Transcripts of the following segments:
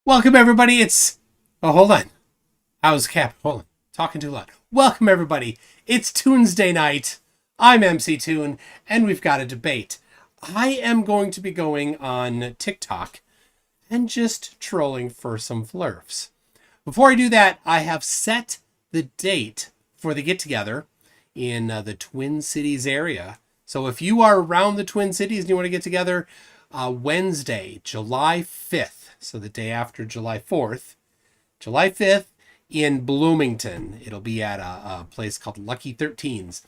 Welcome everybody. Hold on. I was capped. Hold on. Talking too loud. Welcome everybody. It's Tuesday night. I'm MC Toon, and we've got a debate. I am going to be going on TikTok and just trolling for some flurfs. Before I do that, I have set the date for the get-together in the Twin Cities area. So if you are around the Twin Cities and you want to get together, Wednesday, July 5th, so the day after July 4th, July 5th in Bloomington. It'll be at a place called Lucky 13s.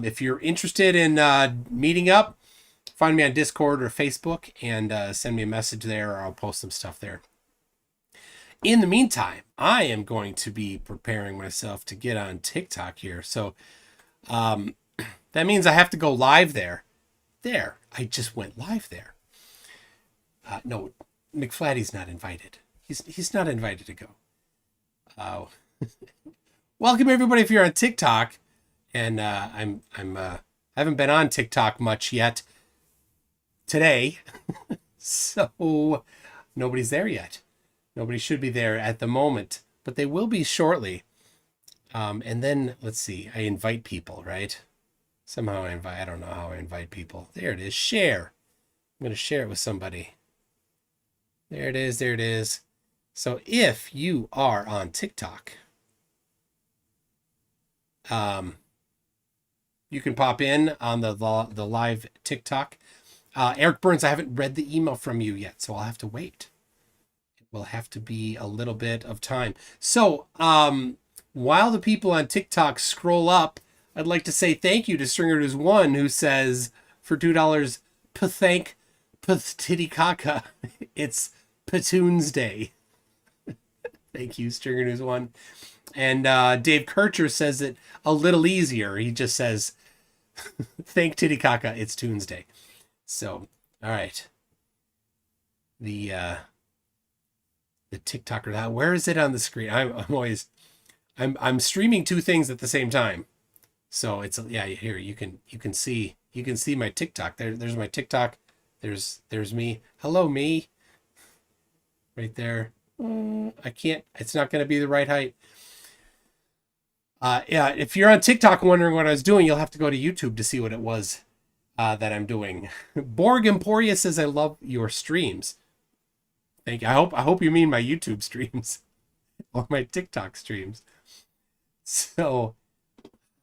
If you're interested in meeting up, find me on Discord or Facebook and send me a message there, or I'll post some stuff there. In the meantime, I am going to be preparing myself to get on TikTok here. So that means I have to go live there. I just went live there. No, McFlatty's not invited. He's not invited to go. Welcome everybody if you're on TikTok. And I haven't been on TikTok much yet today. So nobody's there yet. Nobody should be there at the moment, but they will be shortly. And then let's see, I invite people, right? Somehow I don't know how I invite people. There it is. Share. I'm going to share it with somebody. There it is. So if you are on TikTok, you can pop in on the live TikTok. Eric Burns, I haven't read the email from you yet, so I'll have to wait. It will have to be a little bit of time. So while the people on TikTok scroll up, I'd like to say thank you to Stringer1 who says for $2, thank Titty-Caca. It's Patoons Day. Thank you, Stringer1. And Dave Kircher says it a little easier. He just says, thank Titty-Caca, it's Tunes Day. So, all right. The TikToker, now where is it on the screen? I'm streaming two things at the same time. So it's, yeah, here you can see my TikTok. There's my TikTok. There's me. Hello, me. Right there. I can't, it's not going to be the right height. Yeah, if you're on TikTok wondering what I was doing, you'll have to go to YouTube to see what it was that I'm doing. Borg Emporia says, I love your streams. Thank you. I hope you mean my YouTube streams or my TikTok streams. So,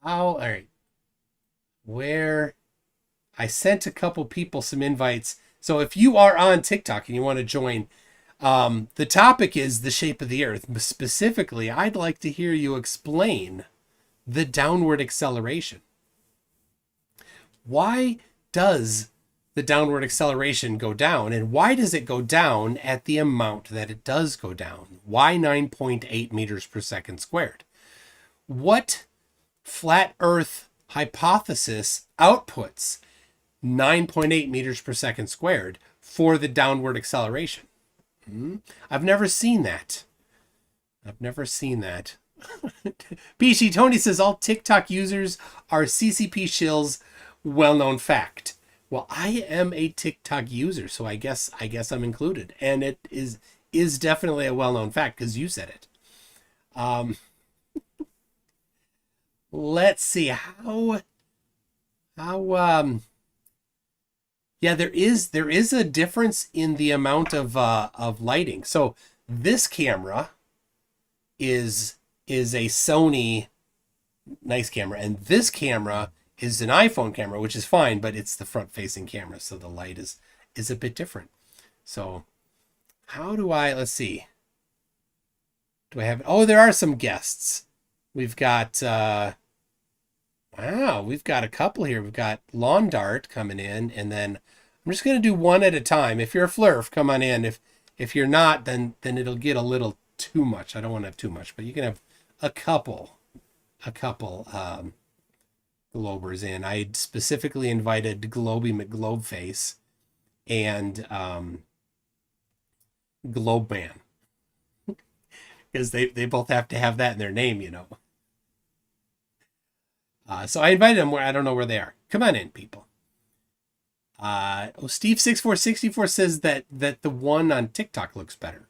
all right. Where I sent a couple people some invites. So if you are on TikTok and you want to join, the topic is the shape of the earth. Specifically, I'd like to hear you explain the downward acceleration. Why does the downward acceleration go down, and why does it go down at the amount that it does go down? Why 9.8 meters per second squared? What flat earth hypothesis outputs 9.8 meters per second squared for the downward acceleration? I've never seen that. PC Tony says all TikTok users are CCP shills. Well-known fact. Well, I am a TikTok user, so I guess I'm included, and it is definitely a well-known fact because you said it. Let's see how yeah, there is a difference in the amount of lighting. So this camera is a Sony nice camera, and this camera is an iPhone camera, which is fine, but it's the front-facing camera, so the light is a bit different. So how do let's see. Do I have, oh, there are some guests. We've got wow, we've got a couple here. We've got Lawn Dart coming in, and then I'm just going to do one at a time. If you're a flurf, come on in. If you're not, then it'll get a little too much. I don't want to have too much, but you can have a couple Globers in. I specifically invited Globy McGlobeface and Globe Man because they both have to have that in their name, you know. So I invited them where I don't know where they are. Come on in, people. Steve6464 says that the one on TikTok looks better.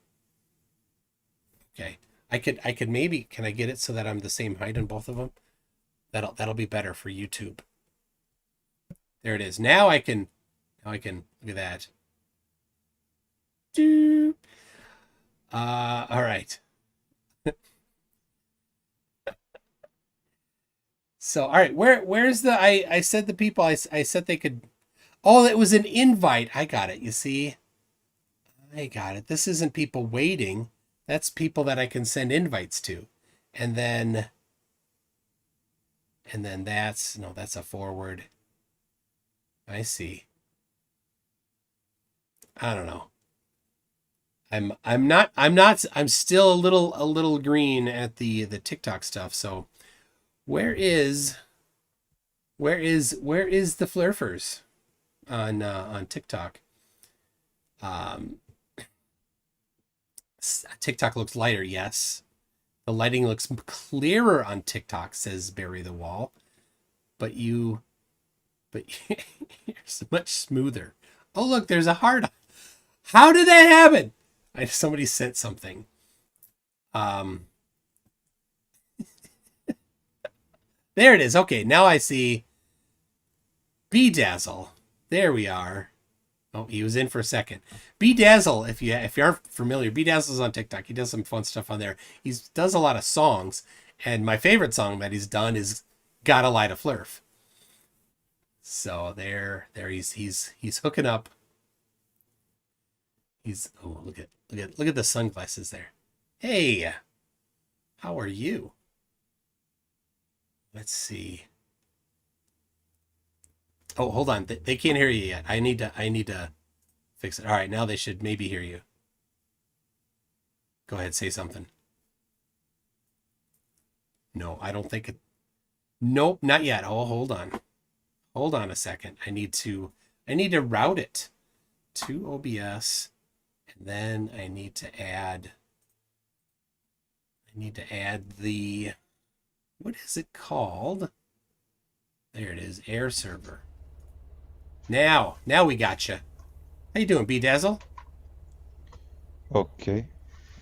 Okay. I could maybe, can I get it so that I'm the same height on both of them? That'll be better for YouTube. There it is. Now I can look at that. All right. So, all right, where's the, I said the people, I said they could, oh, it was an invite. I got it. You see, I got it. This isn't people waiting. That's people that I can send invites to. And then that's a forward. I see. I don't know. I'm still a little green at the TikTok stuff. So where is the Phlerfers on TikTok? TikTok looks lighter, yes. The lighting looks clearer on TikTok, says Barry the Wall. But you're so much smoother. Oh, look, there's a heart. How did that happen? Somebody sent something. There it is. Okay, now I see Bedazzle. There we are. Oh, he was in for a second. Bedazzle, if you aren't familiar, Bedazzle's on TikTok. He does some fun stuff on there. He does a lot of songs, and my favorite song that he's done is "Gotta Lie to Phlerf." So there he's hooking up. Look at the sunglasses there. Hey, how are you? Let's see. Oh, hold on. They can't hear you yet. I need to fix it. All right, now they should maybe hear you. Go ahead, say something. No, I don't think it. Nope, not yet. Oh, hold on. Hold on a second. I need to route it to OBS, and then I need to add the, what is it called? There it is, air server. Now we got you. How you doing, Bedazzle? Okay.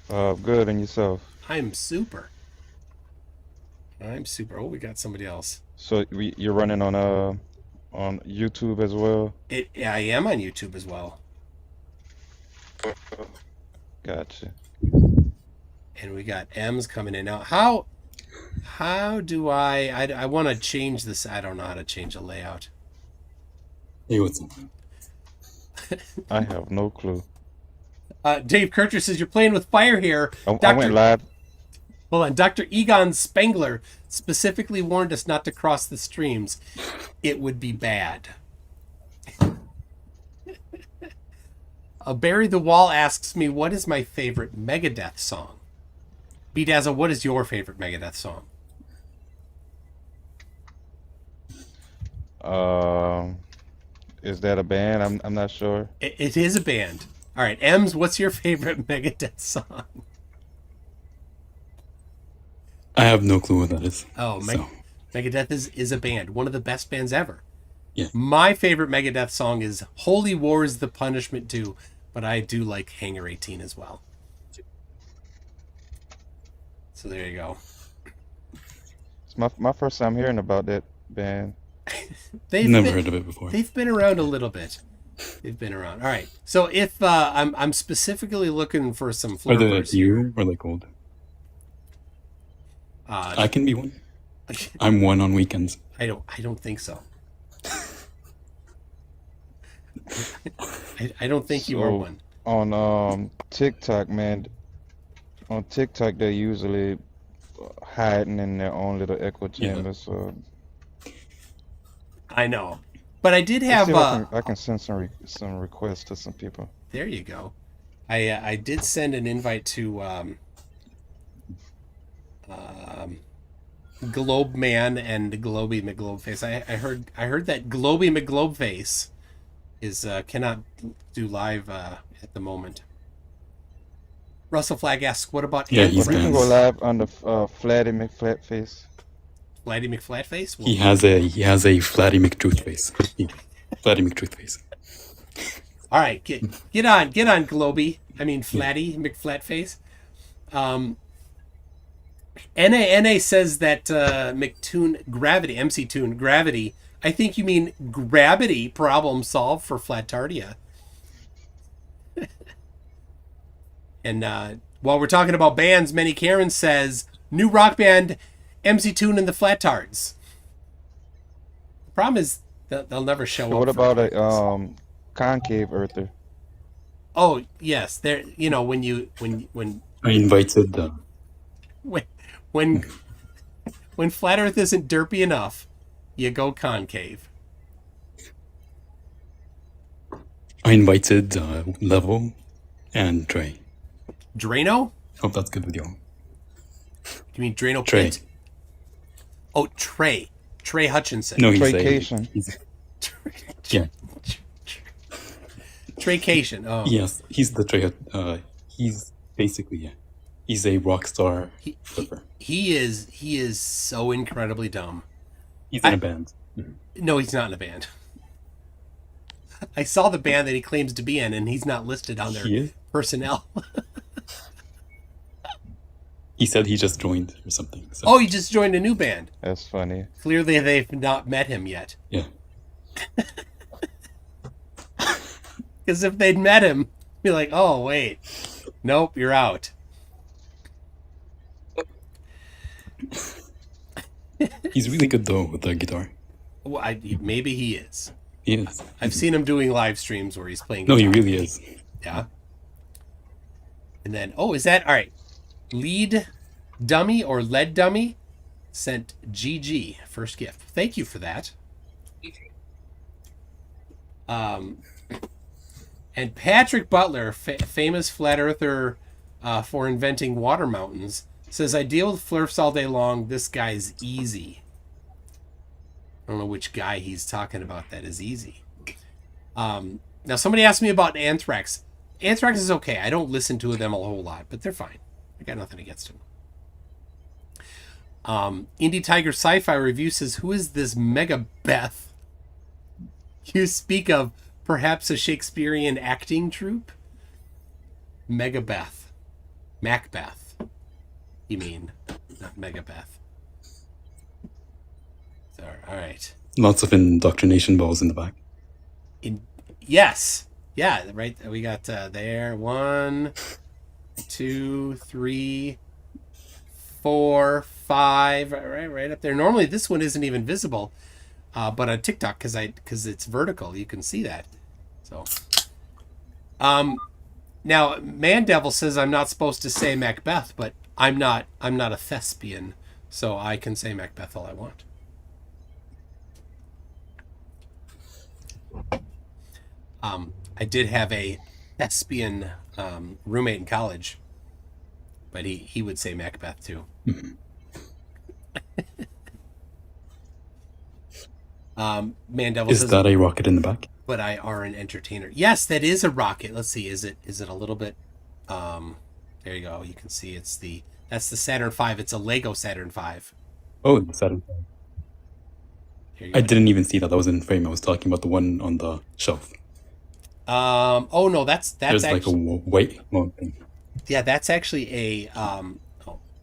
Good, and yourself? I'm super. Oh, we got somebody else. So you're running on YouTube as well? I am on YouTube as well. Gotcha. And we got M's coming in now. How do I want to change this? I don't know how to change the layout. Hey, what's up? I have no clue. Dave Kircher says you're playing with fire here. I went live. Hold on. Dr. Egon Spengler specifically warned us not to cross the streams. It would be bad. Barry the Wall asks me, what is my favorite Megadeth song? Bedazzle, what is your favorite Megadeth song? Is that a band? I'm not sure. It is a band. All right, Ems, what's your favorite Megadeth song? I have no clue what that is. Oh, Megadeth is a band, one of the best bands ever. Yeah. My favorite Megadeth song is Holy War is the Punishment Due, but I do like Hangar 18 as well. So there you go. It's my first time hearing about that band. Never heard of it before. They've been around a little bit. They've been around. All right. So if I'm specifically looking for some Are they Phlerfers like you or like old? I can be one. I'm one on weekends. I don't think so. I don't think you are one. On TikTok, man. On TikTok, they're usually hiding in their own little echo chamber. So I know, but I did have. I can send some requests to some people. There you go. I did send an invite to Globe Man and Globey McGlobeface. I heard that Globey McGlobeface is cannot do live at the moment. Russell Flagg asks, "What about Yeah, We can go live on the Flatty McFlatface. Flatty McFlatface?" Well, He has a Flatty McTruthface. Flatty McTruthface. all right, get on, Globey. I mean Flatty McFlatface. NA says that McToon Gravity, MC Toon Gravity. I think you mean gravity problem solved for Flatardia. And while we're talking about bands, Many Karen says new rock band MC Toon and the Flatards. The problem is they'll never show up. What for about a concerts. concave earther? Oh yes, there. You know when I invited when when when flat Earth isn't derpy enough, you go concave. Level and Trey. Drano? Hope that's good with you. You mean Drano Trey. Pit? Oh, Trey. Trey Hutchinson. No, Traycation. Yeah. Traycation. Oh. Yes, he's the Trey. He's basically, yeah. He's a rock star flipper. He is so incredibly dumb. He's in a band. No, he's not in a band. I saw the band that he claims to be in, and he's not listed on their personnel. He said he just joined or something. So. Oh, he just joined a new band. That's funny. Clearly, they've not met him yet. Yeah. Because if they'd met him, be like, oh, wait. Nope, you're out. He's really good, though, with the guitar. Well, maybe he is. He is. I've seen him doing live streams where he's playing guitar. No, he really is. Yeah. And then, is that... All right. Lead dummy or lead dummy sent GG first gift. Thank you for that. And Patrick Butler, famous flat earther for inventing water mountains, says, I deal with Phlerfs all day long. This guy's easy. I don't know which guy he's talking about that is easy. Now, somebody asked me about Anthrax. Anthrax is okay. I don't listen to them a whole lot, but they're fine. I got nothing against them. Indie Tiger Sci-Fi Review says, who is this Megabeth? You speak of perhaps a Shakespearean acting troupe? Megabeth. Macbeth. You mean, not Megabeth. So, all right. Lots of indoctrination balls in the back. Yes. Yeah, right. We got there. 1, 2, 3, 4, 5. Right up there. Normally, this one isn't even visible, but on TikTok, because it's vertical, you can see that. So, now Mandevil says I'm not supposed to say Macbeth, but I'm not a thespian, so I can say Macbeth all I want. I did have a thespian roommate in college, but he would say Macbeth too. Mandevil Is says, that a rocket in the back? but I are an entertainer. Yes, that is a rocket. Let's see. Is it a little bit? There you go. You can see that's the Saturn V. It's a Lego Saturn V. Oh, the Saturn. I didn't even see that. That was in frame. I was talking about the one on the shelf. Oh no, that's There's actually, like a white thing. Yeah, that's actually a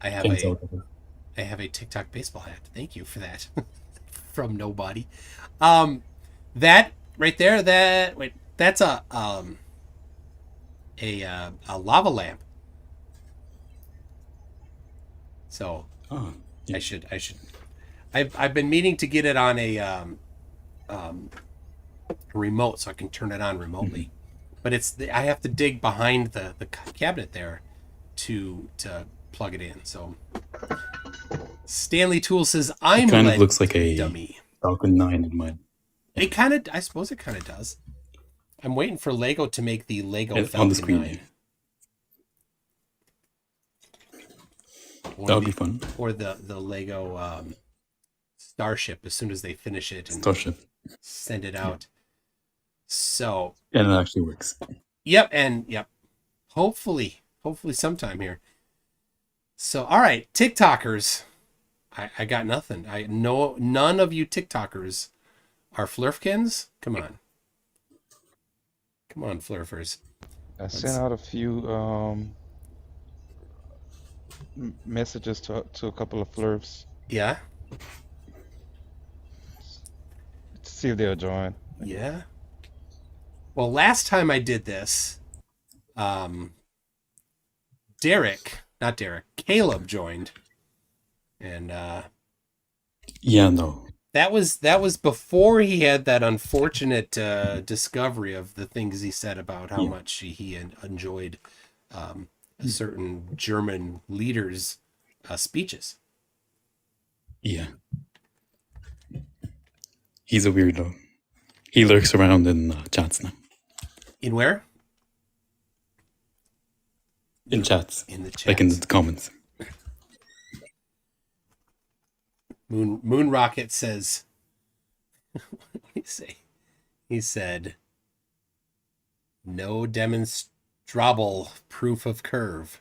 I have a TikTok baseball hat. Thank you for that. From nobody. That right there, that's a lava lamp. So yeah. I should I've been meaning to get it on a remote so I can turn it on remotely. But I have to dig behind the cabinet there to plug it in. So Stanley Tool says I'm kind of looks like a dummy. Falcon 9 in mine. I suppose it kind of does. I'm waiting for Lego to make the Lego Falcon on the screen. 9. That would be fun. Or the Lego Starship as soon as they finish it and Starship. Send it out. So and it actually works. Yep. Hopefully sometime here. So all right, TikTokers. I got nothing. I know none of you TikTokers are Phlerfkins. Come on, Phlerfers. I sent out a few messages to a couple of Phlerfs Yeah. to see if they'll join. Yeah. Well, last time I did this, Caleb joined, and Yeah, no. that was before he had that unfortunate discovery of the things he said about how Yeah. much he enjoyed a certain German leader's speeches. Yeah. He's a weirdo. He lurks around in chats now. In where? In chats. In the chats. Like in the comments. Moon Rocket says, what did he say? He said, no demonstrable proof of curve.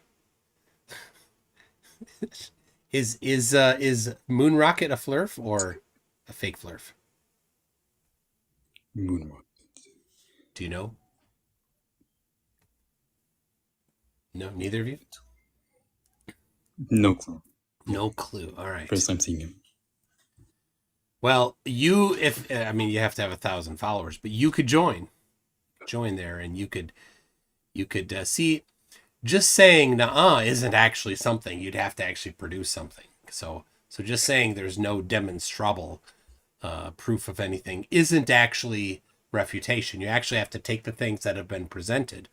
Is Moon Rocket a Phlerf or a fake Phlerf? Moonwalk. Do you know? No, neither of you? No clue. No clue. All right. First time seeing him. Well, you have to have 1,000 followers, but you could join there, and you could see. Just saying "nuh-uh" isn't actually something. You'd have to actually produce something. So just saying there's no demonstrable proof of anything isn't actually refutation. You actually have to take the things that have been presented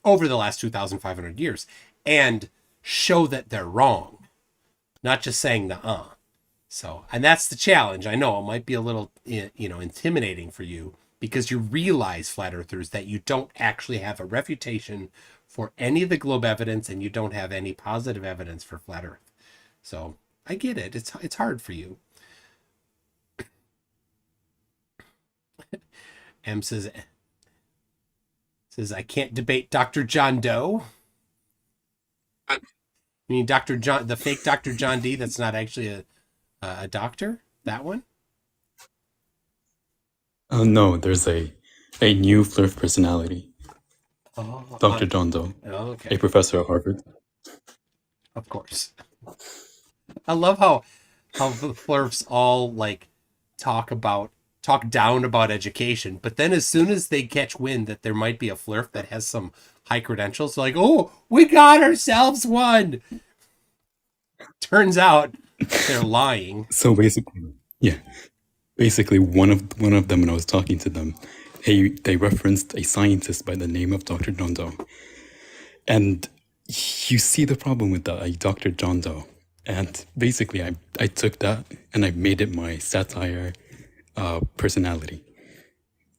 over the last 2,500 years and show that they're wrong, not just saying "nuh-uh." So, and that's the challenge. I know it might be a little, intimidating for you because you realize, flat earthers, that you don't actually have a refutation for any of the globe evidence, and you don't have any positive evidence for flat Earth. So I get it. It's hard for you. M says I can't debate Dr. John Doe. You mean Dr. John, the fake Dr. John D? That's not actually a doctor. That one. Oh no, there's a new Phlerf personality. Dr. John Doe. Oh, okay. A professor at Harvard. Of course. I love how the Phlerfs all like talk down about education, but then as soon as they catch wind that there might be a Phlerf that has some high credentials, they're like, oh, we got ourselves one. Turns out they're lying. So basically, one of them, when I was talking to them, they referenced a scientist by the name of Dr. John Doe, and you see the problem with that, Dr. John Doe. And basically, I took that and I made it my satire personality.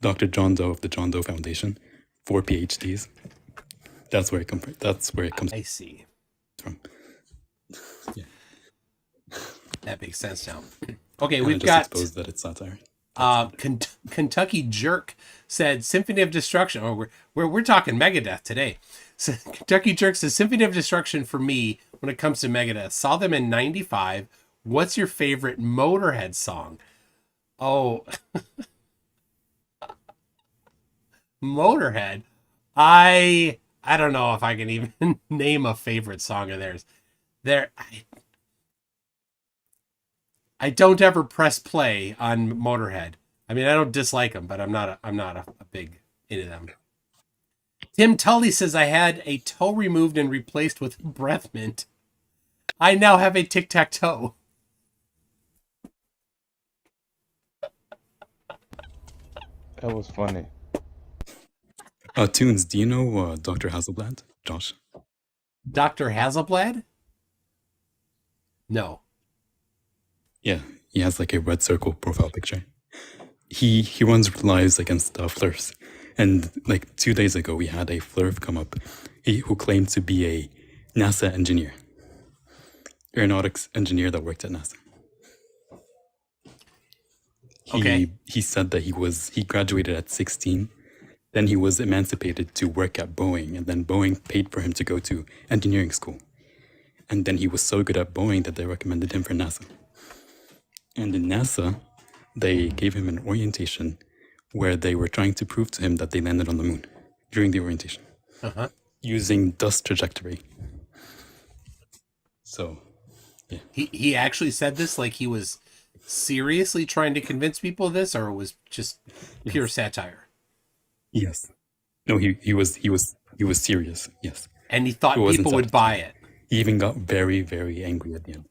Dr. John Doe of the John Doe Foundation, 4 PhDs. That's where it comes. I see. From. Yeah. That makes sense now. Okay, And we've I just got exposed that it's satire. Kentucky Jerk said Symphony of Destruction. Oh, we're talking Megadeth today. So Kentucky Jerk says Symphony of Destruction for me when it comes to Megadeth. Saw them in '95. What's your favorite Motorhead song? Oh, Motorhead. I don't know if I can even name a favorite song of theirs. I don't ever press play on Motorhead. I mean, I don't dislike them, but I'm not a big into them. Tim Tully says I had a toe removed and replaced with breath mint. I now have a tic-tac-toe. That was funny. Tunes, do you know Dr. Hasselblad? Josh? Dr. Hasselblad? No. Yeah, he has like a red circle profile picture. He runs lives against Phlerfs. And like 2 days ago, we had a Phlerf come up who claimed to be a NASA engineer, aeronautics engineer that worked at NASA. He said that he graduated at 16. Then he was emancipated to work at Boeing, and then Boeing paid for him to go to engineering school. And then he was so good at Boeing that they recommended him for NASA. And in NASA, they gave him an orientation where they were trying to prove to him that they landed on the moon during the orientation using dust trajectory. So, yeah. He actually said this like he was seriously trying to convince people of this, or it was just pure satire. Yes. No, he was serious. Yes. And he It thought wasn't people would satire. buy it. He even got very, very angry at the end.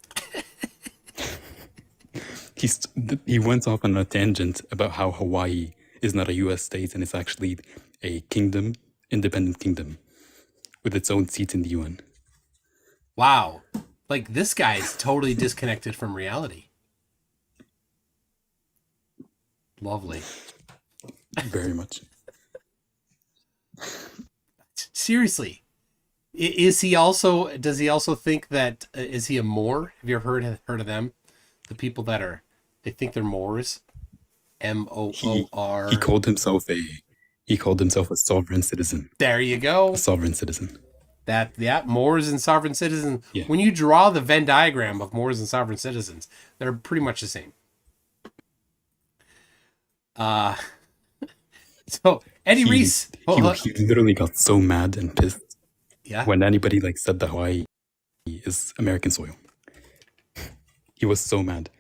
He went off on a tangent about how Hawaii is not a U.S. state and it's actually a kingdom, independent kingdom, with its own seat in the UN. Wow. Like, this guy's totally disconnected from reality. Lovely. Very much. Seriously. Is he also, does he also think that, is he a Moor? Have you ever heard of them? The people that are, they think they're Moors. M-O-O-R. He called himself a sovereign citizen. There you go. A sovereign citizen. Moors and sovereign citizens. Yeah. When you draw the Venn diagram of Moors and sovereign citizens, they're pretty much the same. So Eddie Reese, He literally got so mad and pissed when anybody said that Hawaii is American soil. He was so mad.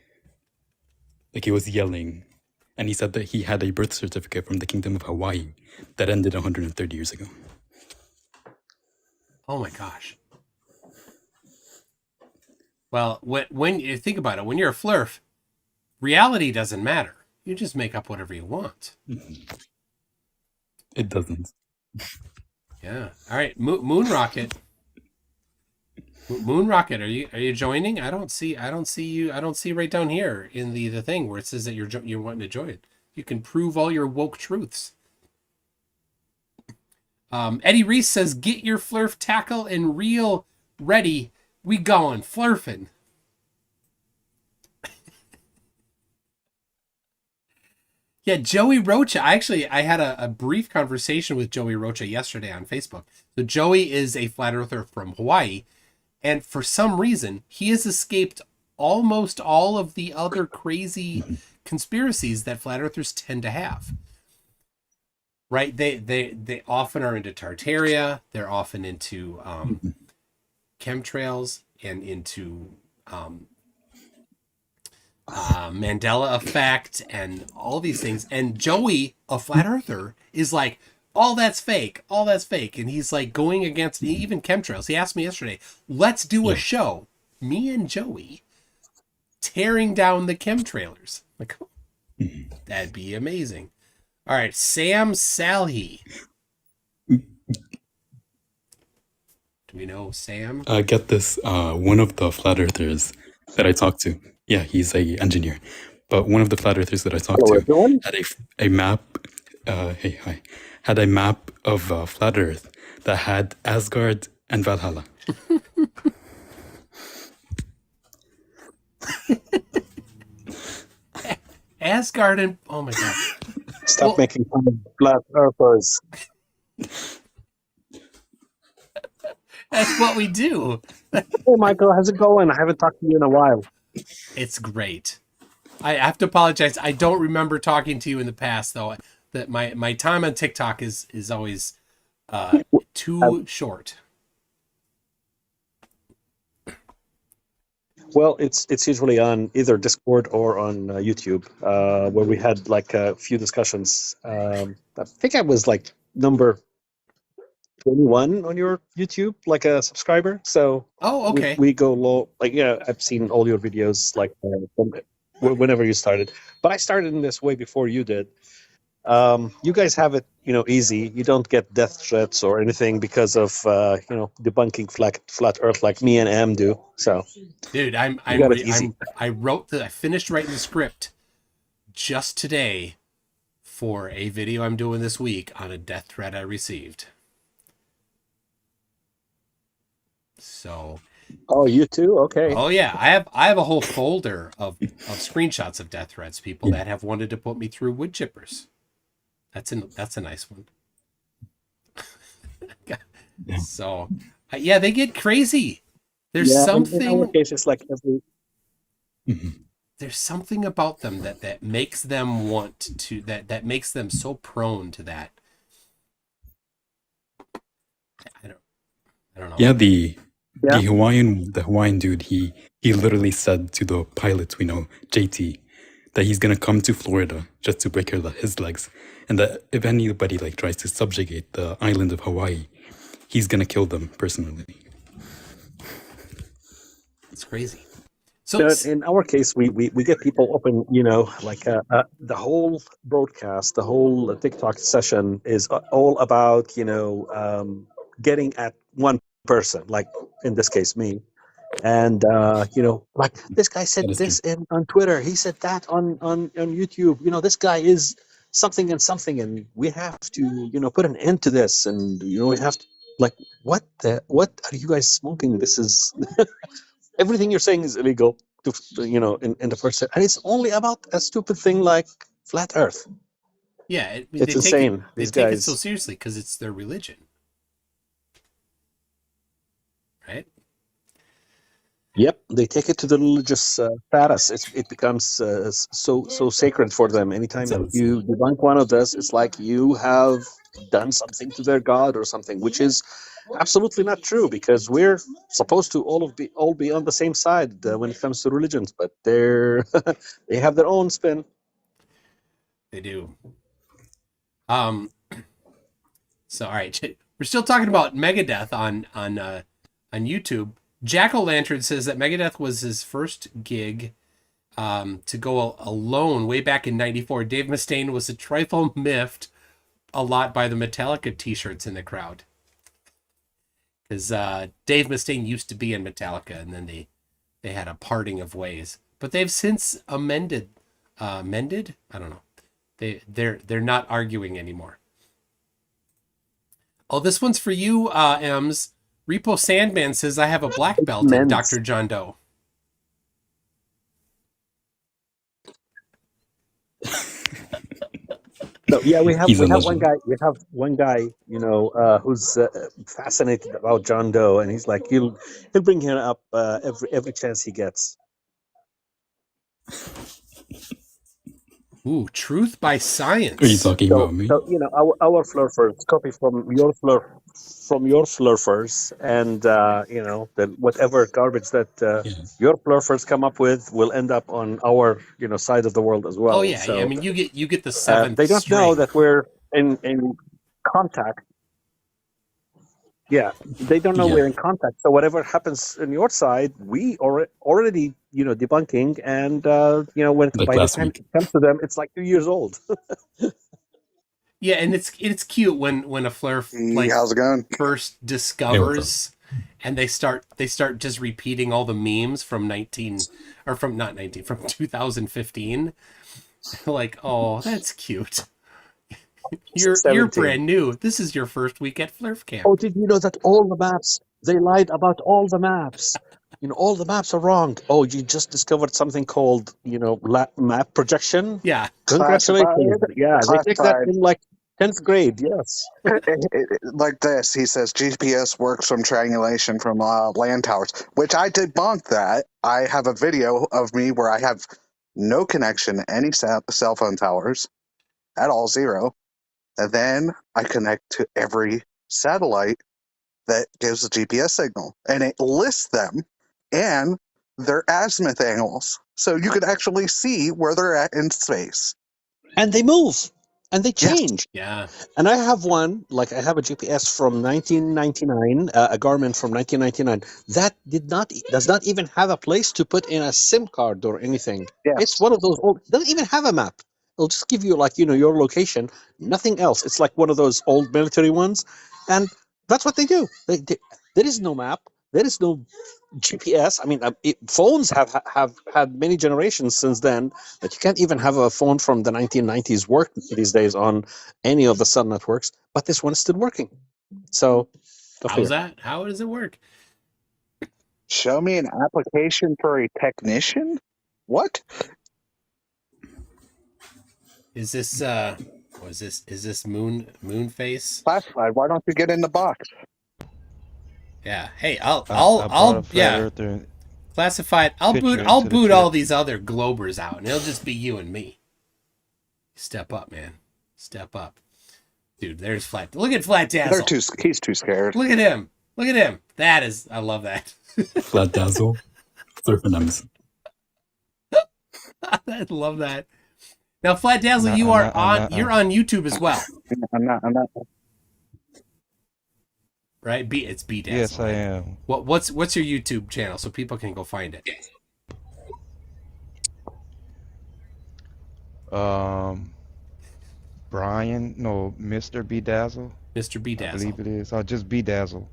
He was yelling. And he said that he had a birth certificate from the Kingdom of Hawaii that ended 130 years ago. Oh my gosh. Well, when you think about it, when you're a Phlerf, reality doesn't matter. You just make up whatever you want. It doesn't. Yeah. All right. Moon Rocket. Moon Rocket, are you joining? I don't see you. I don't see right down here in the thing where it says that you're wanting to join. You can prove all your woke truths. Eddie Reese says, "Get your Phlerf tackle and reel ready. We going Phlerfing." Yeah, Joey Rocha. I had a brief conversation with Joey Rocha yesterday on Facebook. So Joey is a flat earther from Hawaii. And for some reason, he has escaped almost all of the other crazy conspiracies that flat earthers tend to have. Right? They often are into Tartaria. They're often into chemtrails and into Mandela effect and all these things. And Joey, a flat earther, is like, all that's fake. And he's going against even chemtrails. He asked me yesterday, let's do a show, me and Joey, tearing down the chemtrailers. That'd be amazing. All right, Sam Salhi. Do we know Sam? Get this. One of the flat earthers that I talked to, he's a engineer, but one of the flat earthers that I talked to had a map. Hey, hi. Had a map of flat Earth that had Asgard and Valhalla. Asgard and oh my god! Stop making fun of flat earthers. That's what we do. Hey, Michael, how's it going? I haven't talked to you in a while. It's great. I have to apologize. I don't remember talking to you in the past, though. That my time on TikTok is always too short. Well, it's usually on either Discord or on YouTube, where we had a few discussions. I think I was number 21 on your YouTube, a subscriber. So okay. we go low. I've seen all your videos whenever you started, but I started in this way before you did. You guys have it, easy. You don't get death threats or anything because of, debunking flat Earth like me and Am do. So, dude, I finished writing the script just today for a video I'm doing this week on a death threat I received. So. Oh, you too? Okay. Oh yeah, I have a whole folder of screenshots of death threats, people that have wanted to put me through wood chippers. That's a nice one. So, they get crazy. There's something. In our cases, there's something about them that makes them want to that makes them so prone to that. I don't know. Yeah, the Yeah. The Hawaiian dude, he literally said to the pilot we know, JT, that he's gonna come to Florida just to break his legs, and that if anybody like tries to subjugate the island of Hawaii, he's gonna kill them personally. It's crazy. So In our case, we get people open, like the whole broadcast, the whole TikTok session is all about, getting at one person, like in this case, me. And, like this guy That said is true. this on Twitter, he said that on YouTube, this guy is something and something, and we have to, put an end to this. And, we have to, like, what are you guys smoking? This is everything you're saying is illegal in the first set, and it's only about a stupid thing like flat earth. yeah, It's insane. they These take it so guys. seriously because it's their religion, right? Yep, they take it to the religious status. It becomes so sacred for them. Anytime So you debunk one of this, it's like you have done something to their god or something, which is absolutely not true, because we're supposed to all be on the same side when it comes to religions, but they're they have their own spin. they do. So all right, we're still talking about Megadeth on YouTube. Jack O'Lantern says that Megadeth was his first gig to go alone way back in '94. Dave Mustaine was a trifle miffed a lot by the Metallica t-shirts in the crowd. Because Dave Mustaine used to be in Metallica, and then they had a parting of ways. But they've since mended. I don't know. They're not arguing anymore. Oh, this one's for you, Ems. Repo Sandman says I have a black belt in Men's. Dr. John Doe. So yeah, we have He's a we have one legend. guy. We have one guy, who's fascinated about John Doe, and he's like, he'll bring him up every chance he gets. Ooh, Truth by Are you Science. talking So, about me? our flurfers copy from your flurfers, and whatever garbage that Yeah. your flurfers come up with will end up on our side of the world as well. Oh yeah, So I mean you get the seventh they don't string. know that we're in contact. Yeah, they don't know Yeah. we're in contact. So whatever happens on your side, we already debunking, and when Like by the last time week. it comes to them, it's like 2 years old. Yeah, and it's cute when a Phlerf like How's it going? first discovers, and they start just repeating all the memes from 2015. Like, oh, that's cute. You're 17. brand new. This is your first week at Phlerf Camp. Oh, did you know that all the maps, they lied about all the maps? All the maps are wrong. Oh, you just discovered something called, map projection? Yeah. Congratulations. Classified. Yeah, they take that Classified. in like 10th grade, yes. Like this, he says GPS works from triangulation from land towers, which I debunked that. I have a video of me where I have no connection to any cell phone towers at all, zero. And then I connect to every satellite that gives a GPS signal, and it lists them and their azimuth angles, so you can actually see where they're at in space. And they move, and they change. Yeah. And I have one, like I have a GPS from 1999, a Garmin from 1999 that does not even have a place to put in a SIM card or anything. Yes. It's one of those old, doesn't even have a map. It'll just give you like, your location, nothing else. It's like one of those old military ones. And that's what they do. There is no map. There is no GPS. I mean, phones have had many generations since then, but you can't even have a phone from the 1990s work these days on any of the cell networks. But this one is still working. So, go How's figure. that? How does it work? Show me an application for a technician? What? Is this is this moon face? Classified. Why don't you get in the box? Yeah. Hey, I brought a flat earther. Classified. I'll picture boot into the boot chat. all these other Globers out, and it'll just be you and me. Step up, man. Step up. Dude, there's Flat. Look at Flat Dazzle. He's too scared. Look at him. Look at him. I love that. Flat Dazzle, Phlerf and M's. I love that. Now, Flat Dazzle, Nah, you're on YouTube as well, I'm not. right? It's B Dazzle. yes, I right? am. What's your YouTube channel so people can go find it? Mr. Bedazzle. Mr. B I Dazzle. believe it is. Or just Bedazzle.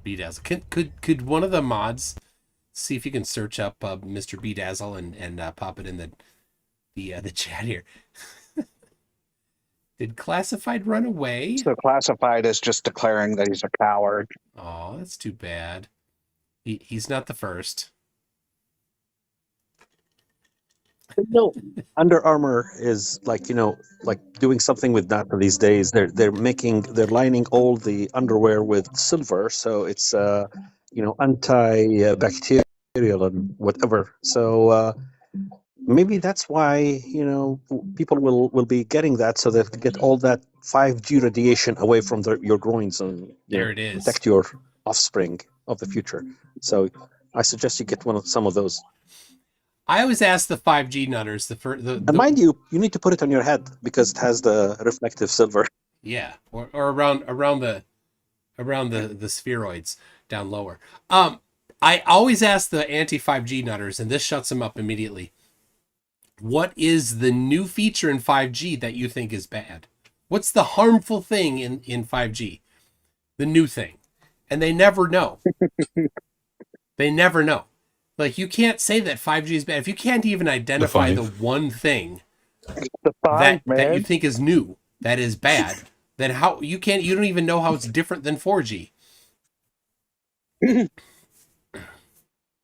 B Dazzle. Could one of the mods see if you can search up Mr. B Dazzle and pop it in the chat here? Did Classified run away? So Classified is just declaring that he's a coward. Oh, that's too bad. He's not the first. No, Under Armour is like doing something with that these days. They're lining all the underwear with silver, so it's antibacterial and whatever. So maybe that's why people will be getting that, so they get all that 5G radiation away from your groins and There it is. protect your offspring of the future. So I suggest you get some of those. I always ask the 5G nutters And mind you need to put it on your head because it has the reflective silver. yeah, or around the spheroids down lower. I always ask the anti 5G nutters, and this shuts them up immediately. What is the new feature in 5G that you think is bad? What's the harmful thing in 5G? The new thing. And they never know. They never know. Like, you can't say that 5G is bad. If you can't even identify the one thing that you think is new, that is bad, then you don't even know how it's different than 4G.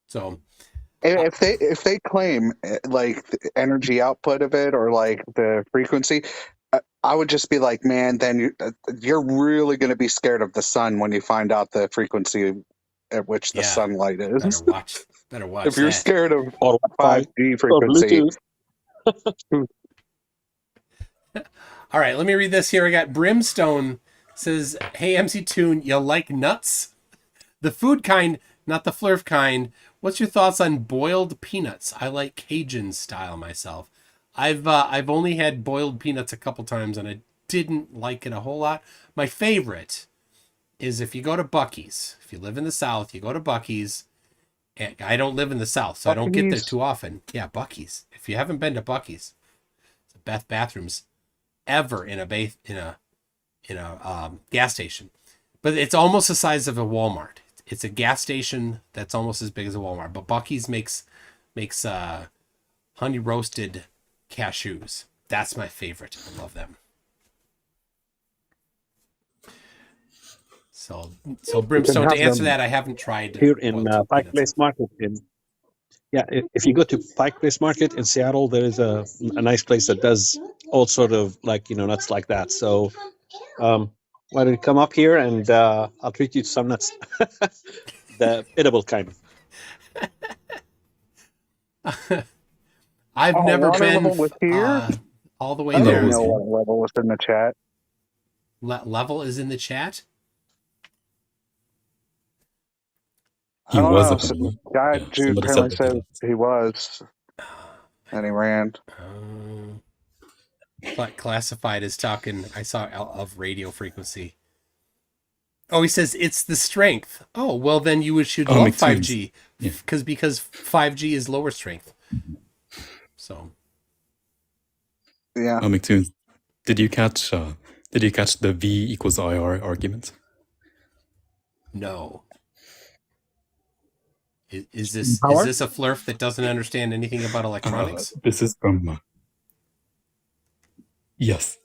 So if they claim like the energy output of it or like the frequency, I would just be like, man, then you're really going to be scared of the sun when you find out the frequency at which the sunlight is. Better watch. If you're scared of or 5G frequency. All right, let me read this here. I got Brimstone says, "Hey MC Toon, you like nuts? The food kind, not the Phlerf kind. What's your thoughts on boiled peanuts? I like Cajun style myself. I've only had boiled peanuts a couple times and I didn't like it a whole lot. My favorite is if you go to Buc-ee's. If you live in the South, you go to Buc-ee's. And I don't live in the South, so I don't get there too often. Yeah, Buc-ee's. If you haven't been to Buc-ee's, it's the best bathrooms ever in a gas station. But it's almost the size of a Walmart. It's a gas station that's almost as big as a Walmart. But Buc-ee's makes honey roasted cashews. That's my favorite. I love them. So Brimstone, to answer that, I haven't tried here in Pike Place Market. If you go to Pike Place Market in Seattle, there is a nice place that does all sort of nuts like that. So why don't you come up here and I'll treat you to some nuts, the edible kind. I've never been here? all the way I there. don't know what level was in the chat. Level is in the chat. He was a guy Jude apparently said he was, and he ran. But Classified is talking. I saw of radio frequency. Oh, he says it's the strength. Oh, well then you should love 5G because 5G is lower strength. So yeah. McToon, did you catch the V equals IR argument? No. Is this a Phlerf that doesn't understand anything about electronics? This is from yes.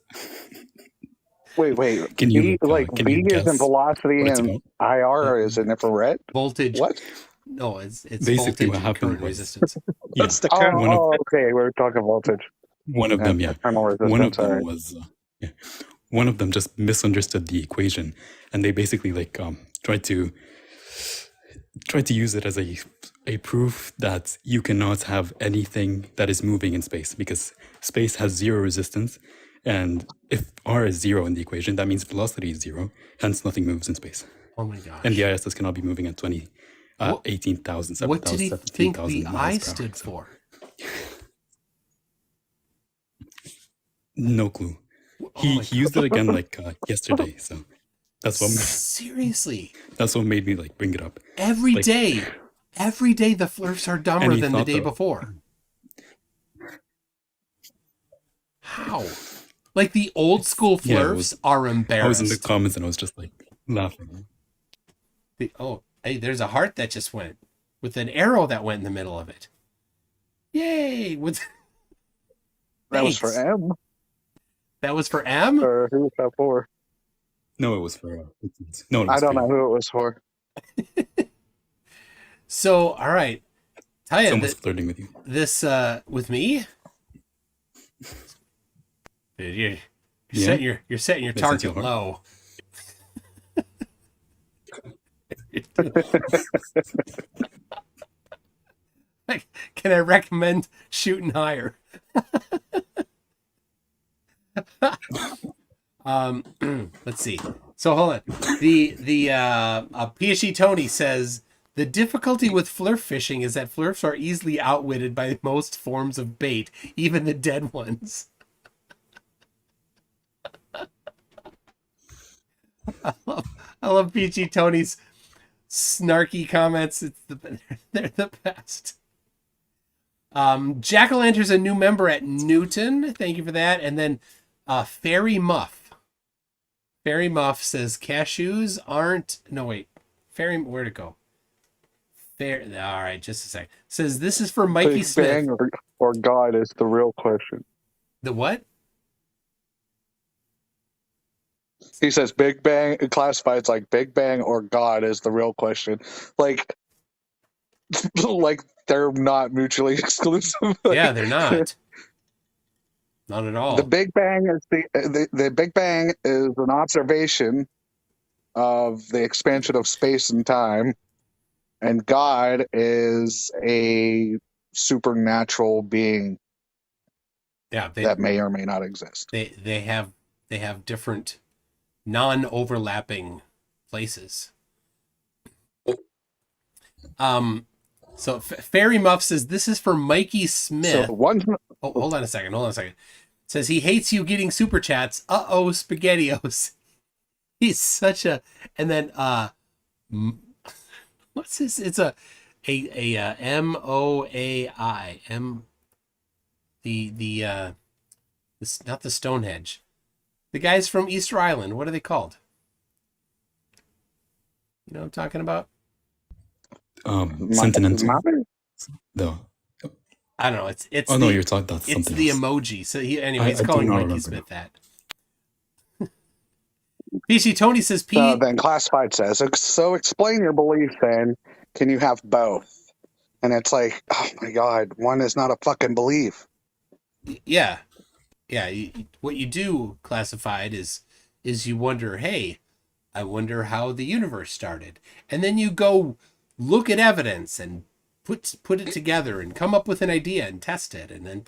Wait. Can you V is in velocity and IR is in infrared? Voltage. What? No, it's basically voltage what and happened current was resistance. That's the current. Okay, we're talking voltage. One of them, yeah. One of them was one of them just misunderstood the equation, and they basically tried to use it as a proof that you cannot have anything that is moving in space because space has zero resistance, and if r is zero in the equation, that means velocity is zero, hence nothing moves in space. Oh my gosh. And the ISS cannot be moving at 18,000, What did he think the 17,000 I miles per hour. stood So, for? no clue. Oh He my used it again like yesterday. So that's what Seriously. that's what made me like bring it up. Every Like, day the Phlerfs are dumber And he than the thought day that- before. How? Like the old school Yeah, it Phlerfs was- are I was in the embarrassed. comments and I was just like laughing. Hey, there's a heart that just went with an arrow that went in the middle of it. Yay! That was for Thanks. M. That was for M? Or who was that for? No, it was for no. It was I don't for know you. who it was for. So, all right. Tell you, Someone's flirting with you. this with me? Dude, you're Yeah? setting your They sent you target a heart? low. Can I recommend shooting higher? Let's see. So hold on. The PSE Tony says the difficulty with Phlerf fishing is that Phlerfs are easily outwitted by most forms of bait, even the dead ones. I love PG Tony's snarky comments. They're the best. Jackal enters a new member at Newton. Thank you for that. And then Fairy Muff. Fairy Muff says cashews aren't. No wait, Fairy. Where'd it go? All right, just a sec. Says this is for Mikey Big Smith. Bang or God is the real question. The what? He says Big Bang classifieds like Big Bang or God is the real question. Like they're not mutually exclusive. Yeah, they're not. Not at all. The Big Bang is the Big Bang is an observation of the expansion of space and time, and God is a supernatural being Yeah, that may or may not exist. they have different non-overlapping places. So Fairy Muff says this is for Mikey Smith. So one's Oh, hold on a second. Says he hates you getting super chats. Uh-oh, SpaghettiOs. He's such a. And then what's this? It's a MOAI. This not the Stonehenge. The guys from Easter Island. What are they called? You know what I'm talking about? Sentimental. No. I don't know. It's Oh no, you're talking about it's something the else. emoji. So he's I calling do not Mikey remember Smith that. PC Tony says P. then classified says, so explain your belief then. Can you have both? And it's like, oh my God, one is not a fucking belief. Yeah. What you do, classified, is you wonder, hey, I wonder how the universe started. And then you go look at evidence and put it together and come up with an idea and test it. And then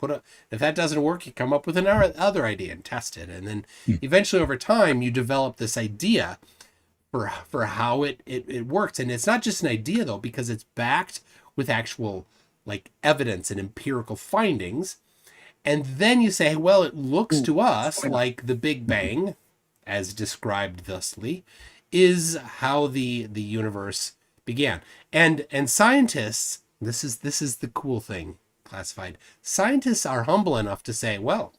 if that doesn't work, you come up with another idea and test it. And then eventually over time, you develop this idea for how it works. And it's not just an idea though, because it's backed with actual like evidence and empirical findings. And then you say, well, it looks to us like the Big Bang, as described thusly, is how the universe began. And scientists, this is the cool thing, classified. Scientists are humble enough to say, well,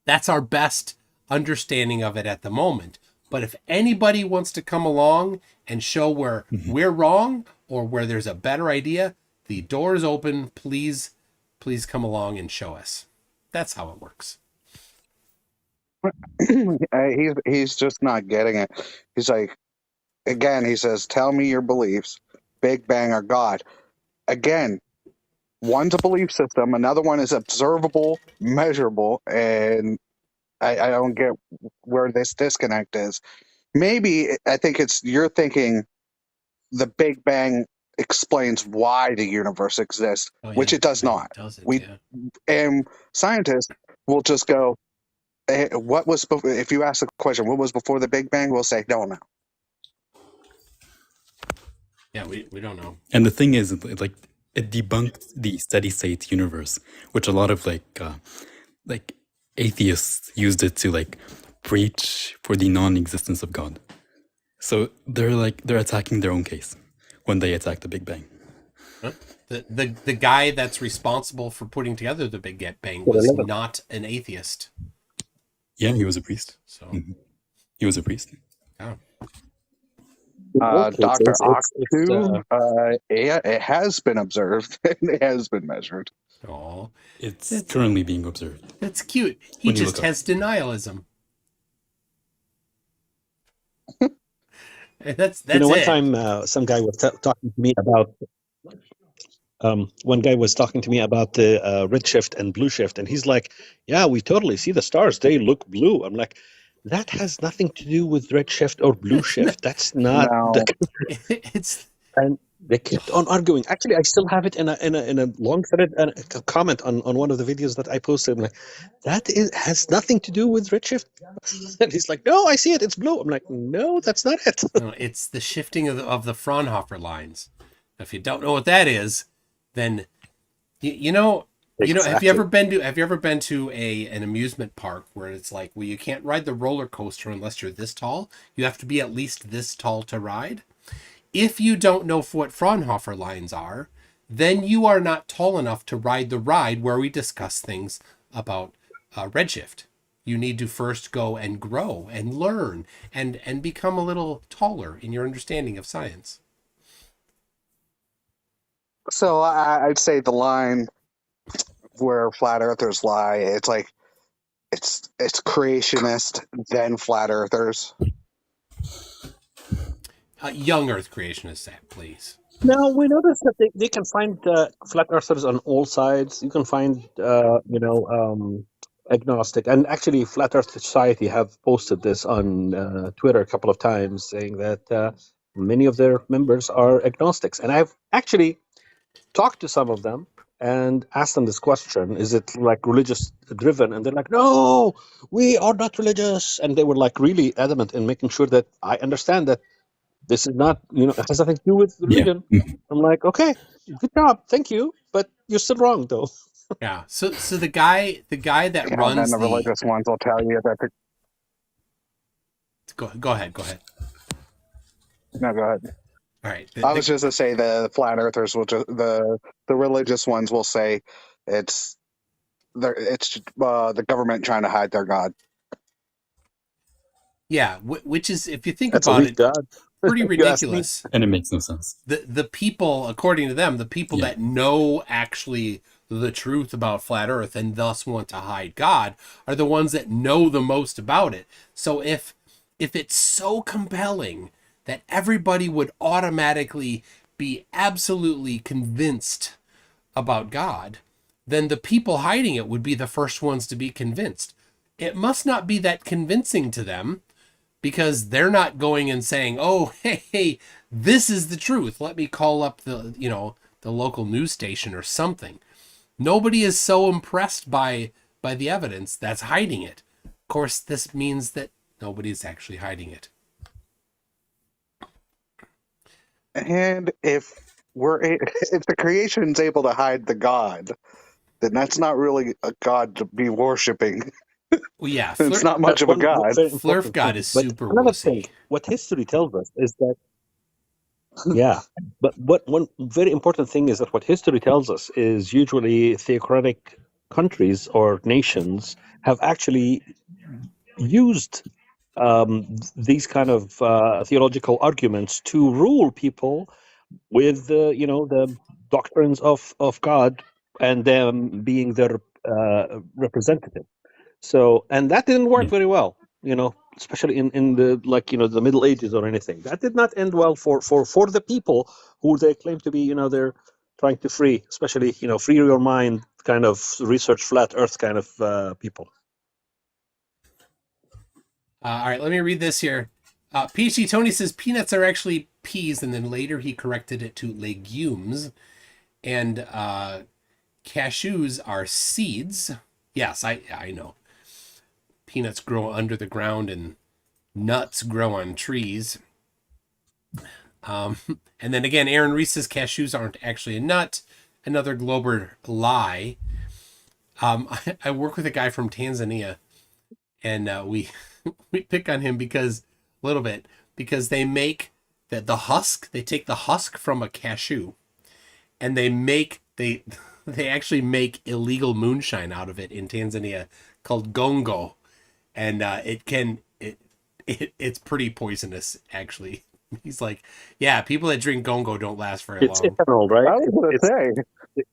that's our best understanding of it at the moment. But if anybody wants to come along and show where we're wrong or where there's a better idea, the door is open. Please come along and show us. That's how it works. He's just not getting it. He's like, again, he says, tell me your beliefs, Big Bang or God. Again, one's a belief system, another one is observable, measurable, and I don't get where this disconnect is. Maybe I think you're thinking the Big Bang explains why the universe exists, which it does not. And scientists will just go, hey, if you ask the question, what was before the Big Bang? We'll say, don't know. Yeah, we don't know. And the thing is, like, it debunked the steady state universe, which a lot of like atheists used it to like preach for the non-existence of God. So they're attacking their own case when they attack the Big Bang. Huh? The guy that's responsible for putting together the Big Bang For was 11. not an atheist. Yeah, he was a priest. So He was a priest. yeah. In all Dr. cases, Octu, yeah, it has been observed. It has been measured. Oh, It's currently being observed. that's cute. He When you just look up. has denialism. That's one it. time some guy was talking to me about one guy was talking to me about the red shift and blue shift, and he's like, "Yeah, we totally see the stars; they look blue." I'm like, "That has nothing to do with red shift or blue shift. That's not." No. It's And they kept on arguing. Actually, I still have it in a long thread and a comment on one of the videos that I posted. I'm like, has nothing to do with redshift. And he's like, no, I see it. It's blue. I'm like, no, that's not it. no, it's the shifting of the Fraunhofer lines. If you don't know what that is, then you know. Have you ever been to an amusement park where it's like, well, you can't ride the roller coaster unless you're this tall. You have to be at least this tall to ride. If you don't know what Fraunhofer lines are, then you are not tall enough to ride the ride where we discuss things about redshift. You need to first go and grow and learn and become a little taller in your understanding of science. So I'd say the line where flat earthers lie, it's like it's creationist, then flat earthers. Young Earth creationists, please. Now, we notice that they can find flat earthers on all sides. You can find, agnostic. And actually, Flat Earth Society have posted this on Twitter a couple of times, saying that many of their members are agnostics. And I've actually talked to some of them and asked them this question: is it like religious driven? And they're like, no, we are not religious. And they were like really adamant in making sure that I understand that this is not, it has nothing to do with religion. Yeah. I'm like, okay, good job, thank you, but you're still wrong though. Yeah. So the guy that And then runs the religious ones will tell you that. Go ahead. No, go ahead. All right. I was just to say the flat earthers will just the religious ones will say it's the government trying to hide their god. Yeah, which is, if you think That's about a weak it, God. pretty You ask me. ridiculous. And it makes no sense. The people, according to them, the people Yeah. that know actually the truth about flat Earth and thus want to hide God are the ones that know the most about it. So if it's so compelling that everybody would automatically be absolutely convinced about God, then the people hiding it would be the first ones to be convinced. It must not be that convincing to them, because they're not going and saying, oh, hey, this is the truth. Let me call up the local news station or something. Nobody is so impressed by the evidence that's hiding it. Of course, this means that nobody's actually hiding it. And if if the creation's able to hide the god, then that's not really a god to be worshiping. Well, yeah, It's not much of a god. Phlerf God is super Another thing, wussy. what history tells us is that, yeah, but one very important thing is that what history tells us is usually theocratic countries or nations have actually used these kind of theological arguments to rule people with the doctrines of God and them being their representative. So, and that didn't work Yeah. very well, especially in the the Middle Ages or anything. That did not end well for the people who they claim to be, they're trying to free, especially free your mind kind of research flat Earth kind of people. All right, let me read this here. PhD Tony says peanuts are actually peas, and then later he corrected it to legumes. And cashews are seeds. Yes, I know. Peanuts grow under the ground and nuts grow on trees. And then again, Aaron Reese's cashews aren't actually a nut. Another Glober lie. I work with a guy from Tanzania, and we we pick on him because a little bit because they make the husk. They take the husk from a cashew, and they actually make illegal moonshine out of it in Tanzania called gongo, and it's pretty poisonous actually. He's like, yeah, people that drink gongo don't last very It's long. ethanol, right? I was going to say.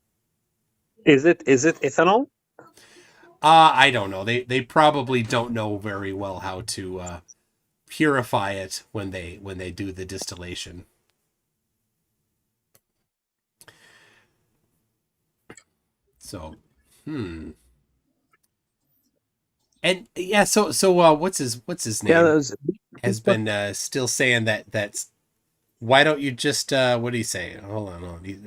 Is it ethanol? I don't know. They probably don't know very well how to purify it when they do the distillation. So, And yeah, so what's his name? Yeah, Has been still saying that's why don't you just what do you say? Hold on. He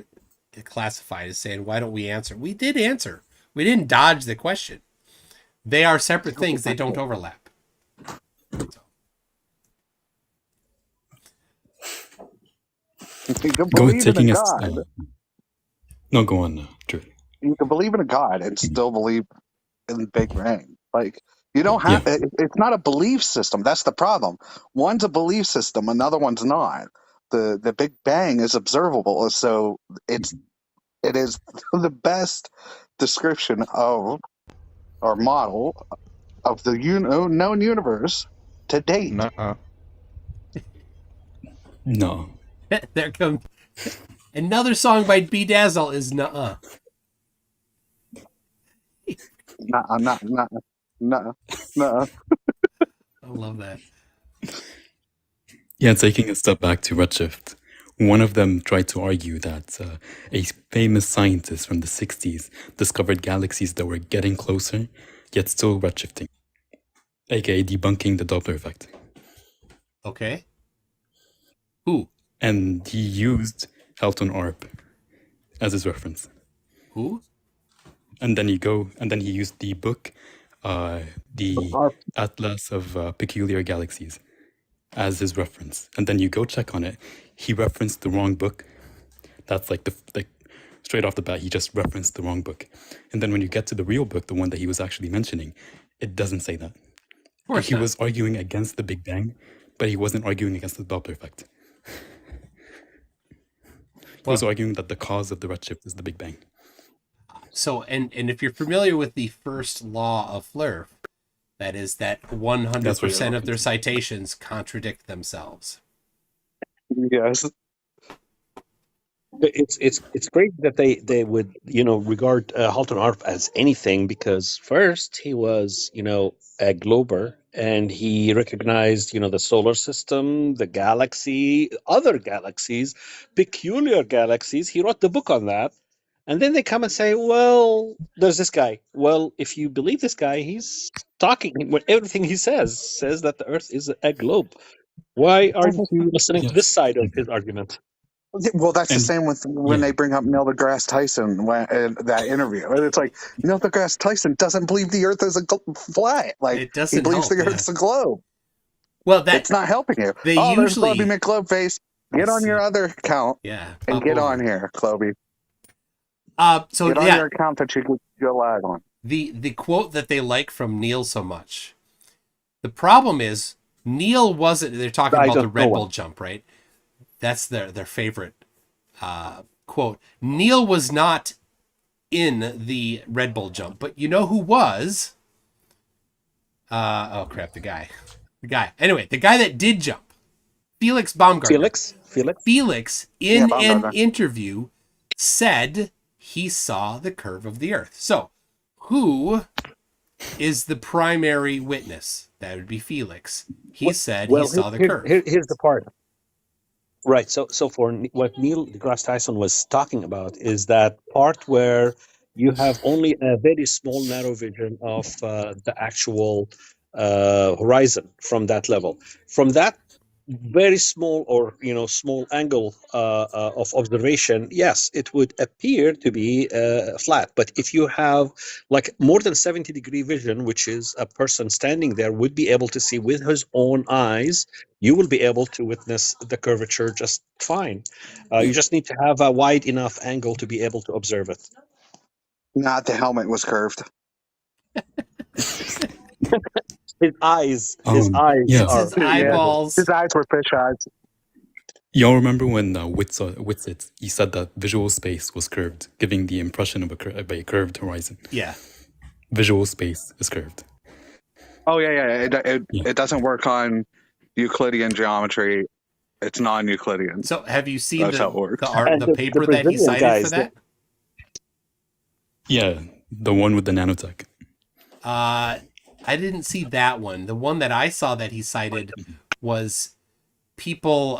classified as saying why don't we answer? We did answer. We didn't dodge the question. They are separate things. They don't overlap. You can Go believe in a taking us. God. No, go on, Drew. You can believe in a God and still believe in the Big Bang. Like, you don't Yeah. have it's not a belief system. That's the problem. One's a belief system, another one's not. The Big Bang is observable, so it is the best description of or model of the known universe to date. Nuh-uh. No. There comes another song by Bedazzle is Nuh-uh. Nuh-uh. I love that. Yeah, taking a step back to Redshift, one of them tried to argue that a famous scientist from the 60s discovered galaxies that were getting closer, yet still redshifting, aka debunking the Doppler effect. Okay. Who? And he used Halton Arp as his reference. Who? And then he used the book, the Atlas of Peculiar Galaxies, as his reference. And then you go check on it. He referenced the wrong book. That's like straight off the bat, he just referenced the wrong book. And then when you get to the real book, the one that he was actually mentioning, it doesn't say that. He was arguing against the Big Bang, but he wasn't arguing against the Doppler effect. He was arguing that the cause of the redshift is the Big Bang. So, and if you're familiar with the first law of Phlerf, that is that 100% of their citations contradict themselves. Yes. It's great that they would regard Halton Arp as anything, because first he was a glober, and he recognized the solar system, the galaxy, other galaxies, peculiar galaxies. He wrote the book on that, and then they come and say, well, there's this guy. Well, if you believe this guy, he's talking. Everything he says that the Earth is a globe. Why aren't you listening to this side of his argument? Well, that's the same with when they bring up Neil deGrasse Tyson in that interview. And it's like, Neil deGrasse Tyson doesn't believe the Earth is flat. Like, it doesn't he believes help, the Earth's a globe. Well, it's not helping you. There's Clobby McGlobeface. Get on your other account. Yeah. And get on here, Clobby. So get on your account that you go live on. The quote that they like from Neil so much. The problem is Neil wasn't. They're talking about the Red Bull jump, right? That's their favorite quote. Neil was not in the Red Bull jump, but you know who was? Oh crap! The guy. Anyway, the guy that did jump, Felix Baumgartner. Felix in an interview said he saw the curve of the Earth. So, who is the primary witness? That would be Felix. He said he saw the curve. Here's the part. Right. So for what Neil deGrasse Tyson was talking about is that part where you have only a very small, narrow vision of the actual horizon from that level. From that very small or small angle of observation, yes, it would appear to be flat. But if you have like more than 70-degree vision, which is a person standing there would be able to see with his own eyes, you will be able to witness the curvature just fine. You just need to have a wide enough angle to be able to observe it. Not the helmet was curved. His eyes Yeah. It's his are eyeballs. His eyes were fish eyes. Y'all remember when Whitsitt, he said that visual space was curved, giving the impression of a curved horizon. Yeah. Visual space is curved. Oh yeah. Yeah. It doesn't work on Euclidean geometry. It's non-Euclidean. So have you seen That's how it works. And the paper that he Brazilian cited guys, for that? Yeah, the one with the nanotech. I didn't see that one. The one that I saw that he cited was people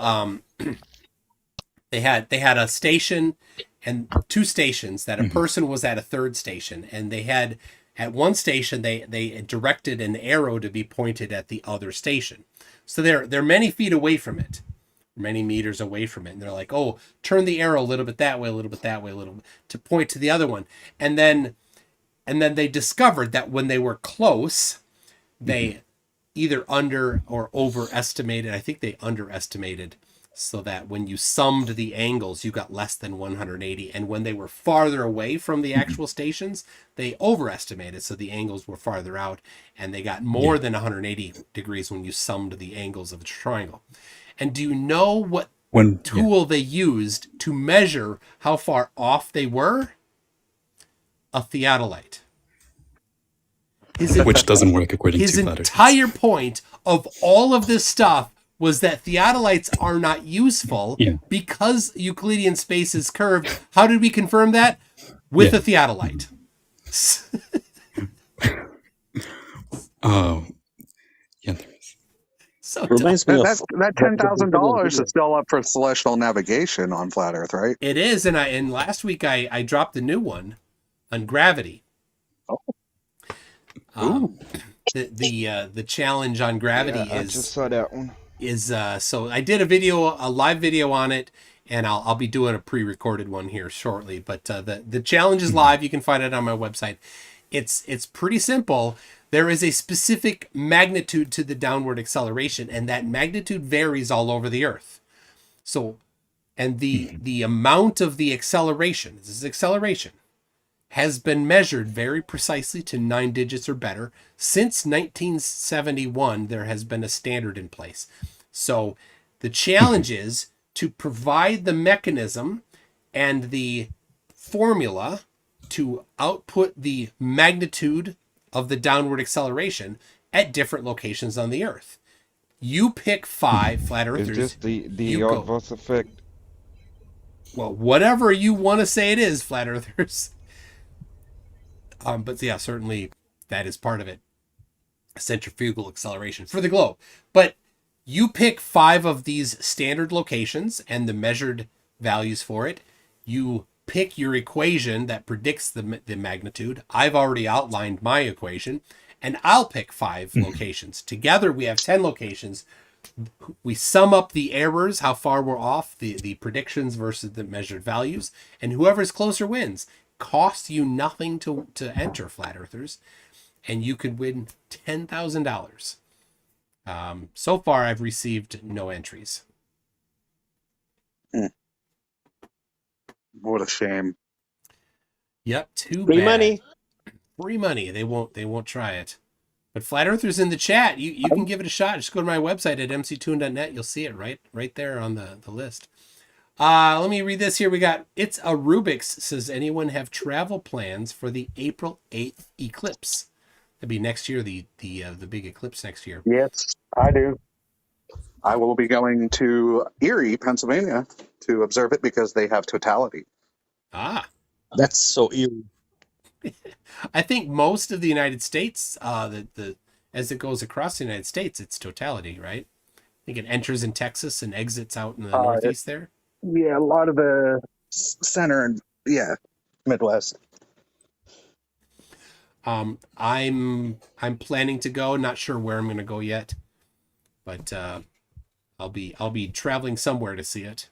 they had a station and two stations that a person was at a third station, and they had at one station they directed an arrow to be pointed at the other station. So they're many feet away from it, many meters away from it, and they're like, "Oh, turn the arrow a little bit that way, a little bit that way, a little bit to point to the other one." And then they discovered that when they were close, they either under or overestimated. I think they underestimated, so that when you summed the angles, you got less than 180. And when they were farther away from the actual stations, they overestimated, so the angles were farther out, and they got more than 180 degrees when you summed the angles of the triangle. And do you know what tool they used to measure how far off they were? A theodolite. Which doesn't work according His to flat entire point of all of this stuff was that theodolites are not useful because Euclidean space is curved. How did we confirm that? With a theodolite. Oh, yeah. So reminds me of That $10,000 is still up for celestial navigation on flat Earth, right? it is, and last week I dropped a new one on gravity. The challenge on gravity I just saw that one. So I did a live video on it, and I'll be doing a pre-recorded one here shortly. But the challenge is live. You can find it on my website. It's pretty simple. There is a specific magnitude to the downward acceleration, and that magnitude varies all over the Earth. So, and the amount of the acceleration, this is acceleration, has been measured very precisely to 9 digits or better. Since 1971, there has been a standard in place. So the challenge is to provide the mechanism and the formula to output the magnitude of the downward acceleration at different locations on the Earth. You pick 5 flat earthers. Is this the Yarvos effect? Well, whatever you want to say it is, flat earthers. But yeah, certainly that is part of it. Centrifugal acceleration for the globe. But you pick 5 of these standard locations and the measured values for it. You pick your equation that predicts the magnitude. I've already outlined my equation, and I'll pick 5 locations. Together we have 10 locations. We sum up the errors, how far we're off, the predictions versus the measured values, and whoever's closer wins. Costs you nothing to enter, flat earthers, and you could win $10,000. So far I've received no entries. What a shame. Yep, too free bad. money. Free money. They won't try it. But flat earthers in the chat, you can give it a shot. Just go to my website at mctoon.net. You'll see it right there on the list. Let me read this here. We got, it's a Rubik's, says, anyone have travel plans for the April 8th eclipse? That'd be next year, the big eclipse next year. Yes, I do. I will be going to Erie, Pennsylvania to observe it because they have totality. That's so eerie. I think most of the United States, as it goes across the United States, it's totality, right? I think it enters in Texas and exits out in the Northeast there. Yeah, a lot of the center and Midwest. I'm planning to go. Not sure where I'm going to go yet, but I'll be traveling somewhere to see it.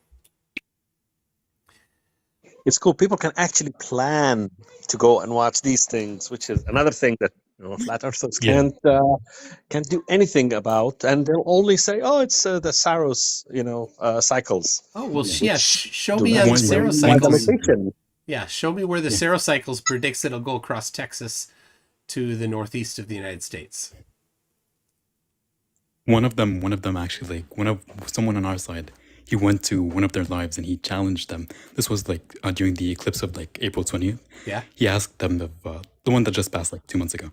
It's cool. People can actually plan to go and watch these things, which is another thing that flat earthers Yeah. can't do anything about, and they'll only say, "Oh, it's the Saros, cycles." Oh well, Yeah. show Do me not the One- explain why the Sarocycles. location. Yeah, show me where the Yeah. Sarocycles predicts it'll go across Texas to the northeast of the United States. One of them actually, someone on our side, he went to one of their lives and he challenged them. This was like during the eclipse of like April 20th. Yeah. He asked them of the one that just passed like 2 months ago,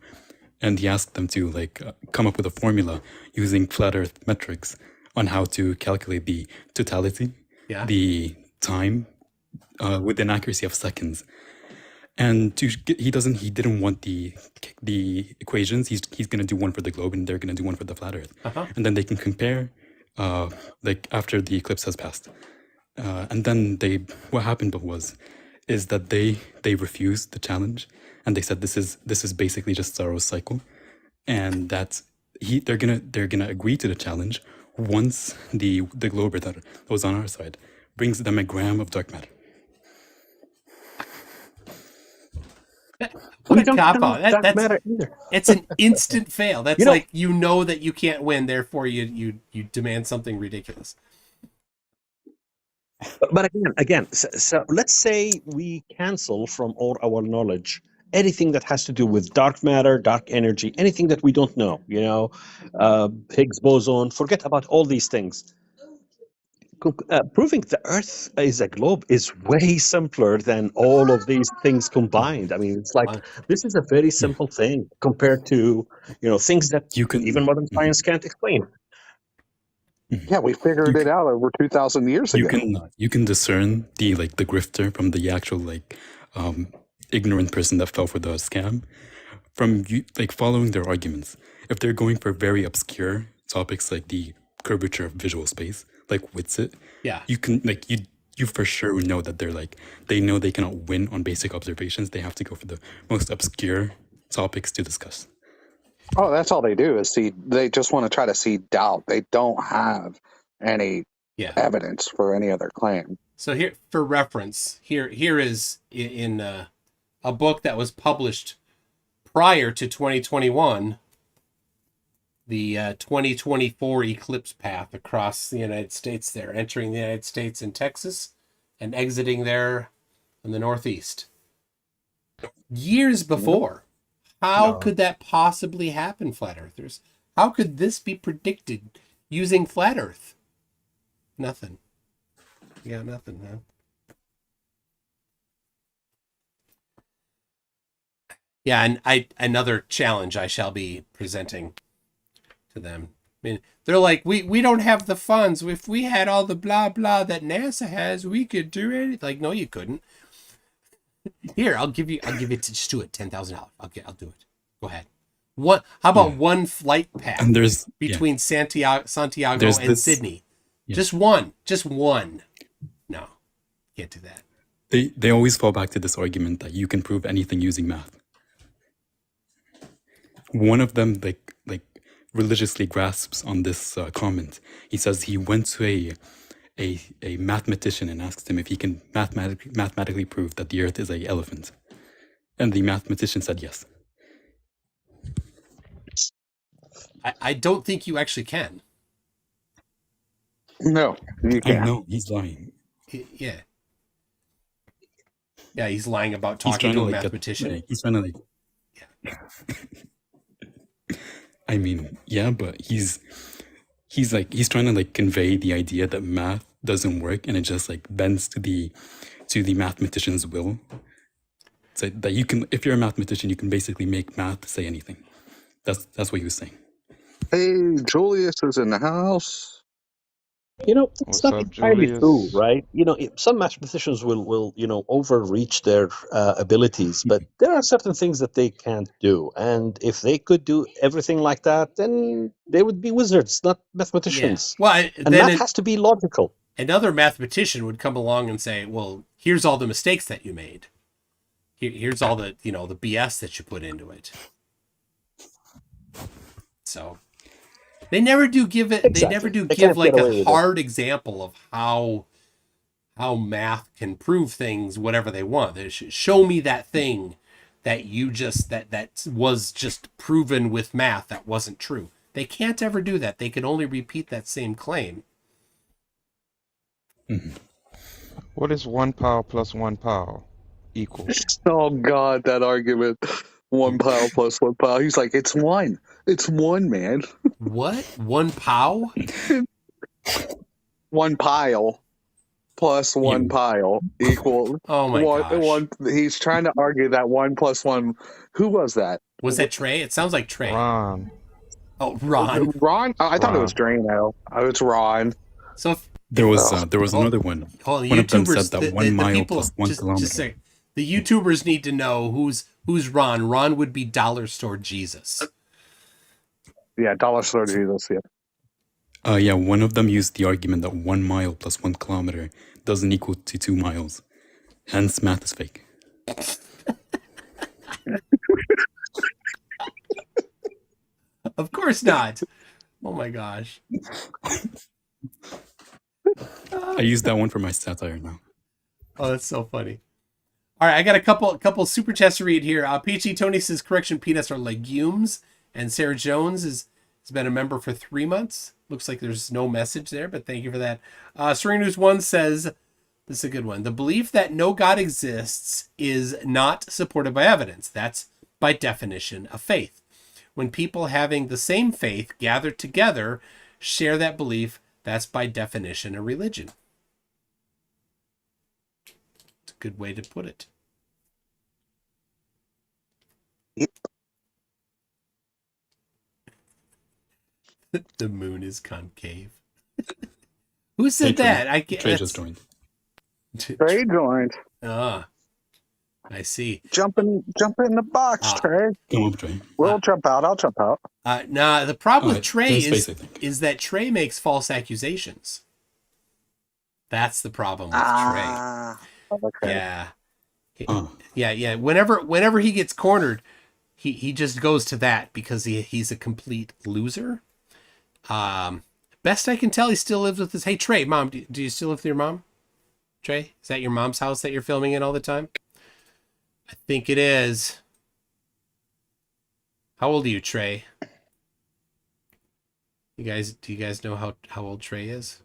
and he asked them to like come up with a formula using flat Earth metrics on how to calculate the totality, Yeah. the time, with an accuracy of seconds. And he didn't want the equations. He's gonna do one for the globe, and they're gonna do one for the flat Earth, Uh-huh. and then they can compare, like after the eclipse has passed. And then what happened is that they refused the challenge, and they said this is basically just Saro's cycle, and that they're gonna agree to the challenge once the glober that was on our side brings them a gram of dark matter. What We a don't cop know out. dark That's matter either. it's an instant fail. That's You know- like that you can't win, therefore you demand something ridiculous. But again, so let's say we cancel from all our knowledge anything that has to do with dark matter, dark energy, anything that we don't know. Higgs boson. Forget about all these things. Proving the Earth is a globe is way simpler than all of these things combined. I mean, it's like this is a very simple thing compared to things that You can even modern science can't explain. Yeah, we figured it out over 2,000 years ago. you can discern the grifter from the actual ignorant person that fell for the scam from following their arguments. If they're going for very obscure topics like the curvature of visual space, like Witsit, Yeah. you can you for sure know that they know they cannot win on basic observations. They have to go for the most obscure topics to discuss. Oh, that's all they do is see. They just want to try to see doubt. They don't have any evidence for any other claim. So here, for reference, here is in a book that was published prior to 2021, the 2024 eclipse path across the United States there, entering the United States in Texas and exiting there in the Northeast. Years before. How could that possibly happen, flat earthers? How could this be predicted using flat earth? Nothing. Yeah, nothing, man. Yeah, and another challenge I shall be presenting to them. I mean, they're like, we don't have the funds. If we had all the blah blah that NASA has, we could do anything. Like, no, you couldn't. Here, I'll give it to just do it, $10,000. I'll do it. Go ahead. How about one flight path And there's between Santiago There's and this- Sydney? yeah. Just one. No, can't do that. They always fall back to this argument that you can prove anything using math. One of them religiously grasps on this comment. He says he went to a mathematician and asked him if he can mathematically prove that the Earth is an elephant, and the mathematician said yes. I don't think you actually can. No, you I can't. know he's lying. Yeah. Yeah, he's lying about He's talking trying to a to mathematician. he's trying to I mean, yeah, but he's trying to convey the idea that math doesn't work, and it just bends to the mathematician's will. So that you can, if you're a mathematician, you can basically make math say anything. That's what he was saying. Hey, Julius is in the house. It's What's not up, entirely Julius? true, right? Some mathematicians will overreach their abilities, but there are certain things that they can't do. And if they could do everything like that, then they would be wizards, not mathematicians. Well, And then math has to be logical. another mathematician would come along and say, well, here's all the mistakes that you made. Here's all the BS that you put into it. So, They never do give it. They never Exactly. do They give can't like get away a with it. hard example of how math can prove things, whatever they want. They show me that thing that you just that was just proven with math that wasn't true. They can't ever do that. They can only repeat that same claim. What is 1 power plus 1 power equal? Oh God, that argument. 1 pow plus 1 pow. He's like, it's 1. It's 1, man. What? 1 pow? 1 pile plus 1 You, pile equal Oh my one. gosh. One. He's trying to argue that 1 plus 1. Who was that? Was that Trey? It sounds like Trey. Ron. Oh, Ron. Ron? I thought it was Ron. Drano. Oh, it's Ron. So if, there was Oh. another one. hold on, One of them said YouTubers, that 1 mile people, plus 1 just kilometer. say, the YouTubers need to know who's Ron. Ron would be Dollar Store Jesus. Yeah, Dollar Store Jesus. Yeah. Yeah, one of them used the argument that 1 mile plus 1 kilometer doesn't equal to 2 miles. Hence, math is fake. Of course not. Oh my gosh. I use that one for my satire now. Oh, that's so funny. All right, I got a couple super chats to read here. Peachy Tony says correction, peanuts are legumes, and Sarah Jones has been a member for 3 months. Looks like there's no message there, but thank you for that. Serena News 1 says, this is a good one. The belief that no God exists is not supported by evidence. That's by definition a faith. When people having the same faith gather together, share that belief, that's by definition a religion. It's a good way to put it. The moon is concave. Who said Hey, Trey. that? I can't. Trey just joined. Trey joined. Ah, I see. Jump in the box, Trey. Come up, Trey. We'll jump out. I'll jump out. Nah, the problem with Trey there's space, I think. is that Trey makes false accusations. That's the problem with Okay. Trey. Yeah. Oh. Yeah. Whenever he gets cornered, he just goes to that because he's a complete loser. Best I can tell, he still lives with his. Hey Trey, mom, do you still live with your mom? Trey, is that your mom's house that you're filming in all the time? I think it is. How old are you, Trey? Do you guys know how old Trey is?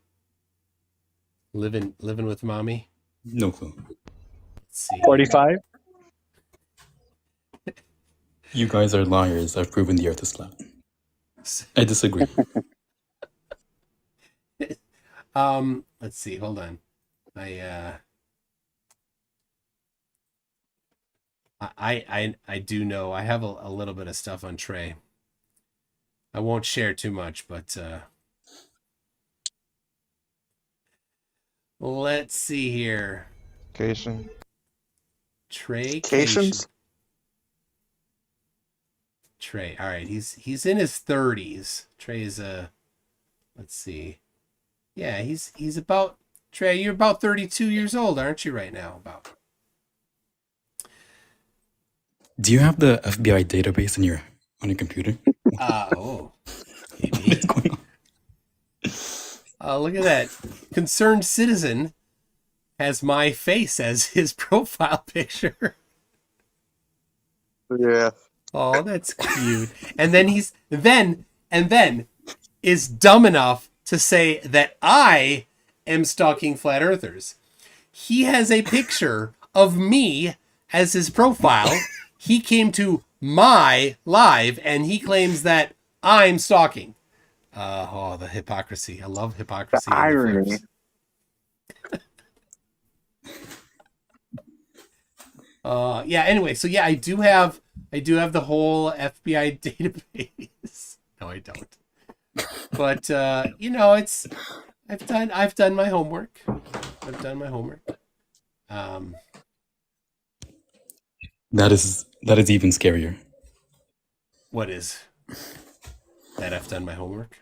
Living with mommy? No clue. Let's see. 45? You guys are liars. I've proven the earth is flat. I disagree. Let's see. Hold on. I do know. I have a little bit of stuff on Trey. I won't share too much, but let's see here. Cation. Trey Cations? Trey. All right, he's in his 30s. Trey is let's see. Yeah, he's about Trey, you're about 32 years old, aren't you right now? About. Do you have the FBI database on your computer? Oh. Maybe. What's going on? Look at that. Concerned citizen has my face as his profile picture. Yeah. Oh, that's cute. And then then is dumb enough to say that I am stalking flat earthers. He has a picture of me as his profile. He came to my live and he claims that I'm stalking. The hypocrisy. I love hypocrisy. The irony. Anyway, so yeah, I do have the whole FBI database. No, I don't. But I've done my homework. That is even scarier. What is that? I've done my homework.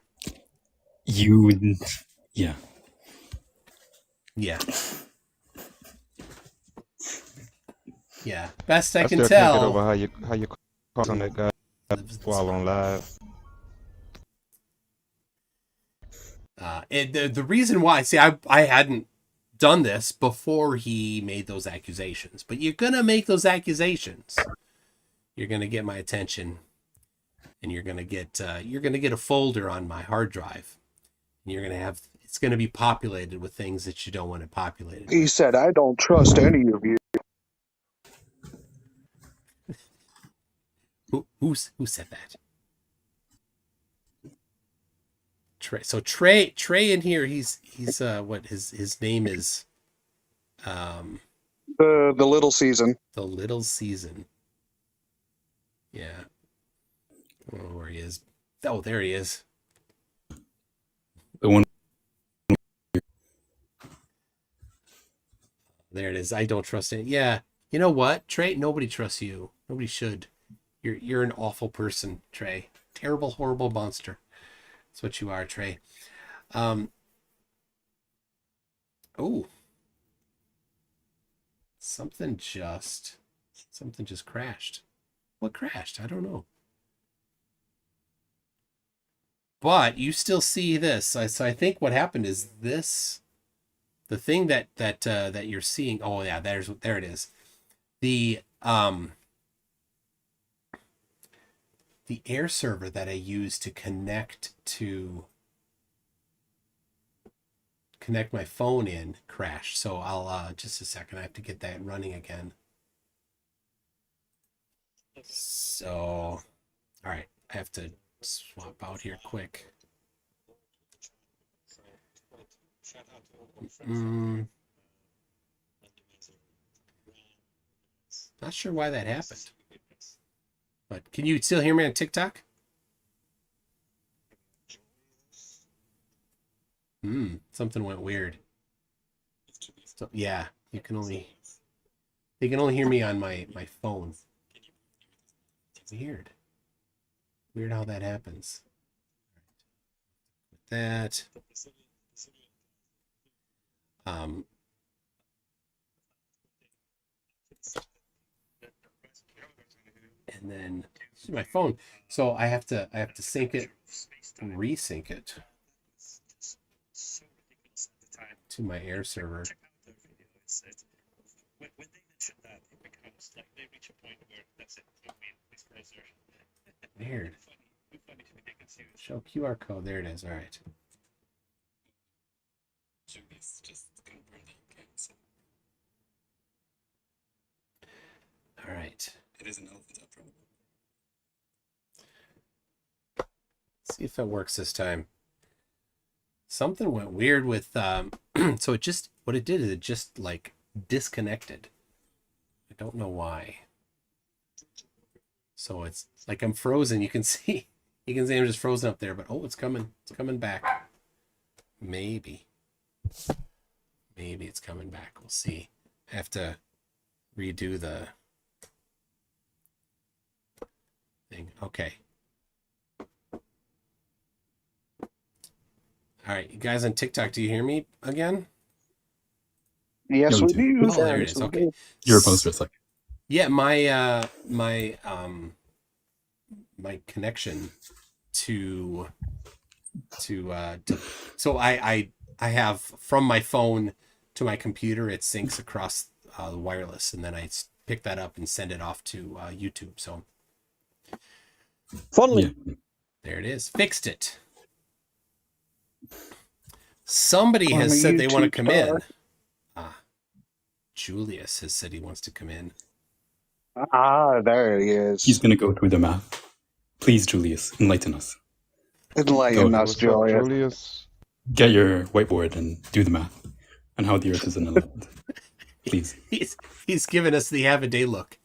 Yeah. Yeah. Best I can still can't get tell. over how you caught on that guy while on live. The reason why, see, I hadn't done this before he made those accusations, but you're gonna make those accusations. You're gonna get my attention, and you're gonna get a folder on my hard drive, and it's gonna be populated with things that you don't want it populated. He said, "I don't trust any of you." Who said that? Trey. So Trey in here, he's what his name is, The little season. the Little Season. Yeah. I don't know where he is. Oh, there he is. The one. There it is. I don't trust it. Yeah. You know what, Trey? Nobody trusts you. Nobody should. You're an awful person, Trey. Terrible, horrible monster. That's what you are, Trey. Oh. Something just crashed. What crashed? I don't know. But you still see this. So I think what happened is this, the thing that you're seeing. Oh yeah, there it is. The air server that I use to connect my phone in crashed. So I'll just a second. I have to get that running again. So, all right, I have to swap out here quick. Not sure why that happened. But can you still hear me on TikTok? Something went weird. So yeah, they can only hear me on my phone. Weird how that happens. With that. And then my phone. So I have to sync it, resync it to my air server. Weird. Show QR code. There it is. All right. All right. It is an elephant up front. See if it works this time. Something went weird with so what it did is it just like disconnected. I don't know why. So it's like I'm frozen. You can see I'm just frozen up there, but oh, it's coming back. Maybe it's coming back. We'll see. I have to redo the thing. Okay. All right, you guys on TikTok, do you hear me again? Yes, we do. Oh, there it is. Okay. You're opposed for a second. Yeah, my connection to so I have from my phone to my computer, it syncs across the wireless, and then I pick that up and send it off to YouTube. So Finally, there it is. Fixed it. Somebody On has the said they want to YouTube come in. star. Julius has said he wants to come in. There he is. He's going to go through the math. Please, Julius, enlighten us. Enlighten us, What's up, Julius. Julius? Get your whiteboard and do the math on how the Earth is an elephant. Please. He's giving us the have a day look.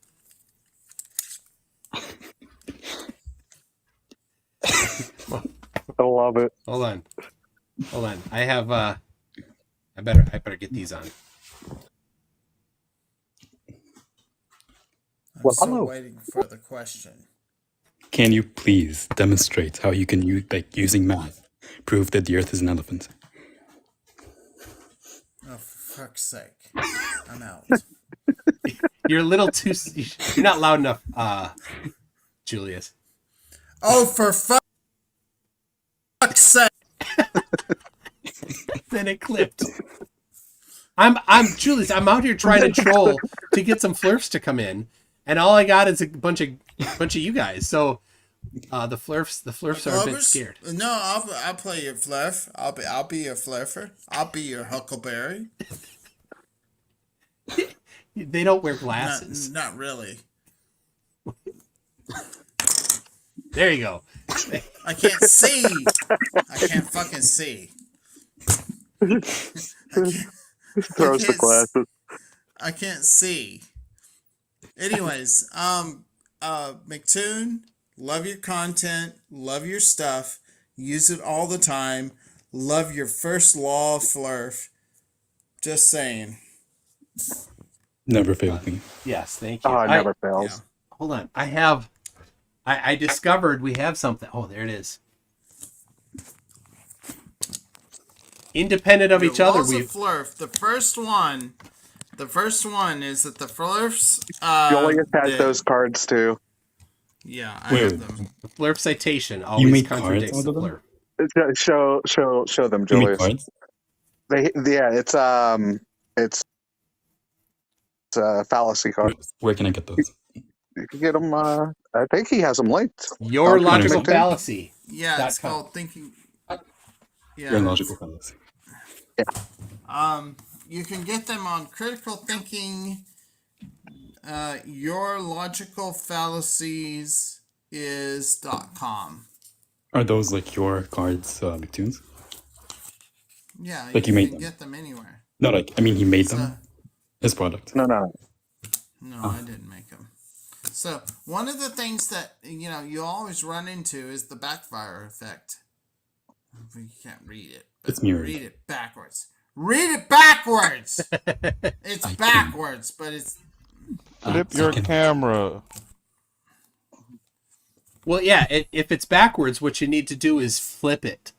I love it. Hold on. I have I better get these on. I'm Well, still hello. waiting for the question. Can you please demonstrate how you can use, using math, prove that the Earth is an elephant? Oh, for fuck's sake. I'm out. You're a little too. You're not loud enough, Julius. Oh, for fuck's sake. then it clipped. I'm Julius. I'm out here trying to troll to get some Phlerfs to come in, and all I got is a bunch of you guys. So the Phlerfs are a bit scared. No, I'll play your Phlerf. I'll be your Phlerfer. I'll be your Huckleberry. They don't wear glasses. Not really. There you go. I can't see. I can't fucking see. Throws the glasses. I can't see. Anyways, McToon, love your content, love your stuff, use it all the time, love your first law of Phlerf. Just saying. Never failed me. Yes, thank you. Oh, it never Yeah. fails. Hold on. I discovered we have something. Oh, there it is. Independent of each other, Laws we of Phlerf. The first one is that the Phlerfs. Julius has those cards too. Yeah, I Wait. have them. the Phlerf citation You always made contradicts cards the out of them? Phlerf. Show them, You make Julius. cards? It's a fallacy card. Where can I get those? You can get them. I think he has them linked. Your on logical LinkedIn. fallacy. Yeah, it's .com. called thinking. Your Yeah. logical fallacy. You can get them on Critical Thinking. Your logical fallacies is.com. Are those like your cards, McToons? Yeah, Like you made can them? get them anywhere. No, like, I mean, he made So, them. His product. No. no, I didn't make them. So one of the things that you always run into is the backfire effect. You can't read it. But It's mirrored. Read it backwards. Read it backwards. It's I backwards, but it's Flip your camera. Well, yeah. If it's backwards, what you need to do is flip it.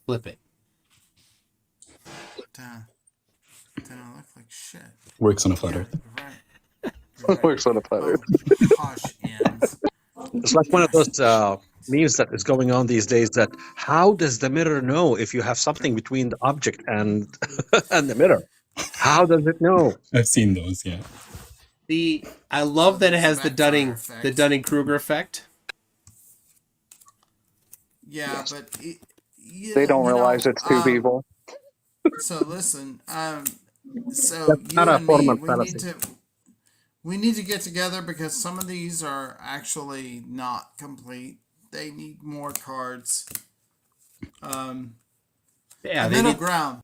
Flip it. Then I look like shit. Works on a flat Yeah, earth. right. Works on a platter. Posh ends. It's like one of those memes that is going on these days. That how does the mirror know if you have something between the object and and the mirror? How does it know? I've seen those, yeah. I love that it has the Backfire effect. Dunning-Kruger effect. Yeah, but They don't realize it's two people. So listen, so That's you not a and me, formal we fallacy. need to get together because some of these are actually not complete. They need more cards. Yeah, The middle ground.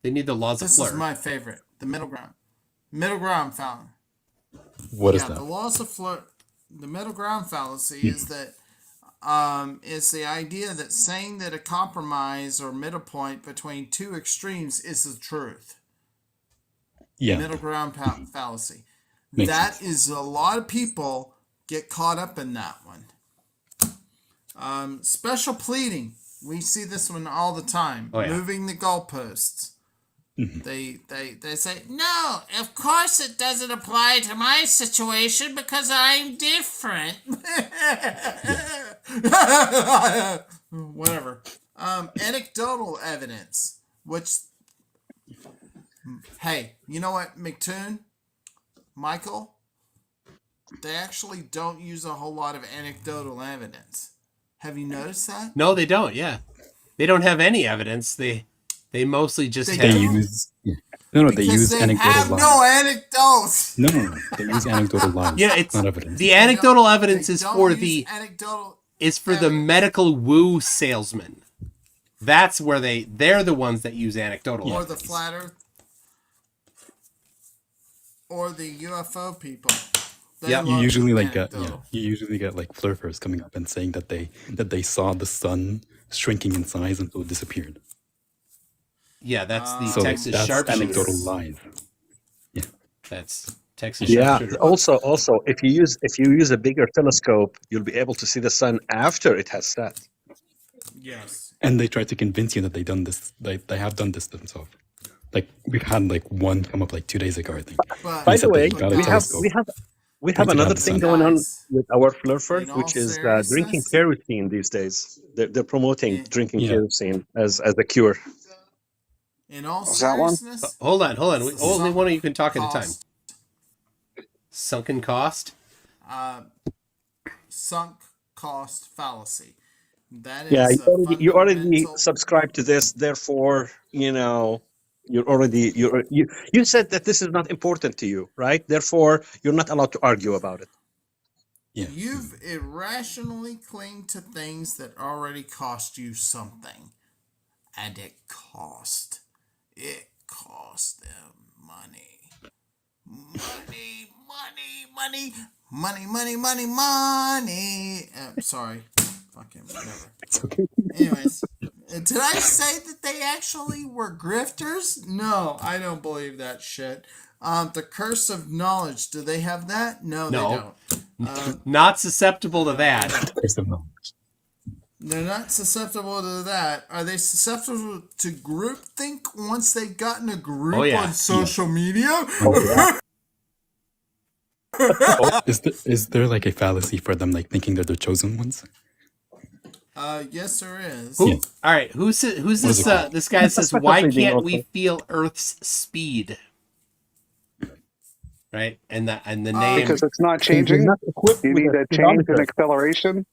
they need the laws This of is Phlerf. my favorite. The middle ground. Middle ground fallacy. What is Yeah, the that? laws of the middle ground fallacy is that is the idea that saying that a compromise or middle point between two extremes is the truth. Yeah. Middle ground fallacy. Makes That is a lot of people get caught up in that one. Special pleading. We see this one all the time. Oh, yeah. Moving the goalposts. They say, no, of course it doesn't apply to my situation because I'm different. Whatever. Anecdotal evidence, which, hey, you know what, McToon, Michael, they actually don't use a whole lot of anecdotal evidence. Have you noticed that? No, they don't. Yeah, they don't have any evidence. They mostly just They have. They don't. use... No, they Because use they anecdotal have lines. no anecdotes. No. They use anecdotal lines. Yeah, it's not evidence. the anecdotal They evidence is don't for use the anecdotal. the medical woo salesman. That's where they're the ones that use anecdotal. Or the evidence. flat Earth, or the UFO people. They Yep. You love usually anecdotal. you usually get like Phlerfers coming up and saying that they saw the sun shrinking in size until it disappeared. Yeah, that's the So Texas that's sharpshooter. anecdotal lies. Yeah. That's Texas Yeah. sharpshooter. Also, if you use a bigger telescope, you'll be able to see the sun after it has set. Yes. And they try to convince you that they have done this themselves. Like we've had like one come up like 2 days ago, I think. But By said the that way, he got a we have telescope. we have Pointed another out the thing sun. going on Guys, with our Flurfer, in all which is seriousness- drinking kerosene these days. They're promoting Yeah. drinking Yeah. kerosene as a cure. In all Was that one? seriousness, Hold on. Only one of you can talk at a time. cost, Sunken cost. sunk cost fallacy. That Yeah, is a you already fundamental. subscribe to this. Therefore, you said that this is not important to you, right? Therefore, you're not allowed to argue about it. Yeah. You've irrationally clinged to things that already cost you something. And it cost them money. Money. Sorry. Fucking whatever. It's okay. Anyways, did I say that they actually were grifters? No, I don't believe that shit. The curse of knowledge, do they have that? No, No. they don't. Not susceptible to that. Curse of knowledge. They're not susceptible to that. Are they susceptible to groupthink once they've gotten a group Oh, yeah. on social media? Is there like a fallacy for them like thinking they're the chosen ones? Yes, there is. Who, Yeah. All right. Who's this? is it called? This guy says, That's "Why definitely can't we also. feel Earth's speed?" Right, and the name. Because it's not changing. Not equipped You with need a a change in speedometer. acceleration.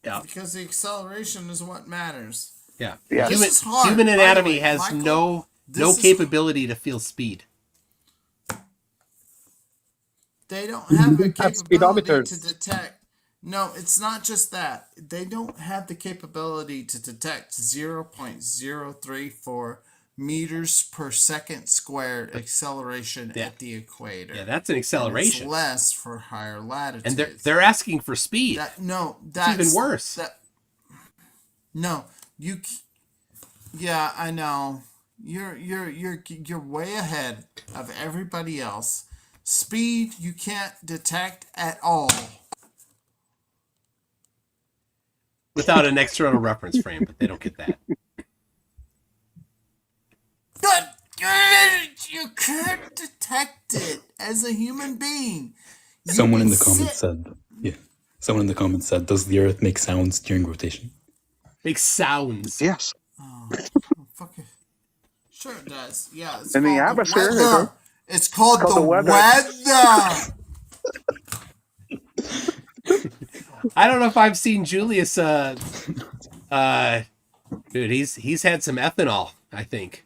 Yeah. Because the acceleration is what matters. Yeah. Yeah. This is hard. Human By the anatomy way, has Michael, no this is- capability to feel speed. They don't have a have capability speedometers. to detect. No, it's not just that. They don't have the capability to detect 0.034 meters per second squared acceleration at the equator. Yeah, that's an And acceleration. it's less for higher latitudes. And they're asking for speed. That's even worse. No, you. Yeah, I know. You're way ahead of everybody else. Speed you can't detect at all. Without an external reference frame, but they don't get that. But you can't detect it as a human being. You Someone in can the comments sit- said, yeah. Someone in the comments said, "Does the Earth make sounds during rotation?" Makes sounds. Yes. Fuck it. Sure it does. Yeah, it's In the called atmosphere, it weather. It's called called the the weather. weather. I don't know if I've seen Julius. Dude, he's had some ethanol. I think.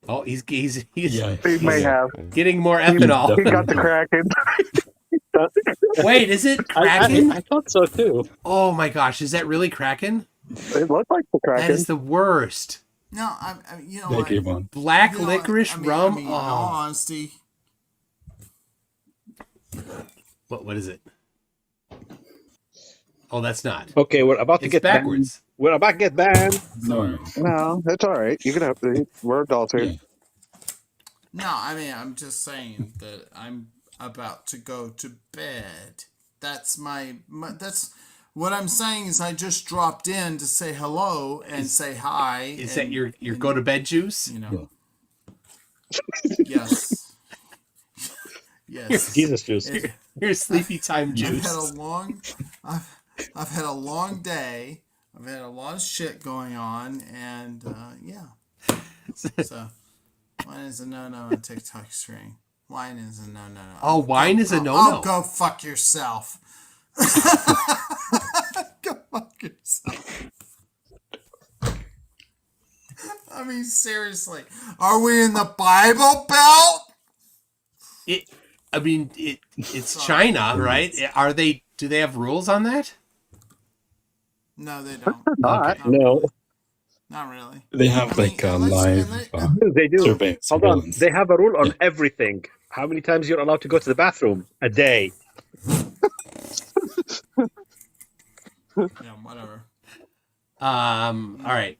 Oh, he's Yeah. He may have. getting more He ethanol. got the Kraken. Wait, is it Kraken? I thought so too. Oh my gosh, is that really Kraken? It looked like the That Kraken. is the worst. No, you know Yeah, what? Game On. Black You know what? licorice rum. in all Oh, honesty, what is it? Oh, that's not. Okay, we're about to It's get backwards. banned. We're about to get banned. No. No, it's all right. You can have we're adults here. Yeah. no, I'm just saying that I'm about to go to bed. That's that's what I'm saying is I just dropped in to say hello and say hi. Is that your go to bed juice? You know. Yes. Yes. Jesus juice. Your sleepy time I've had juice. a long, I've had a long day. I've had a lot of shit going on, and yeah. So, wine is a no-no on TikTok stream. Wine is a no-no. Oh, wine is a no-no. Oh, go fuck yourself. Go fuck yourself. I mean, seriously, are we in the Bible Belt? It's China, right? Do they have rules on that? No, they don't. Not. No, Not really. They have I mean, like a unless- live they do. Hold on, surveillance. they have a rule on Yeah. everything. How many times you're allowed to go to the bathroom a day? Yeah, whatever. All right.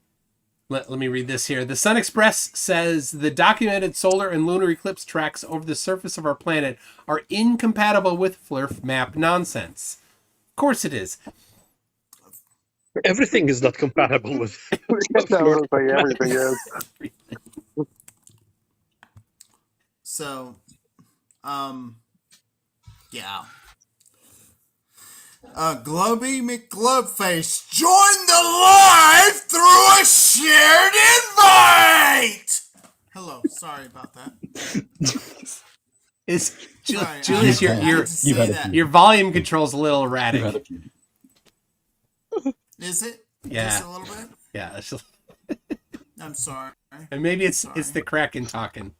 Let me read this here. The Sun Express says the documented solar and lunar eclipse tracks over the surface of our planet are incompatible with Phlerf map nonsense. Of course it is. Everything is not compatible with. No, like everything is. So, yeah. Globy McGlobeface, join the live through a shared invite! Hello, sorry about that. Is Sorry, Julius, I had to You've say had a that. few. your volume control's a little You've had a erratic. few. Is it? Yeah. Just a little bit? Yeah, it's just- I'm sorry. and maybe it's Sorry. the Kraken talking.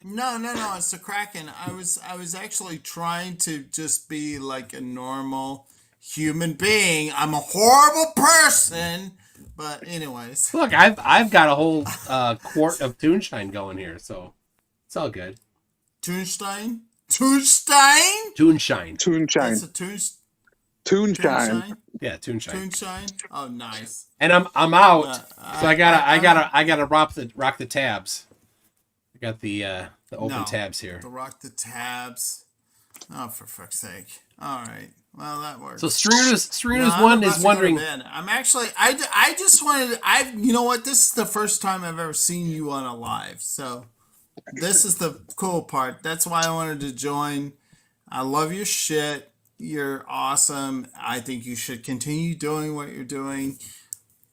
No, it's the Kraken. I was actually trying to just be like a normal human being. I'm a horrible person, but anyways. Look, I've got a whole quart of Toonshine going here, so it's all good. Toonstein? Toonshine. Toonshine. That's a Toonshine. Toonshine. Yeah, Toonshine. Toonshine. Oh, nice. And I'm out, so I I'm- gotta rock the tabs. I got the open No, tabs here. To rock the tabs. Oh, for fuck's sake! All right. Well, that works. So Stringer's I'm one about is to go to wondering. bed. I'm actually. I just wanted. You know what? This is the first time I've ever seen you on a live. So this is the cool part. That's why I wanted to join. I love your shit. You're awesome. I think you should continue doing what you're doing.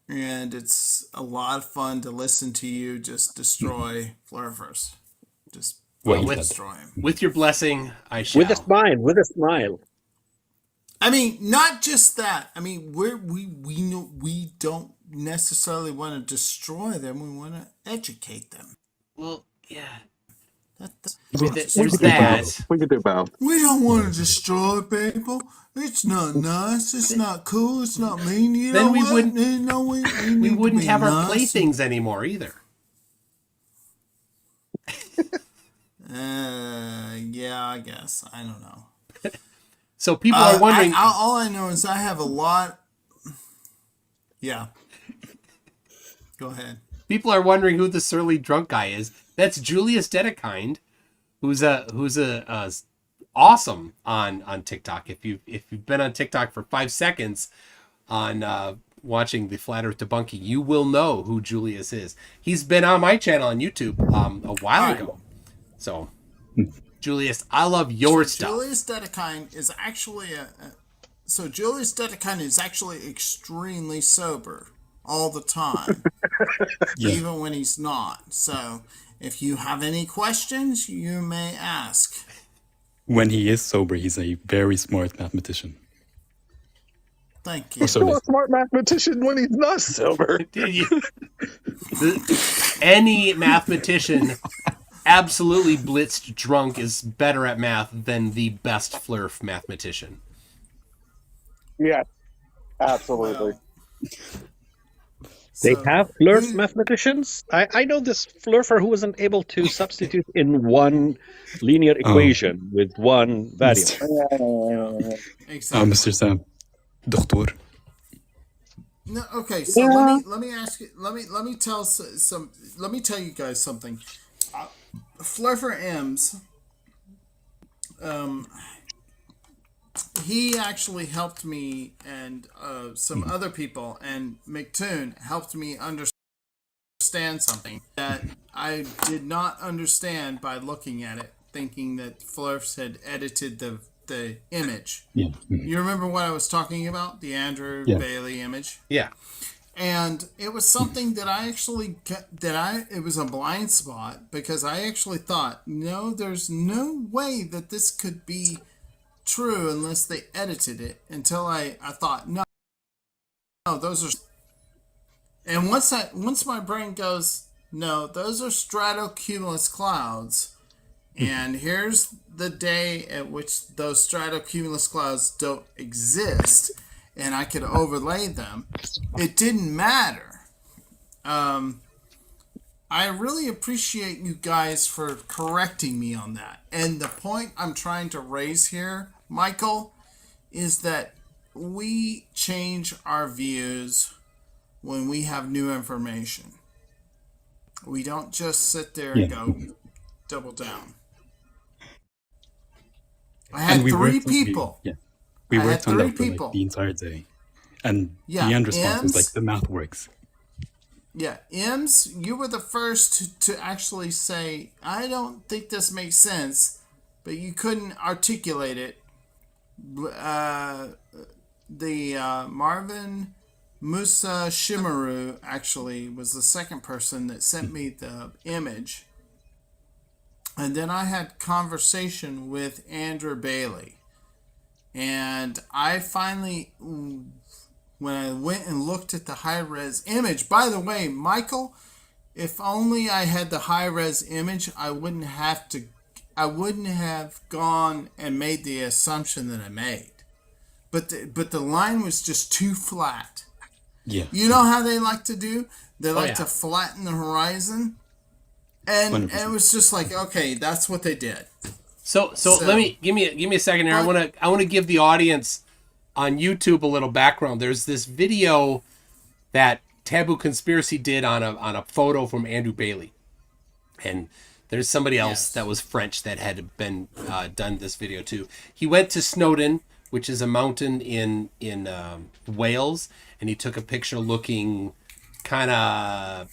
And it's a lot of fun to listen to you just destroy Phlerfers. Just What you destroy him. With your blessing, I shall. With a smile, with a smile. I mean, not just that. I mean, we know we don't necessarily want to destroy them. We want to educate them. Well, yeah. That's There's that. We could do both. we don't want to destroy people. It's not nice. It's not cool. It's not mean. You Then know we what? wouldn't- You know, we We need to wouldn't be have our nice. playthings anymore either. Yeah, I guess. I don't know. So people are wondering. All I know is I have a lot. Yeah. Go ahead. People are wondering who the surly drunk guy is. That's Julius Dedekind, who's awesome on TikTok. If you've been on TikTok for 5 seconds on watching the Flat Earth debunking, you will know who Julius is. He's been on my channel on YouTube a while ago. So Julius, I love your stuff. Julius Dedekind is actually Julius Dedekind is actually extremely sober all the time, Yeah. even when he's not. So if you have any questions, you may ask. When he is sober, he's a very smart mathematician. Thank you. Or so Still they a smart mathematician when he's not sober. Did you? Any mathematician absolutely blitzed drunk is better at math than the best Phlerf mathematician. Yeah, absolutely. They So, have Phlerf we- mathematicians. I know this Phlerfer who wasn't able to substitute in one linear equation with one variable. Exactly. Mr. Sam, Doctor. No, okay, so let me ask you. Let me tell some. Let me tell you guys something. Phlerfer M's. He actually helped me and some other people, and McToon helped me understand something that I did not understand by looking at it, thinking that Phlerfs had edited the image. Yeah. You remember what I was talking about? The Andrew Yeah. Bailey image? Yeah. And it was something that I actually it was a blind spot, because I actually thought, no, there's no way that this could be true unless they edited it, until I thought, no, those are, and once my brain goes, no, those are stratocumulus clouds, and here's the day at which those stratocumulus clouds don't exist, and I could overlay them. It didn't matter. I really appreciate you guys for correcting me on that. And the point I'm trying to raise here, Michael, is that we change our views when we have new information. We don't just sit there and go double down. I had we three worked on- people. We I had worked on three that for people. like the entire day. And Yeah, the end response was M's- like, the math works. Yeah, Ems, you were the first to actually say, I don't think this makes sense, but you couldn't articulate it. The Marvin Musa Shimaru actually was the second person that sent me the image. And then I had conversation with Andrew Bailey. And I finally, when I went and looked at the high-res image, by the way, Michael, if only I had the high-res image, I wouldn't have gone and made the assumption that I made. But the line was just too flat. Yeah. You know how they like to do? They like yeah. to flatten the horizon. And 100%. it was just like, okay, that's what they did. So let me give me a second here. I want to give the audience on YouTube a little background. There's this video that Taboo Conspiracy did on a photo from Andrew Bailey, and there's somebody else that was French that had been done this video too. He went to Snowdon, which is a mountain in Wales, and he took a picture looking kind of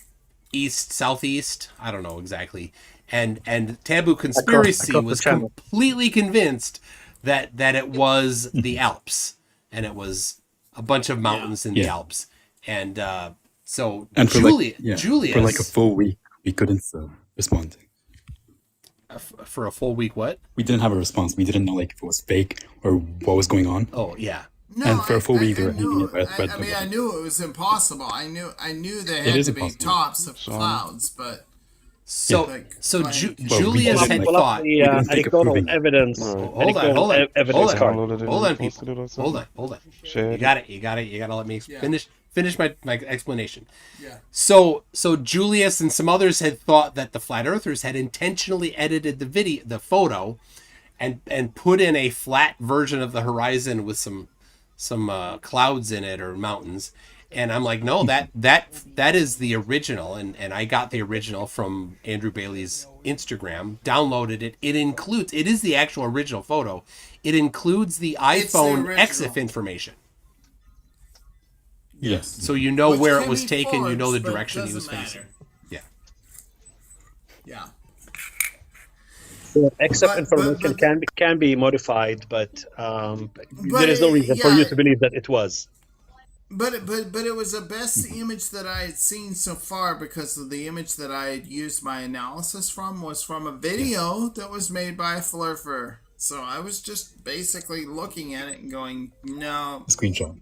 southeast. I don't know exactly. And Taboo Conspiracy across the was channel. completely convinced that it was the Alps, and it was a bunch of mountains in the Yeah. Alps. And so And for Julius, for like a full week, we couldn't respond. for a full week, what? We didn't have a response. We didn't know like if it was fake or what was going on. Oh yeah. No, And for a full week, they were knew, hanging it I mean, I knew it was impossible. I knew there had is to be impossible. tops of clouds, but So like, Julius didn't, had like, Pull up thought. the didn't think of anecdotal proving it. evidence. Hold on, anecdotal evidence card. Downloaded it Hold and on, posted it or people. Hold something. on. Shared You got to let me finish my explanation. yeah. So Julius and some others had thought that the flat earthers had intentionally edited the photo and put in a flat version of the horizon with some clouds in it or mountains. And I'm like, no, that is the original, and I got the original from Andrew Bailey's Instagram, downloaded it. It is the actual original photo. It includes the It's the iPhone original. EXIF information. Yes. So you know Which where can it was be taken, you know the forged, but direction he was doesn't facing. matter. Yeah. Yeah. Except information can be modified, but there is no reason for you to believe that it was. But it was the best image that I had seen so far, because of the image that I had used my analysis from was from a video that was made by a Phlerfer. So I was just basically looking at it and going, no, Screenshot.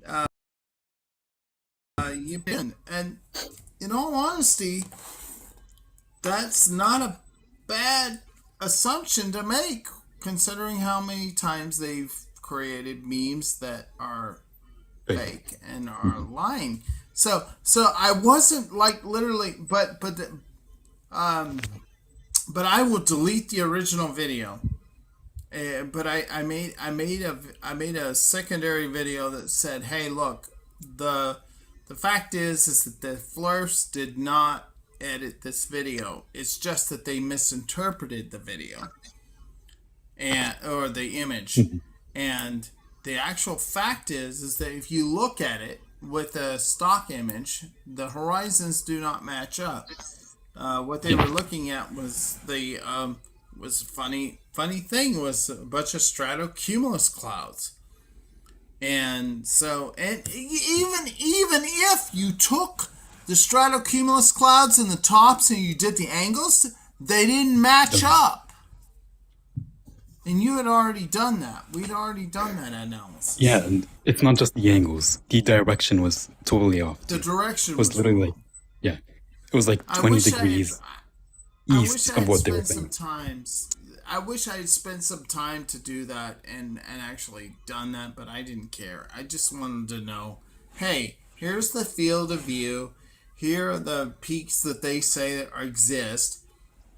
you've been. And in all honesty, that's not a bad assumption to make, considering how many times they've created memes that are fake and are lying. So I wasn't like literally, but I will delete the original video. But I made a secondary video that said, hey, look, the fact is that the Phlerfs did not edit this video. It's just that they misinterpreted the video or the image. And the actual fact is that if you look at it with a stock image, the horizons do not match up. What they were looking at was funny thing was a bunch of stratocumulus clouds. And so, and even if you took the stratocumulus clouds and the tops and you did the angles, they didn't match up. And you had already done that. We'd already done that analysis. Yeah, and it's not just the angles. The direction was totally off. The direction was literally like, yeah, it was like 20 degrees east of what they were saying. I wish I had spent some time to do that and actually done that, but I didn't care. I just wanted to know, hey, here's the field of view. Here are the peaks that they say that exist.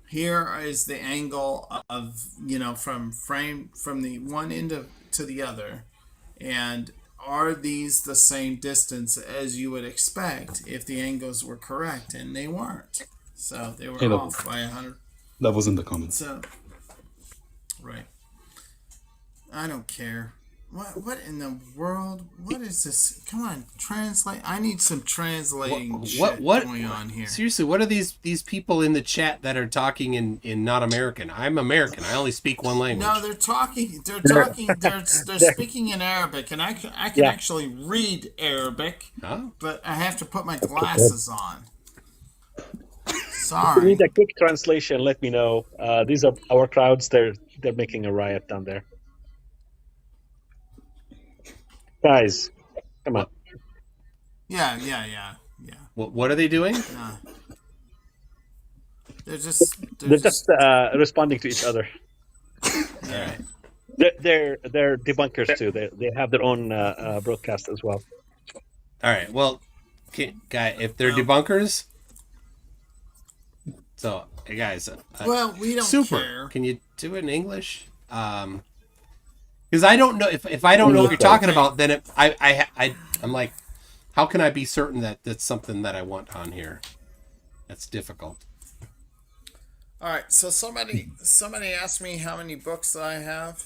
Here is the angle of, from the one end to the other. And are these the same distance as you would expect if the angles were correct? And they weren't. So they were off by 100. That was in the comments. So, right. I don't care. What in the world? What is this? Come on, translate. I need some translating shit going on here. Seriously, what are these people in the chat that are talking in not American? I'm American. I only speak one language. No, they're talking. They're speaking in Arabic, and I can actually read Arabic, but I have to put my glasses on. Sorry. If you need a quick translation, let me know. These are our crowds. They're making a riot down there. Guys, come on. Yeah. What are they doing? They're just responding to each other. Yeah. They're debunkers too. They have their own broadcast as well. All right. Well, guy, if they're debunkers, so hey guys. Well, we don't care. Can you do it in English? Because I don't know if I don't know what you're talking about, then I'm like, how can I be certain that that's something that I want on here? That's difficult. All right, so somebody asked me how many books I have.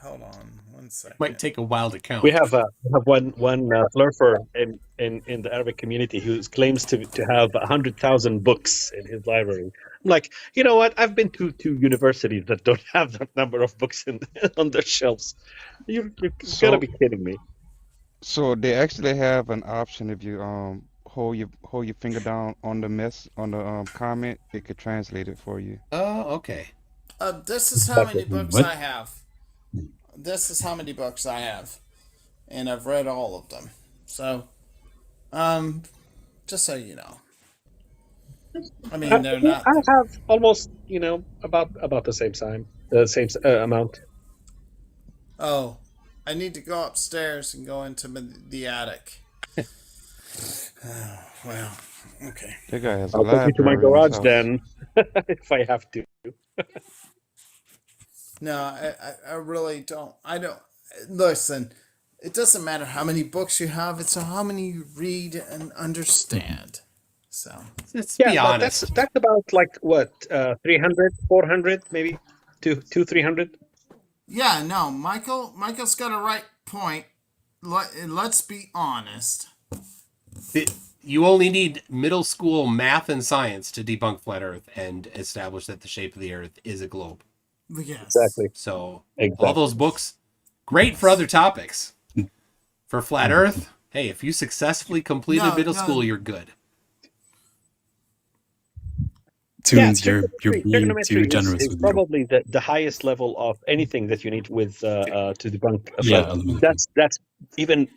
Hold on 1 second. Might take a while to count. We have one Phlerfer in the Arabic community who claims to have 100,000 books in his library. I'm like, you know what? I've been to universities that don't have that number of books on their shelves. You're gotta be kidding me. So they actually have an option if you hold your finger down on the comment, it could translate it for you. Oh, okay. This is how many books I have. This is how many books I have, and I've read all of them. So, just so you know. I mean, they're not. I have almost, about the same amount. Oh, I need to go upstairs and go into the attic. Well, okay. That guy has a I'll take you to my library in his garage house. then, if I have to. No, I really don't. I don't. Listen, it doesn't matter how many books you have. It's how many you read and understand. So let's be honest. That's about like what 300, 400, maybe 300. Yeah, no, Michael's got a right point. Let's be honest. You only need middle school math and science to debunk flat Earth and establish that the shape of the Earth is a globe. Yes. Exactly. So all those books, great for other topics. For flat Earth, hey, if you successfully completed middle school, you're good. Tunes, you're being too generous is with probably the highest level of anything that you need with to debunk a Yeah, flat. That's even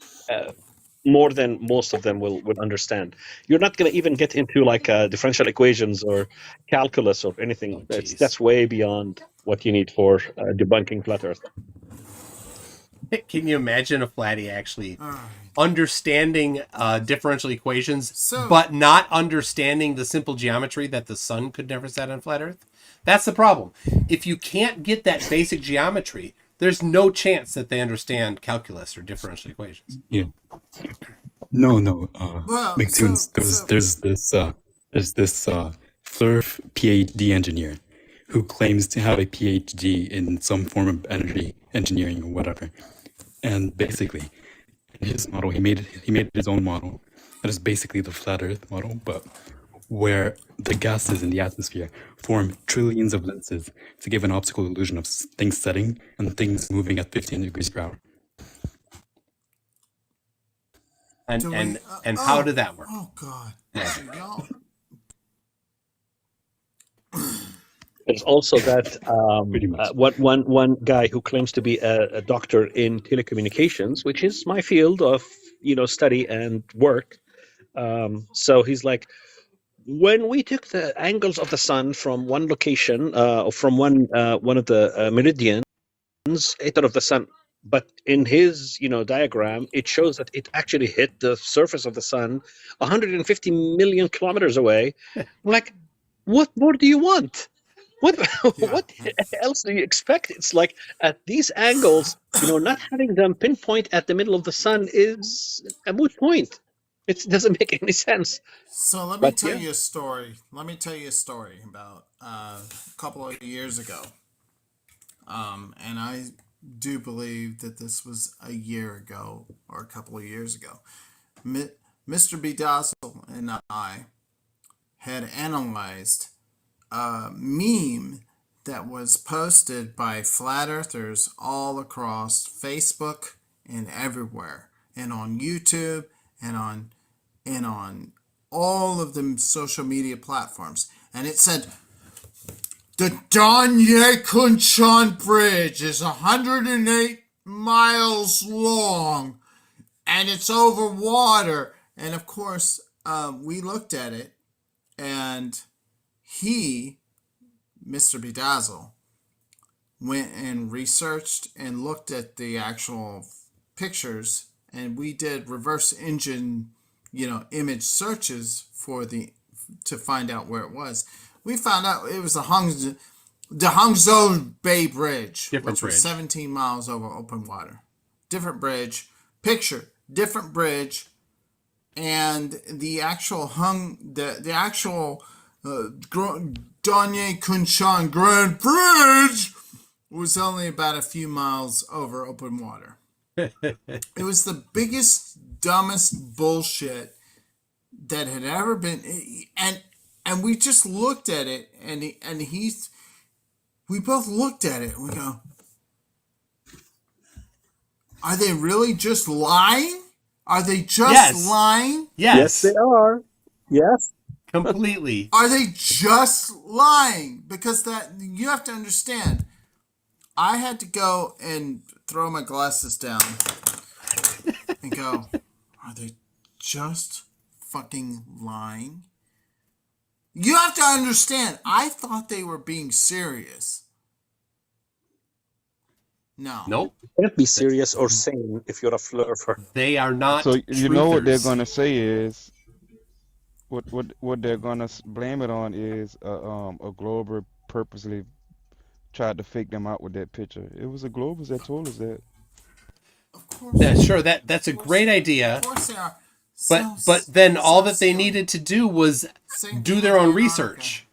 more than most of them will understand. You're not going to even get into like differential equations or calculus or anything. That's way beyond what you need for debunking flat Earth. Can you imagine a flatty actually understanding differential equations, but not understanding the simple geometry that the sun could never set on flat Earth? That's the problem. If you can't get that basic geometry, there's no chance that they understand calculus or differential equations. Yeah. No. Big Tunes. There's this Phlerf PhD engineer who claims to have a PhD in some form of energy engineering or whatever. And basically, in his model, he made his own model that is basically the flat Earth model, but where the gases in the atmosphere form trillions of lenses to give an optical illusion of things setting and things moving at 15 degrees per hour. And how did that work? Oh God! Y'all. There's also that one guy who claims to be a doctor in telecommunications, which is my field of study and work. So he's like, when we took the angles of the sun from one location, from one of the meridians, it of the sun, but in his diagram, it shows that it actually hit the surface of the sun 150 million kilometers away. I'm like, what more do you want? What else do you expect? It's like at these angles, not having them pinpoint at the middle of the sun is a moot point. It doesn't make any sense. So let me But tell yeah, you a story. Let me tell you a story about a couple of years ago. And I do believe that this was a year ago or a couple of years ago. Mr. Bedazzle and I had analyzed a meme that was posted by flat earthers all across Facebook and everywhere, and on YouTube, and on all of the social media platforms. And it said, the Danye Kunshan Bridge is 108 miles long and it's over water. And of course, we looked at it, and he, Mr. Bedazzle, went and researched and looked at the actual pictures, and we did reverse engine, image searches to find out where it was. We found out it was the Hangzhou Bay Bridge, Different which was bridge. 17 miles over open water. Different bridge. Picture, different bridge, and the actual Danye Kunshan Grand Bridge was only about a few miles over open water. It was the biggest, dumbest bullshit that had ever been, and we just looked at it, we both looked at it and we go, are they really just lying? Are they just Yes. lying? yes, they are. Yes. Completely. Are they just lying? Because that, you have to understand, I had to go and throw my glasses down and go, are they just fucking lying? You have to understand, I thought they were being serious. No. Nope. You can't be serious or sane if you're a flurfer. They are not So you know what they're truthers. gonna say is what they're gonna blame it on is a Glober purposely tried to fake them out with that picture. It was the Globers that told us that. Of course. Yeah, sure, that's a great idea. Of course they are. But then all that they needed to do was do their own research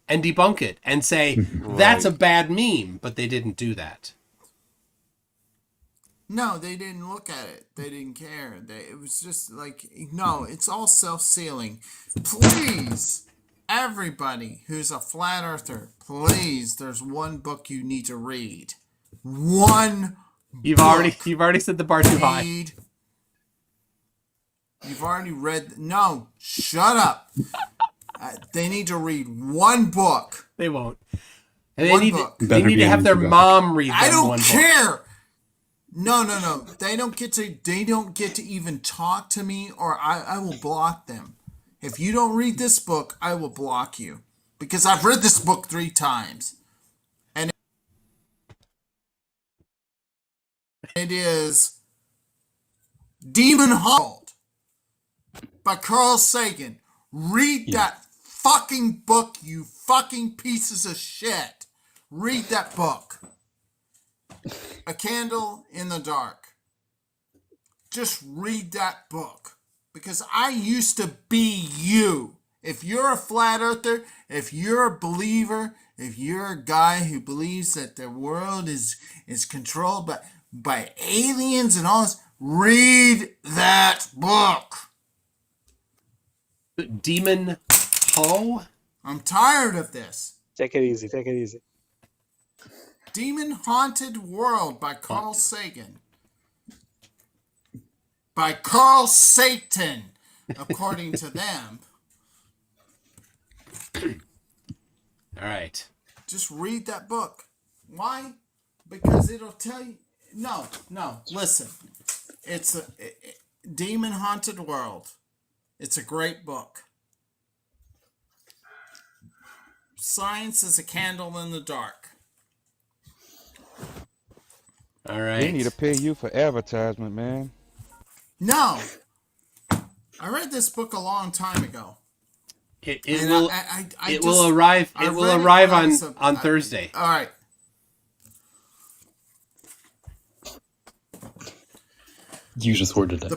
and debunk it and say, that's a bad meme, but they didn't do that. No, they didn't look at it. They didn't care. It was just like, no, it's all self-sealing. Please, everybody who's a flat earther, please, there's one book you need to read. One You've already set the bar too high. You've already read. No, shut up. They need to read one book. They won't. And One they book. they need to have their mom read them I don't one book. care. No. They don't get to even talk to me, or I will block them. If you don't read this book, I will block you. Because I've read this book 3 times. And it is Demon Hold by Carl Sagan. Read that fucking book, you fucking pieces of shit. Read that book. A Candle in the Dark. Just read that book. Because I used to be you. If you're a flat earther, if you're a believer, if you're a guy who believes that the world is controlled by aliens and all this, read that book. Demon Ho? I'm tired of this. Take it easy. Take it easy. Demon Haunted World by Carl Sagan. By Carl Satan, according to them. All right. Just read that book. Why? Because it'll tell you. No. Listen. It's Demon Haunted World. It's a great book. Science is a candle in the dark. All right. They need to pay you for advertisement, man. No. I read this book a long time ago. It And will I it just- will arrive I it will read it arrive when I on was a- Thursday. All right. You just ordered it.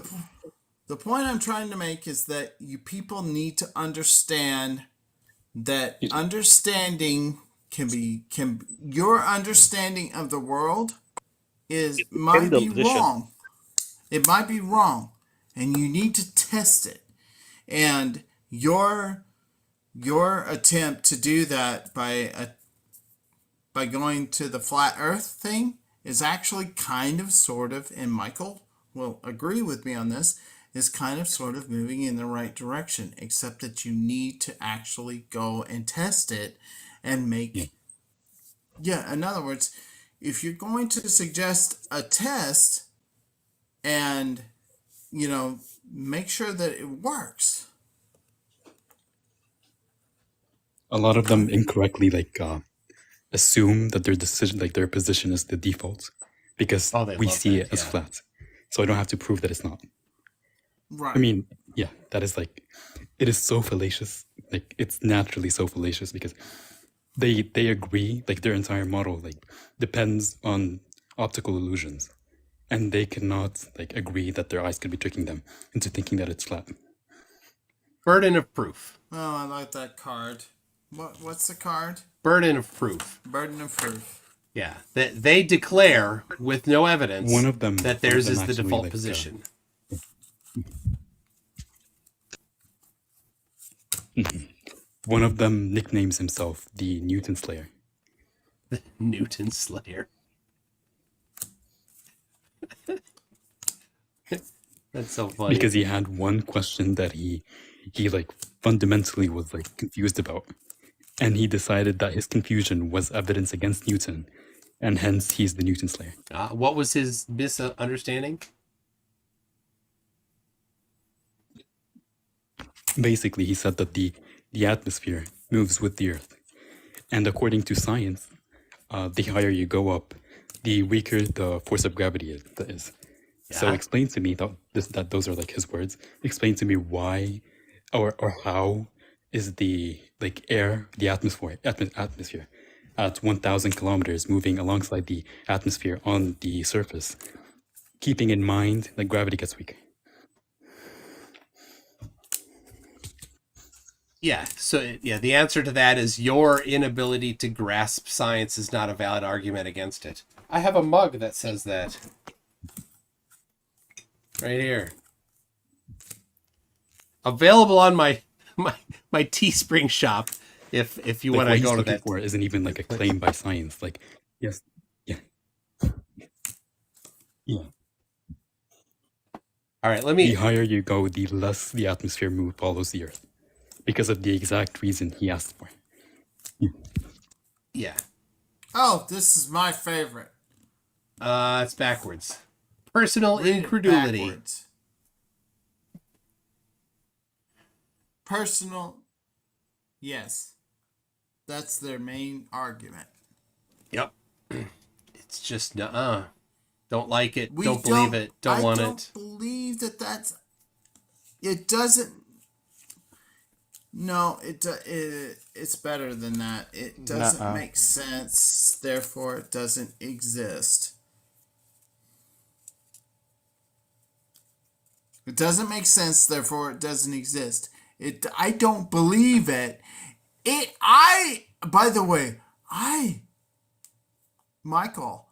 The point I'm trying to make is that you people need to understand that understanding your understanding of the world might be wrong. It might be wrong, and you need to test it. And your attempt to do that by going to the flat Earth thing is actually kind of, sort of, and Michael will agree with me on this, is kind of, sort of moving in the right direction, except that you need to actually go and test it and make. Yeah, in other words, if you're going to suggest a test and, make sure that it works. A lot of them incorrectly assume that their position is the default because we see it as flat. So I don't have to prove that it's not. Right. I mean, yeah, that is it is so fallacious. It's naturally so fallacious because they agree, their entire model depends on optical illusions. And they cannot agree that their eyes could be tricking them into thinking that it's flat. Burden of proof. Oh, I like that card. What's the card? Burden of proof. Burden of proof. Yeah, they declare with no evidence one of them, that theirs is the default position. One of them nicknames himself the Newton Slayer. Newton Slayer. That's so funny. Because he had one question that he fundamentally was confused about. And he decided that his confusion was evidence against Newton. And hence he's the Newton Slayer. What was his misunderstanding? Basically, he said that the atmosphere moves with the Earth. And according to science, the higher you go up, the weaker the force of gravity is. Yeah. So explain to me that those are his words. Explain to me why or how is the air, the atmosphere at 1,000 kilometers moving alongside the atmosphere on the surface, keeping in mind that gravity gets weaker. Yeah, so the answer to that is your inability to grasp science is not a valid argument against it. I have a mug that says that. Right here. Available on my Teespring shop if you want to go to that. For isn't even a claim by science. Yes. Yeah. Yeah. All right, the higher you go, the less the atmosphere follows the Earth. Because of the exact reason he asked for. Yeah. Oh, this is my favorite. It's backwards. Personal incredulity. Backwards. Personal. Yes. That's their main argument. Yep. It's just, don't like it. Don't believe it. Don't want it. I don't believe that's... It doesn't... No, it's better than that. It doesn't make sense, therefore it doesn't exist. It doesn't make sense, therefore it doesn't exist. I don't believe it. By the way, Michael.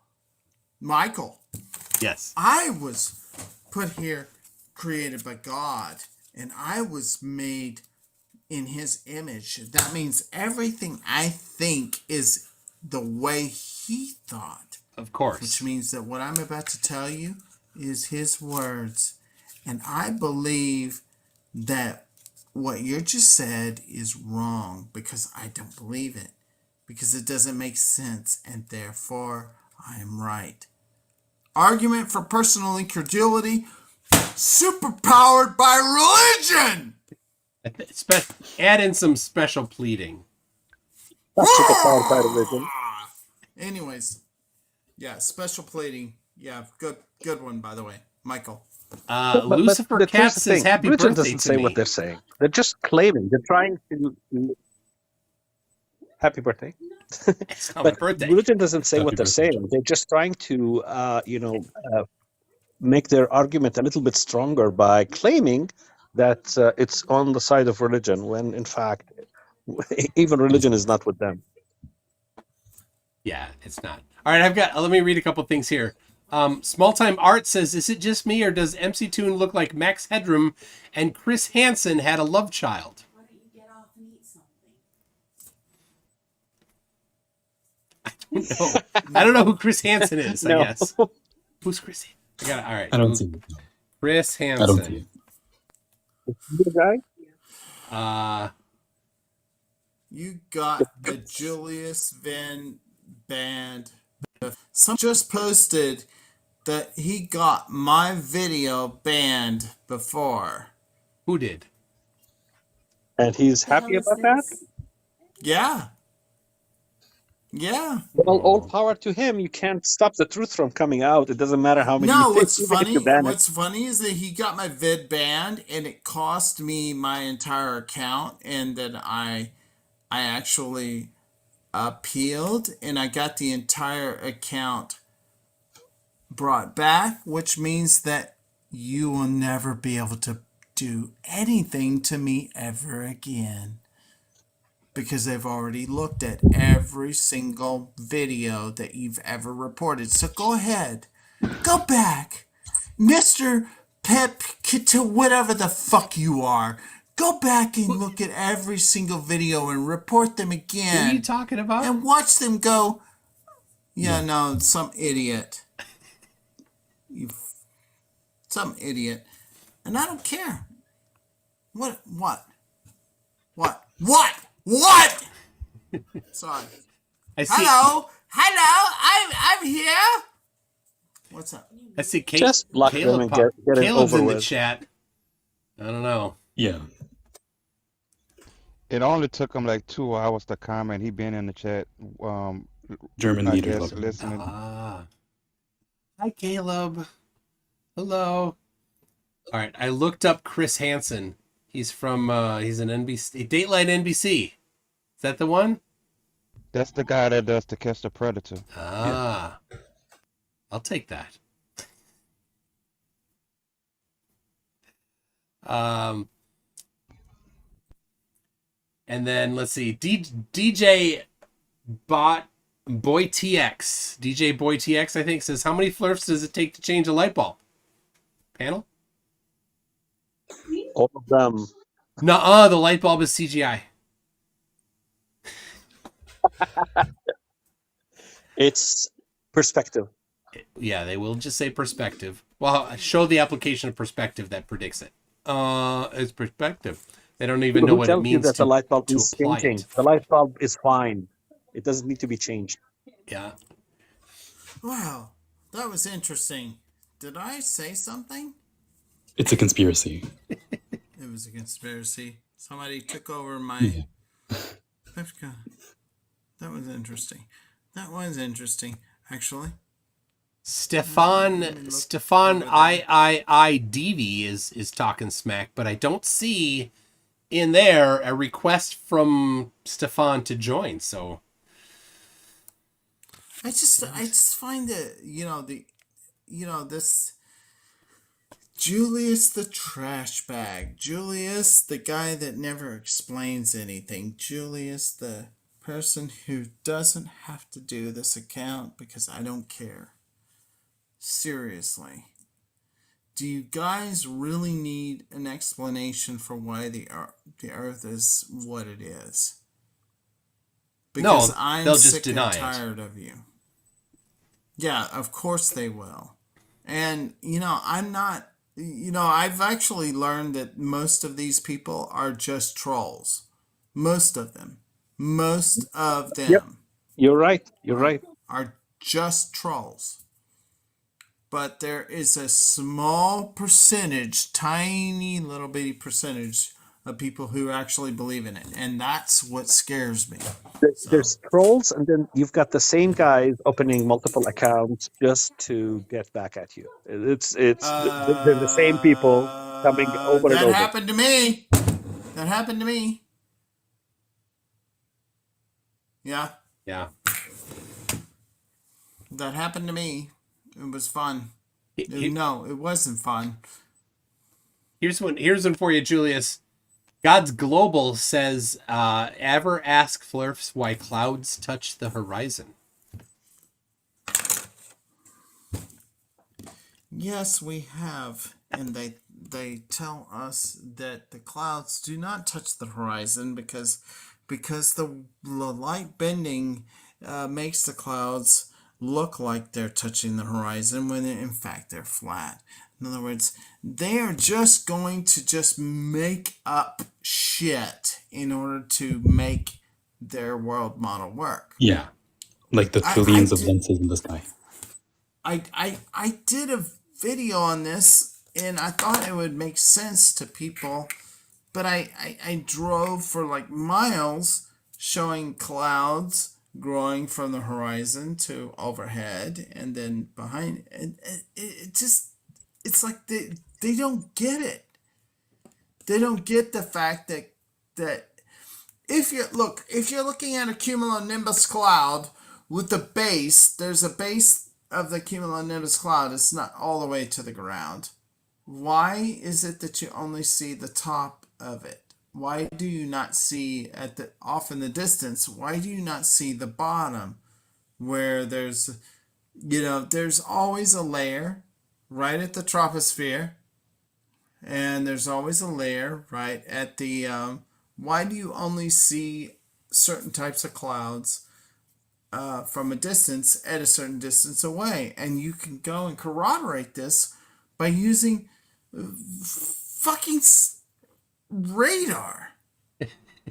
Yes. I was put here, created by God, and I was made in his image. That means everything I think is the way he thought. Of course. Which means that what I'm about to tell you is his words. And I believe that what you just said is wrong because I don't believe it. Because it doesn't make sense and therefore I am right. Argument for personal incredulity, superpowered by religion! Add in some special pleading. Anyways, yeah, special pleading. Yeah, good one, by the way, Michael. Lucifer Cap says happy religion birthday doesn't to say me. what they're saying. They're just claiming. They're trying to... Happy birthday. But birthday. Religion doesn't say what they're saying. They're just trying to, make their argument a little bit stronger by claiming that it's on the side of religion, when in fact, even religion is not with them. Yeah, it's not. All right, let me read a couple things here. Small Time Art says, is it just me or does MC Toon look like Max Headroom and Chris Hansen had a love child? Why don't you get off and eat something? No. I don't know who Chris Hansen is, I No. guess. Who's Chris? All right. I don't see it. No. Chris I don't see Hansen. it. The guy? You got a Julius Van Band. Someone just posted that he got my video banned before. Who did? And he's The hell happy is about that? this? Yeah. Yeah. Well, all power to him. You can't stop the truth from coming out. It doesn't matter how many No, you what's even if funny? you ban it. What's funny is that he got my vid banned, and it cost me my entire account. And then I actually appealed, and I got the entire account brought back, which means that you will never be able to do anything to me ever again. Because they've already looked at every single video that you've ever reported. So go ahead. Go back. Mr. Pep to whatever the fuck you are. Go back and look at every single video and report them Who again. are you talking about? And watch them go, yeah, no, some idiot. Some idiot. And I don't care. What? Sorry. I see. Hello, I'm here. What's up? I see Just block them Caleb and get it Caleb's over in the with. chat. I don't know. Yeah. It only took him like 2 hours to comment. He been in the chat, German I leaders guess, love him. listening. Hi, Caleb. Hello. All right, I looked up Chris Hansen. He's from he's an NBC Dateline NBC. Is that the one? That's the guy that does To Catch the Predator. Ah, I'll take that. And then let's see, DJ Boy TX, DJ Boy TX, I think says, how many Phlerfs does it take to change a light bulb? Panel? All of them. Nuh-uh, the light bulb is CGI. It's perspective. Yeah, they will just say perspective. Well, show the application of perspective that predicts it. It's perspective. They don't even know Who what it tells you means that the light bulb to is apply changing? it. The light bulb is fine. It doesn't need to be changed. Yeah. Wow, that was interesting. Did I say something? It's a conspiracy. It was a conspiracy. Somebody took over my. Yeah. That was interesting. That was interesting, actually. Stefan III is talking smack, but I don't see in there a request from Stefan to join. So I just find that this Julius the trash bag, Julius the guy that never explains anything, Julius the person who doesn't have to do this account because I don't care. Seriously. Do you guys really need an explanation for why the Earth is what it is? Because I'm they'll just sick and deny it. tired of you. Yeah, of course they will. And, I'm not, I've actually learned that most of these people are just trolls. Most of them. Most of them. Yep. You're right. You're right. Are just trolls. But there is a small percentage, tiny little bitty percentage of people who actually believe in it. And that's what scares me. There's trolls, and then you've got the same guys opening multiple accounts just to get back at you. They're the same people coming over and That over. happened to me. That happened to me. Yeah, yeah. that happened to me. It was fun. No, it wasn't fun. Here's one for you, Julius. God's Global says, ever ask Phlerfs why clouds touch the horizon? Yes, we have, and they tell us that the clouds do not touch the horizon because the light bending makes the clouds look like they're touching the horizon when in fact they're flat. In other words, they are just going to just make up shit in order to make their world model work. Yeah, like the I trillions of did, lenses in the sky. I did a video on this and I thought it would make sense to people, but I drove for like miles showing clouds growing from the horizon to overhead and then behind it just it's like they don't get it. They don't get the fact that if you're looking at a cumulonimbus cloud with the base, there's a base of the cumulonimbus cloud. It's not all the way to the ground. Why is it that you only see the top of it? Why do you not see off in the distance? Why do you not see the bottom where there's always a layer right at the troposphere, and there's always a layer right at the why do you only see certain types of clouds from a distance at a certain distance away? And you can go and corroborate this by using fucking radar.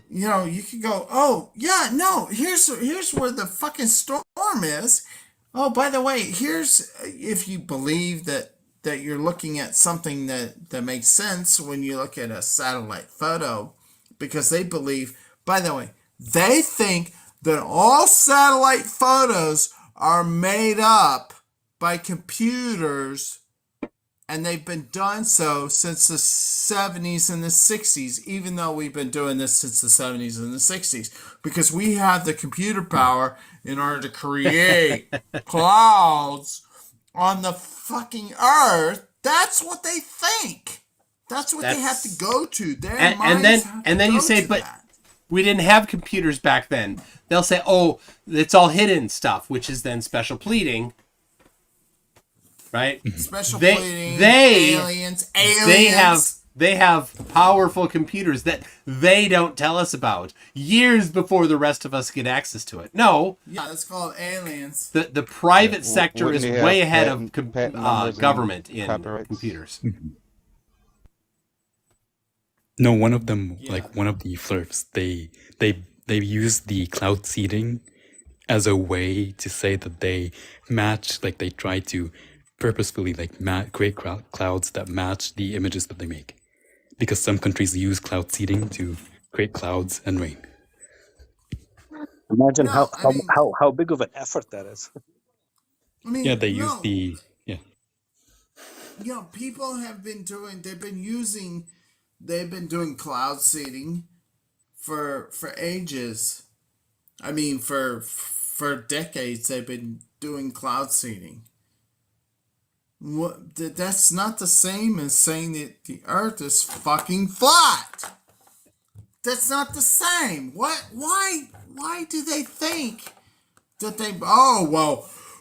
You can go, oh yeah, no, here's where the fucking storm is. Oh, by the way, here's if you believe that you're looking at something that makes sense when you look at a satellite photo, because they believe, by the way, they think that all satellite photos are made up by computers, and they've been done so since the 70s and the 60s, even though we've been doing this since the 70s and the 60s, because we have the computer power in order to create clouds on the fucking earth. That's what they think. That's what they have to go to. Their minds have to then you say, but we didn't have computers back then. They'll say, oh, it's all hidden stuff, which is then special pleading, right? Special pleading, aliens. They have powerful computers that they don't tell us about years before the rest of us get access to it. No. Yeah, that's called aliens. The private sector is way ahead of patent government in copyrights? computers. No, one of them, Yeah. like one of the Phlerfs, they use the cloud seeding as a way to say that they match, like they try to purposefully create clouds that match the images that they make, because some countries use cloud seeding to create clouds and rain. Imagine No, I mean- how big of an effort that is. I mean, Yeah, they use no. the People have been doing cloud seeding for ages. I mean, for decades they've been doing cloud seeding. That's not the same as saying that the earth is fucking flat. That's not the same. Why do they think that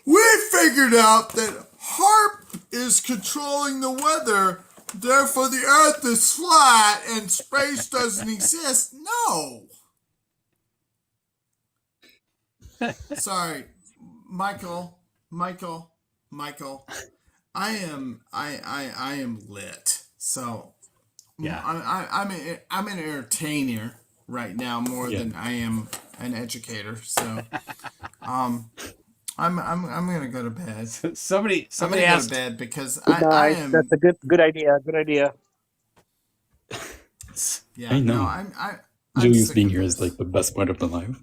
we figured out that HARP is controlling the weather, therefore the earth is flat and space doesn't exist? No. Sorry, Michael. I am lit. So Yeah. I'm an entertainer right now more than I am an educator. So I'm gonna go to bed. Somebody I'm gonna go asked. to bed because Good I night. am. That's a good idea. Good idea. Yeah, I know. no, I'm Julius sick being of here is this. like the best part of the live.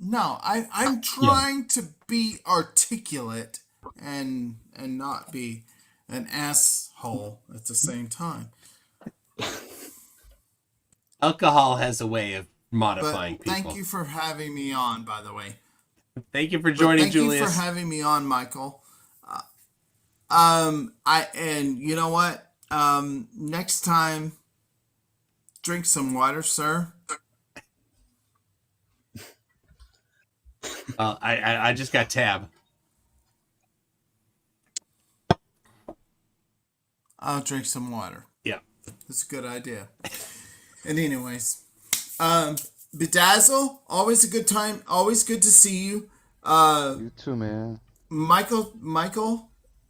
No, I'm trying to be articulate and not be an asshole at the same time. Alcohol has a way of But modifying people. thank you for having me on, by the way. Thank you for joining, Thank Julius. you for having me on, Michael. And you know what? Next time, drink some water, sir. I just got tab. I'll drink some water. Yeah. That's a good idea. And anyways, Bedazzle, always a good time. Always good to see you. You too, man. Michael,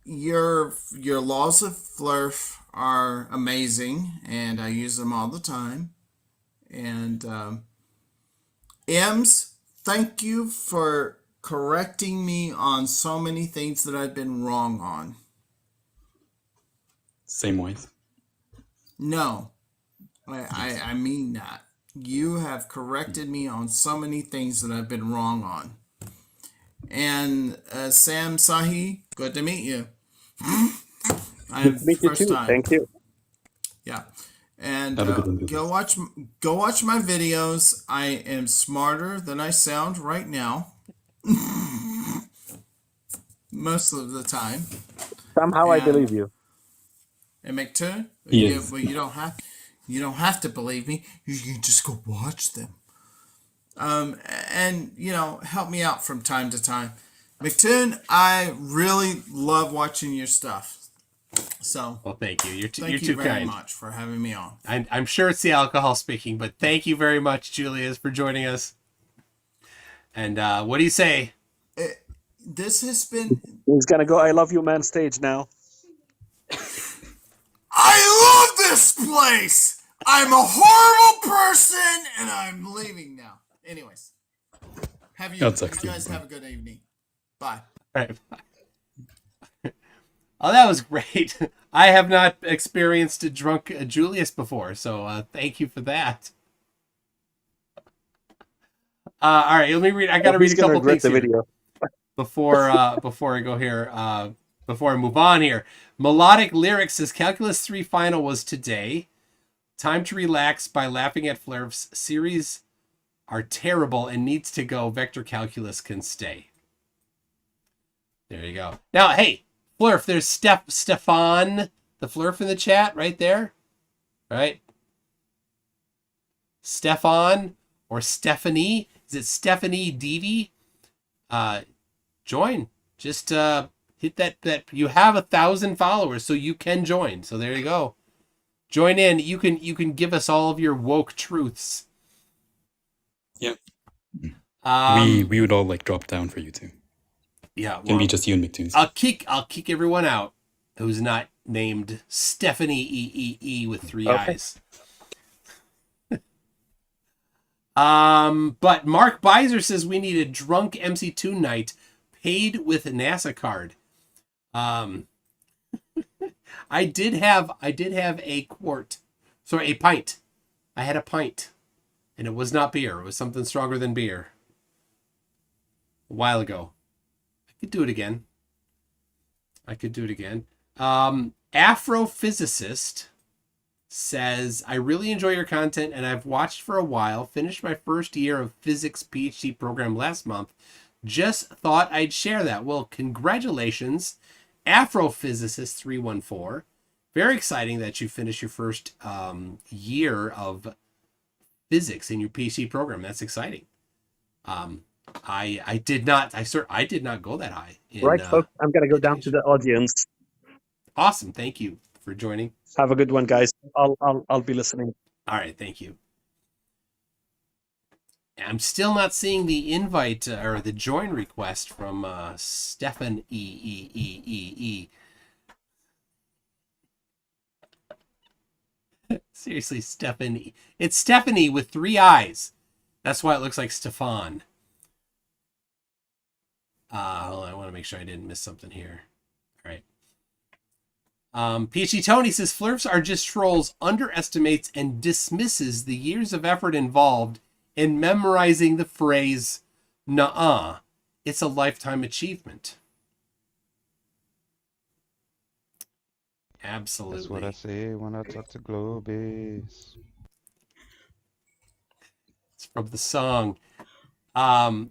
your laws of Phlerf are amazing, and I use them all the time. And Ems, thank you for correcting me on so many things that I've been wrong on. Same ways. No, I mean that. You have corrected me on so many things that I've been wrong on. And Sam Sahi, good to meet you. Meet you First too. time. Thank you. Yeah. And Have a good one, go watch my videos. I am smarter than I sound right now. Most of the time. Somehow I believe you. And McToon, Yes. well, you don't have to believe me. You can just go watch them. And help me out from time to time. McToon, I really love watching your stuff. So, Well, thank you. You're thank too you very kind. much for having me on. I'm sure it's the alcohol speaking, but thank you very much, Julius, for joining us. And what do you say? This has been. He's gonna go I love you man stage now. I love this place. I'm a horrible person, and I'm leaving now. Anyways, you guys have a good evening. Bye. All right. Oh, that was great. I have not experienced a drunk Julius before, so thank you for that. All right, let me read. I got to read a couple things here before I go here. Before I move on here, Melodic Lyrics says Calculus 3 final was today. Time to relax by laughing at Phlerf's series are terrible and needs to go. Vector calculus can stay. There you go. Now, hey, Phlerf, there's Stefan, the Phlerf in the chat right there. Right? Stefan or Stephanie. Is it Stephanie Devi? Join. Just hit that. You have 1,000 followers, so you can join. So there you go. Join in. You can give us all of your woke truths. Yeah. We would all like drop down for you too. Yeah, Can be just you and McToons. I'll kick everyone out who's not named Stephanie E with 3 eyes. But Mark Beiser says we need a drunk MC2 night paid with a NASA card. I did have a pint. I had a pint, and it was not beer. It was something stronger than beer. A while ago. I could do it again. Afrophysicist says, I really enjoy your content and I've watched for a while. Finished my first year of physics PhD program last month. Just thought I'd share that. Well, congratulations, Afrophysicist 314. Very exciting that you finished your first year of physics in your PhD program. That's exciting. I did not go that high. Right, folks, I'm gonna go down to the audience. Awesome. Thank you for joining. Have a good one, guys. I'll be listening. All right. Thank you. I'm still not seeing the invite or the join request from Stefan E. Seriously, Stephanie. It's Stephanie with 3 eyes. That's why it looks like Stefan. Hold on, I want to make sure I didn't miss something here. All right. PhD Tony says Phlerfs are just trolls, underestimates and dismisses the years of effort involved in memorizing the phrase "nuh-uh." It's a lifetime achievement. Absolutely. That's what I say when I talk to Globis. It's from the song. And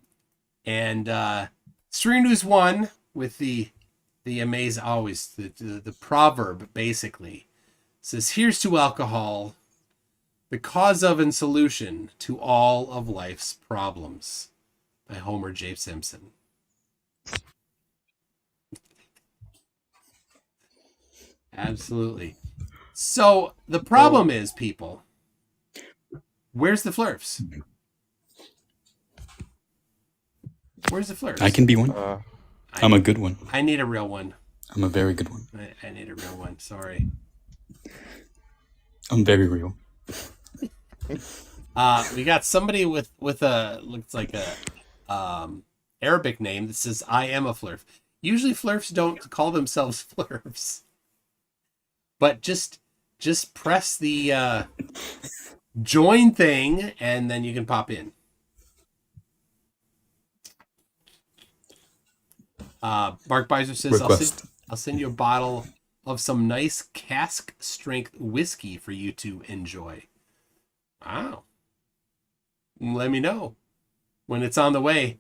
Stream News 1 with the the amazing, always the proverb basically says, "Here's to alcohol, the cause of and solution to all of life's problems," by Homer J. Simpson. Absolutely. So the problem is, people, where's the Phlerfs? Where's the Phlerfs? I can be one. I'm a good one. I need a real one. I'm a very good one. I need a real one. Sorry. I'm very real. We got somebody with a looks like a Arabic name that says "I am a Phlerf." Usually Phlerfs don't call themselves Phlerfs, but just press the join thing and then you can pop in. Mark Beiser says, I'll send you a bottle of some nice cask strength whiskey for you to enjoy. Wow. Let me know when it's on the way.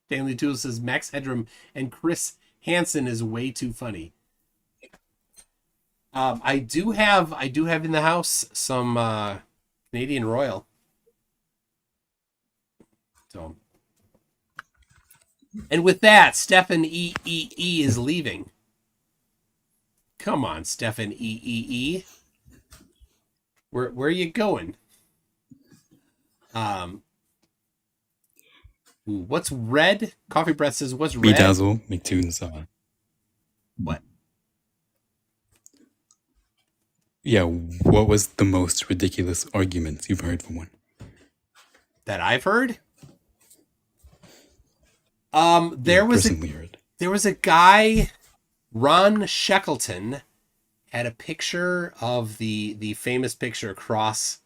Stanley Tool says Max Headroom and Chris Hansen is way too funny. I do have in the house some Canadian Royal. So, and with that, Stefan E is leaving. Come on, Stefan E. Where are you going? What's red? Coffee Breath says, what's red? Bedazzle, McToon's. What? Yeah, what was the most ridiculous argument you've heard from one? That I've heard? There was a guy, Ron Shackleton, had a picture of the famous picture across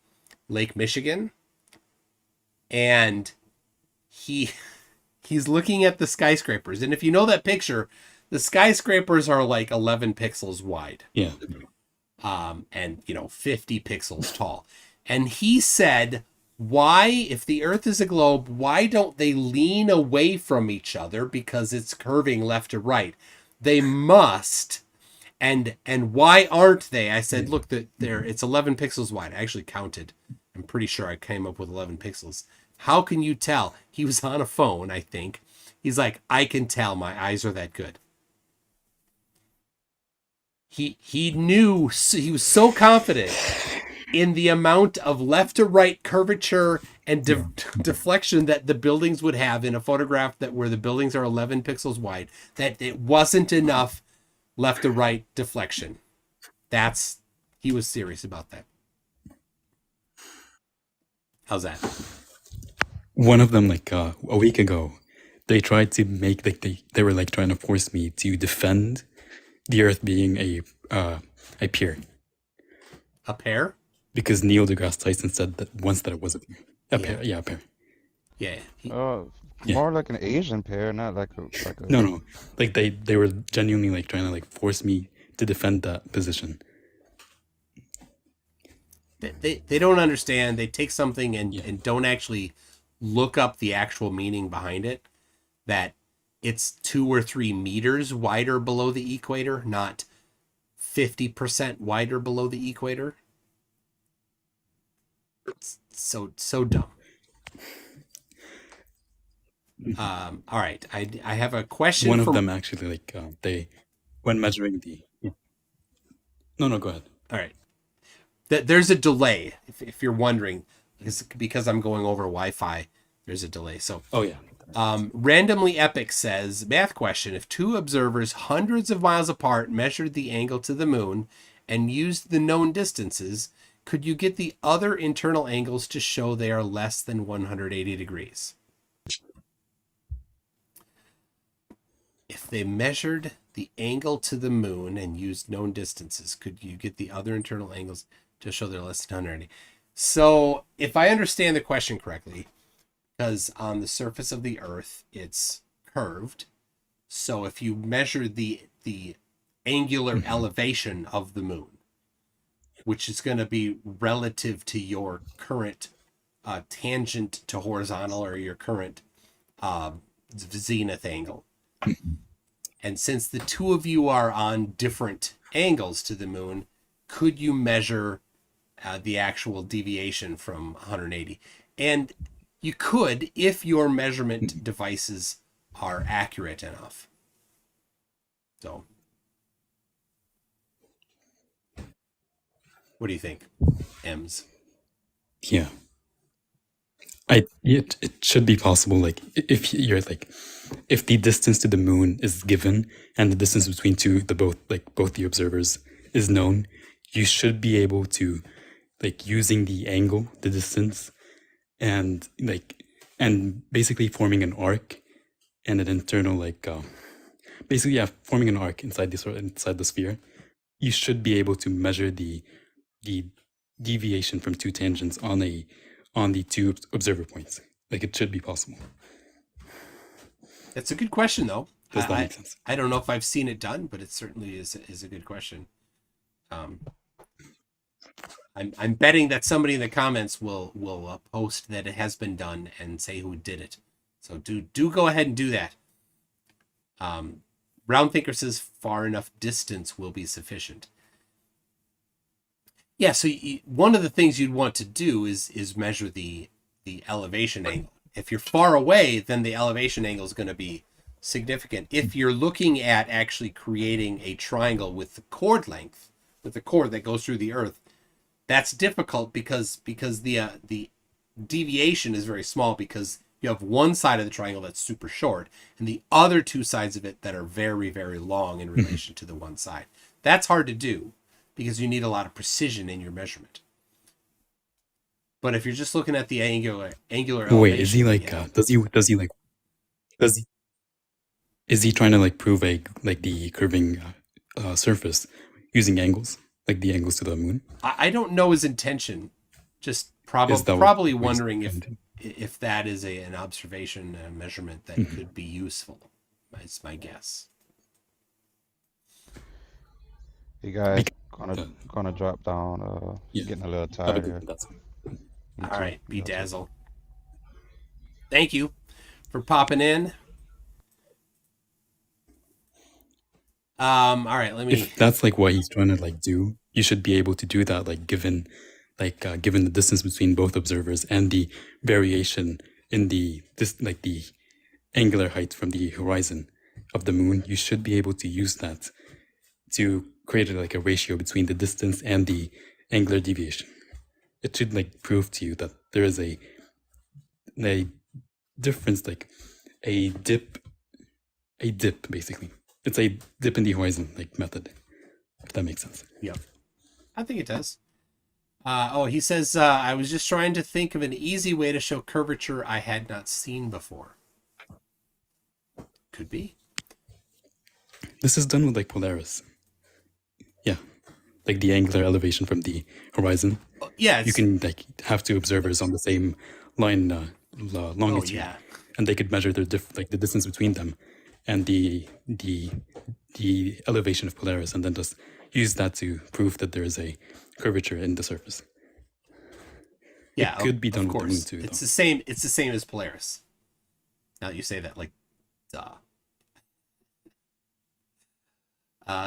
Lake Michigan, and he's looking at the skyscrapers, and if you know that picture, the skyscrapers are like 11 pixels wide. Yeah. And 50 pixels tall. And he said, why, if the Earth is a globe, why don't they lean away from each other because it's curving left to right? They must. And why aren't they? I said, look, it's 11 pixels wide. I actually counted. I'm pretty sure I came up with 11 pixels. How can you tell? He was on a phone, I think. He's like, I can tell. My eyes are that good. He knew, he was so confident in the amount of left to right curvature and deflection that the buildings would have in a photograph where the buildings are 11 pixels wide, that it wasn't enough left to right deflection. He was serious about that. How's that? One of them, a week ago, they tried to make, they were trying to force me to defend the Earth being a pear. A pear? Because Neil deGrasse Tyson said that once that it was a pear. Pear. Yeah, a pear. Yeah. More like an Asian pear, not like a. No. They were genuinely trying to force me to defend that position. They don't understand. They take something and don't actually look up the actual meaning behind it. That it's 2 or 3 meters wider below the equator, not 50% wider below the equator. It's so dumb. All right, I have a question. One of them actually, they, when measuring the. Yeah. No, go ahead. All right. There's a delay, if you're wondering, because I'm going over Wi-Fi. There's a delay. So. Oh yeah. Randomly Epic says, math question, if 2 observers hundreds of miles apart measured the angle to the moon and used the known distances, could you get the other internal angles to show they are less than 180 degrees? If they measured the angle to the moon and used known distances, could you get the other internal angles to show they're less than 180? So if I understand the question correctly, because on the surface of the Earth, it's curved. So if you measure the angular elevation of the moon, which is going to be relative to your current tangent to horizontal or your current zenith angle. And since the two of you are on different angles to the moon, could you measure the actual deviation from 180? And you could if your measurement devices are accurate enough. So, what do you think, Ems? Yeah. It should be possible. Like if you're like, if the distance to the moon is given and the distance between both the observers is known, you should be able to, like, using the angle, the distance, and basically forming an arc and an internal forming an arc inside the sphere. You should be able to measure the deviation from two tangents on the two observer points. Like, it should be possible. That's a good question, though. Does that make sense? I don't know if I've seen it done, but it certainly is a good question. I'm betting that somebody in the comments will post that it has been done and say who did it. So do go ahead and do that. Round Thinker says far enough distance will be sufficient. Yeah, so one of the things you'd want to do is measure the elevation angle. If you're far away, then the elevation angle is going to be significant. If you're looking at actually creating a triangle with the chord length, with the chord that goes through the Earth, that's difficult because the deviation is very small, because you have one side of the triangle that's super short and the other two sides of it that are very, very long in relation to the one side. That's hard to do because you need a lot of precision in your measurement. But if you're just looking at the angular elevation, wait, is he like is he trying to like prove the curving surface using angles, like the angles to the moon? I don't know his intention. Just probably wondering if that is an observation and measurement that could be useful. That's my guess. You guys gonna drop down. Getting a little tired here. All right, Bedazzle. Thank you for popping in. All right, let me. If that's like what he's trying to like do, you should be able to do that, like given the distance between both observers and the variation in the angular height from the horizon of the moon. You should be able to use that to create like a ratio between the distance and the angular deviation. It should like prove to you that there is a difference, like a dip basically. It's a dip in the horizon like method, if that makes sense. Yep, I think it does. He says, I was just trying to think of an easy way to show curvature I had not seen before. Could be. This is done with like Polaris. Yeah, like the angular elevation from the horizon. Yeah, you can like have two observers on the same line longitude, and they could measure the distance between them and the elevation of Polaris, and then just use that to prove that there is a curvature in the surface. Yeah, it could be done with the moon too. It's the same. It's the same as Polaris. Now that you say that, like, duh.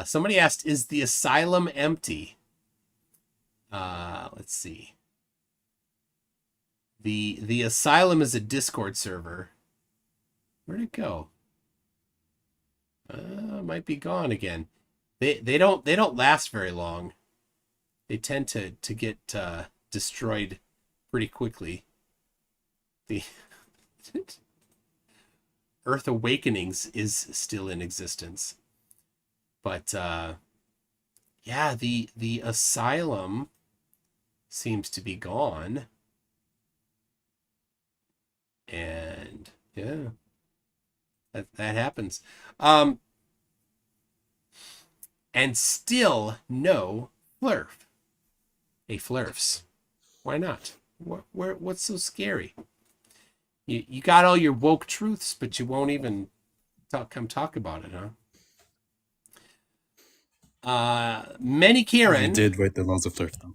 Somebody asked, "Is the asylum empty?" Let's see. The asylum is a Discord server. Where'd it go? Might be gone again. They don't last very long. They tend to get destroyed pretty quickly. The Earth Awakenings is still in existence, but yeah, the asylum seems to be gone, and yeah, that happens. And still no Phlerf. Hey, Phlerfs. Why not? What's so scary? You got all your woke truths, but you won't even come talk about it, huh? Many Kieran. You did write the laws of Phlerf, though.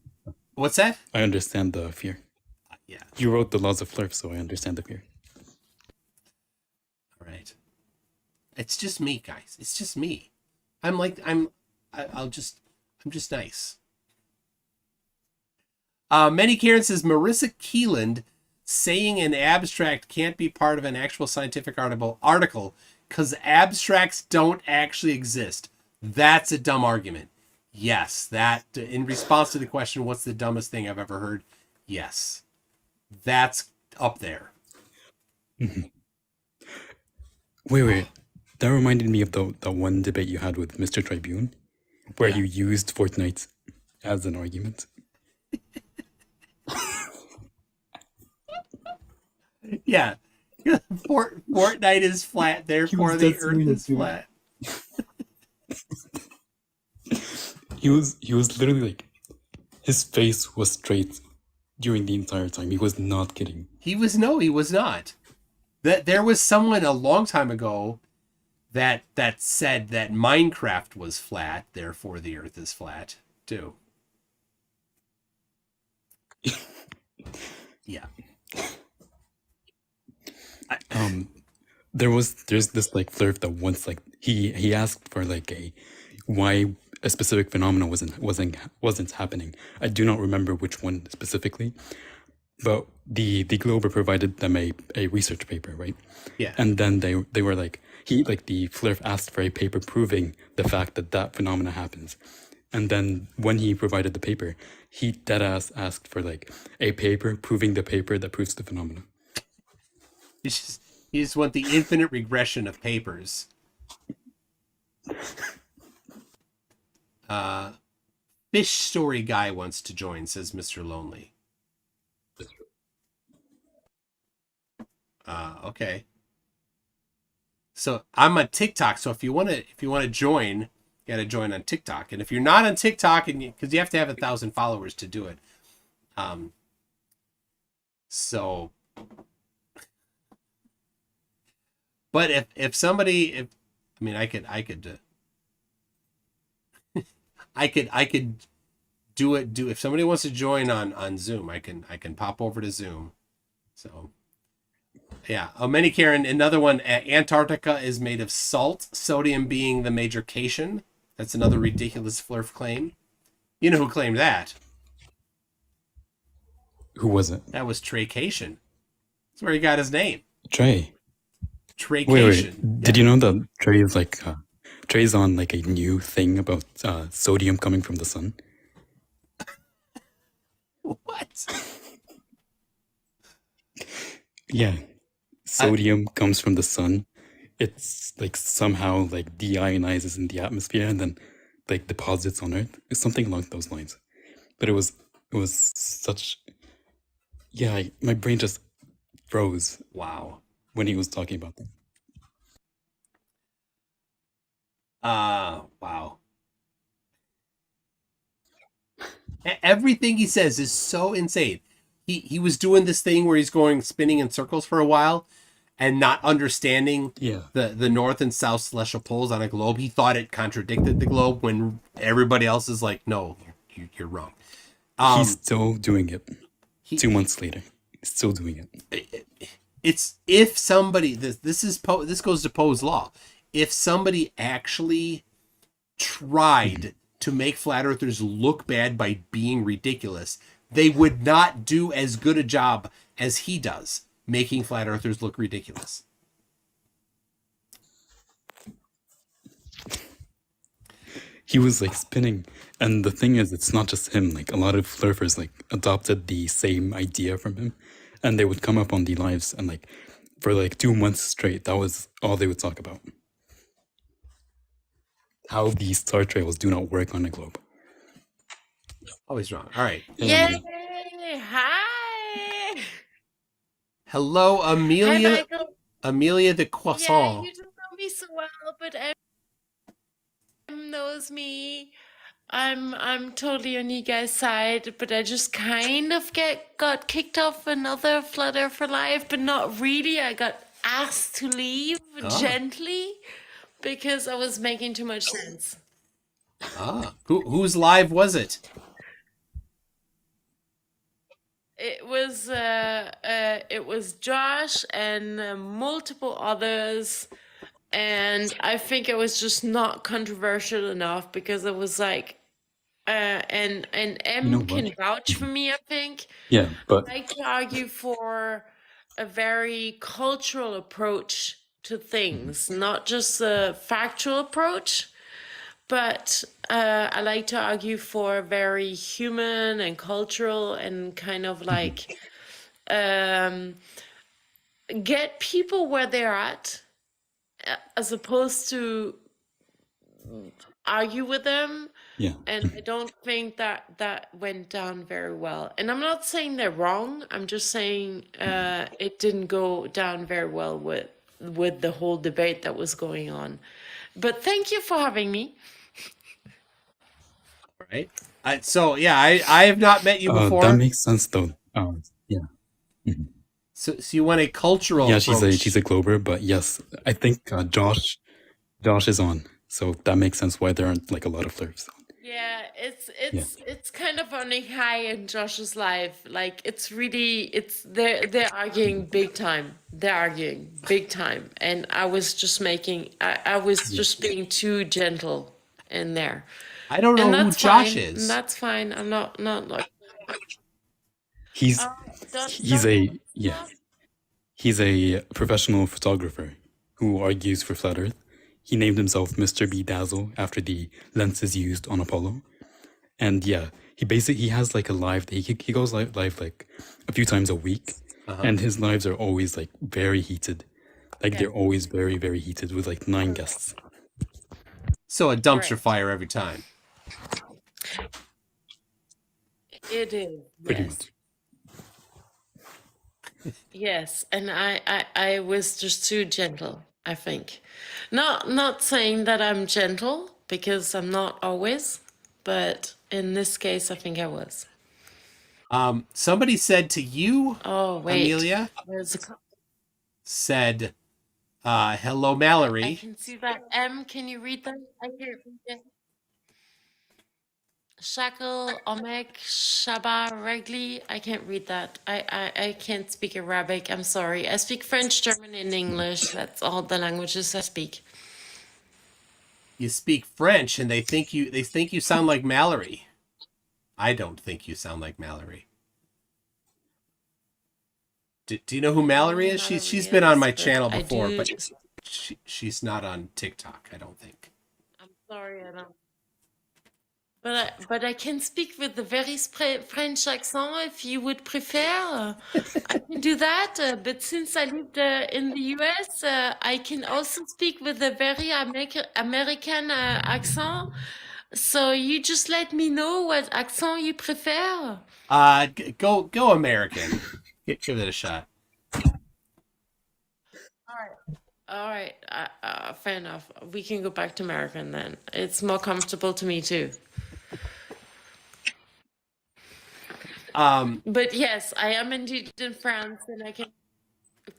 What's that? I understand the fear. Yeah. You wrote the laws of Phlerf, so I understand the fear. It's just me, guys. It's just me. I'm just nice. Many Karen says Marissa Keeland saying an abstract can't be part of an actual scientific article because abstracts don't actually exist. That's a dumb argument. Yes, that in response to the question, what's the dumbest thing I've ever heard? Yes, that's up there. Wait. That reminded me of the one debate you had with Mr. Tribune, where Yeah. you used Fortnite as an argument. Yeah. Fortnite is flat, therefore the dead Earth serious, is dude. flat. He was literally like, his face was straight during the entire time. He was not kidding. He was not. That there was someone a long time ago that said that Minecraft was flat, therefore the Earth is flat too. Yeah. There's this like Phlerf that once like he asked for like why a specific phenomenon wasn't happening. I do not remember which one specifically, but the Glober provided them a research paper, right? Yeah. And then they were like the Phlerf asked for a paper proving the fact that phenomena happens. And then when he provided the paper, he deadass asked for like a paper proving the paper that proves the phenomena. You just want the infinite regression of papers. Fish story guy wants to join, says Mr. Lonely. Okay. So I'm on TikTok. So if you want to join, you got to join on TikTok. And if you're not on TikTok, and because you have to have 1,000 followers to do it, so. But if somebody, I mean, I could do it. If somebody wants to join on Zoom, I can pop over to Zoom. So. Yeah. Oh, many Karen. Another one. Antarctica is made of salt, sodium being the major cation. That's another ridiculous Phlerf claim. You know who claimed that? Who was it? That was Traycation. That's where he got his name. Trey. Traycation. Wait. Did you know that Trey is like Trey's on like a new thing about sodium coming from the sun? What? Yeah. Sodium comes from the sun. It's like somehow like deionizes in the atmosphere and then like deposits on Earth. It's something along those lines. But it was such. Yeah, my brain just froze. Wow. When he was talking about that. Wow. Everything he says is so insane. He was doing this thing where he's going spinning in circles for a while and not understanding the north and south celestial poles on a globe. He thought it contradicted the globe when everybody else is like, no, you're wrong. He's still doing it. 2 months later, he's still doing it. It's if somebody this goes to Poe's law. If somebody actually tried to make flat earthers look bad by being ridiculous, they would not do as good a job as he does making flat earthers look ridiculous. He was like spinning, and the thing is, it's not just him. Like a lot of Phlerfers like adopted the same idea from him, and they would come up on the lives and like for like 2 months straight, that was all they would talk about. How these star trails do not work on a globe. Always wrong. All right. Yay! Hi! Hello, Amelia. Hi, Michael. Amelia the Croissant. Yeah, you don't know me so well, but everyone knows me. I'm totally on you guys' side, but I just kind of got kicked off another Flutter for Life, but not really. I got asked to leave gently because I was making too much sense. Whose live was it? It was Josh and multiple others. and I think it was just not controversial enough because it was like, and You know M what? can vouch for me, I think. Yeah, but I like to argue for a very cultural approach to things, not just a factual approach, but I like to argue for a very human and cultural and kind of like um, get people where they're at, as opposed to argue with them. yeah, And I don't think that that went down very well. And I'm not saying they're wrong. I'm just saying it didn't go down very well with the whole debate that was going on. But thank you for having me. All right. So yeah, I have not met you that before. makes sense though. Yeah, So you want a cultural yeah. approach? She's a Glober, but yes, I think Josh is on, so that makes sense why there aren't like a lot of Phlerfs. Yeah, Yeah. it's kind of on a high in Josh's life. Like it's really they're arguing big time. They're arguing big time. And I was just I was just being too gentle in there. I don't know And who that's Josh fine. And is. that's fine. I'm not like He's don't he's a professional photographer who argues for flat Earth. He named himself Mr. B Dazzle after the lenses used on Apollo. And yeah, he has like a live, he goes live like a few times a week. And his lives are always like very heated. Like they're always very, very heated with like 9 guests. So a dumpster fire every time. it is. Pretty Yes. much. Yes, and I was just too gentle, I think. Not saying that I'm gentle, because I'm not always, but in this case I think I was. Somebody said to you, Oh, wait. Amelia, There's a said, hello, I Mallory. can see that. M, can you read that? I can't read it. Shackle, Omek, Shaba, Regli. I can't read that. I can't speak Arabic. I'm sorry. I speak French, German, and English. That's all the languages I speak. You speak French, and they think you sound like Mallory. I don't think you sound like Mallory. Do you know who Mallory is? She's been on my channel before, but she's not on TikTok, I don't think. I'm sorry, I don't. But I can speak with a very French accent if you would prefer. I can do that. But since I lived in the US, I can also speak with a very American accent. So you just let me know what accent you prefer. Go American. Give it a shot. All right. Fair enough. We can go back to American then. It's more comfortable to me too. But yes, I am indeed in France, and I can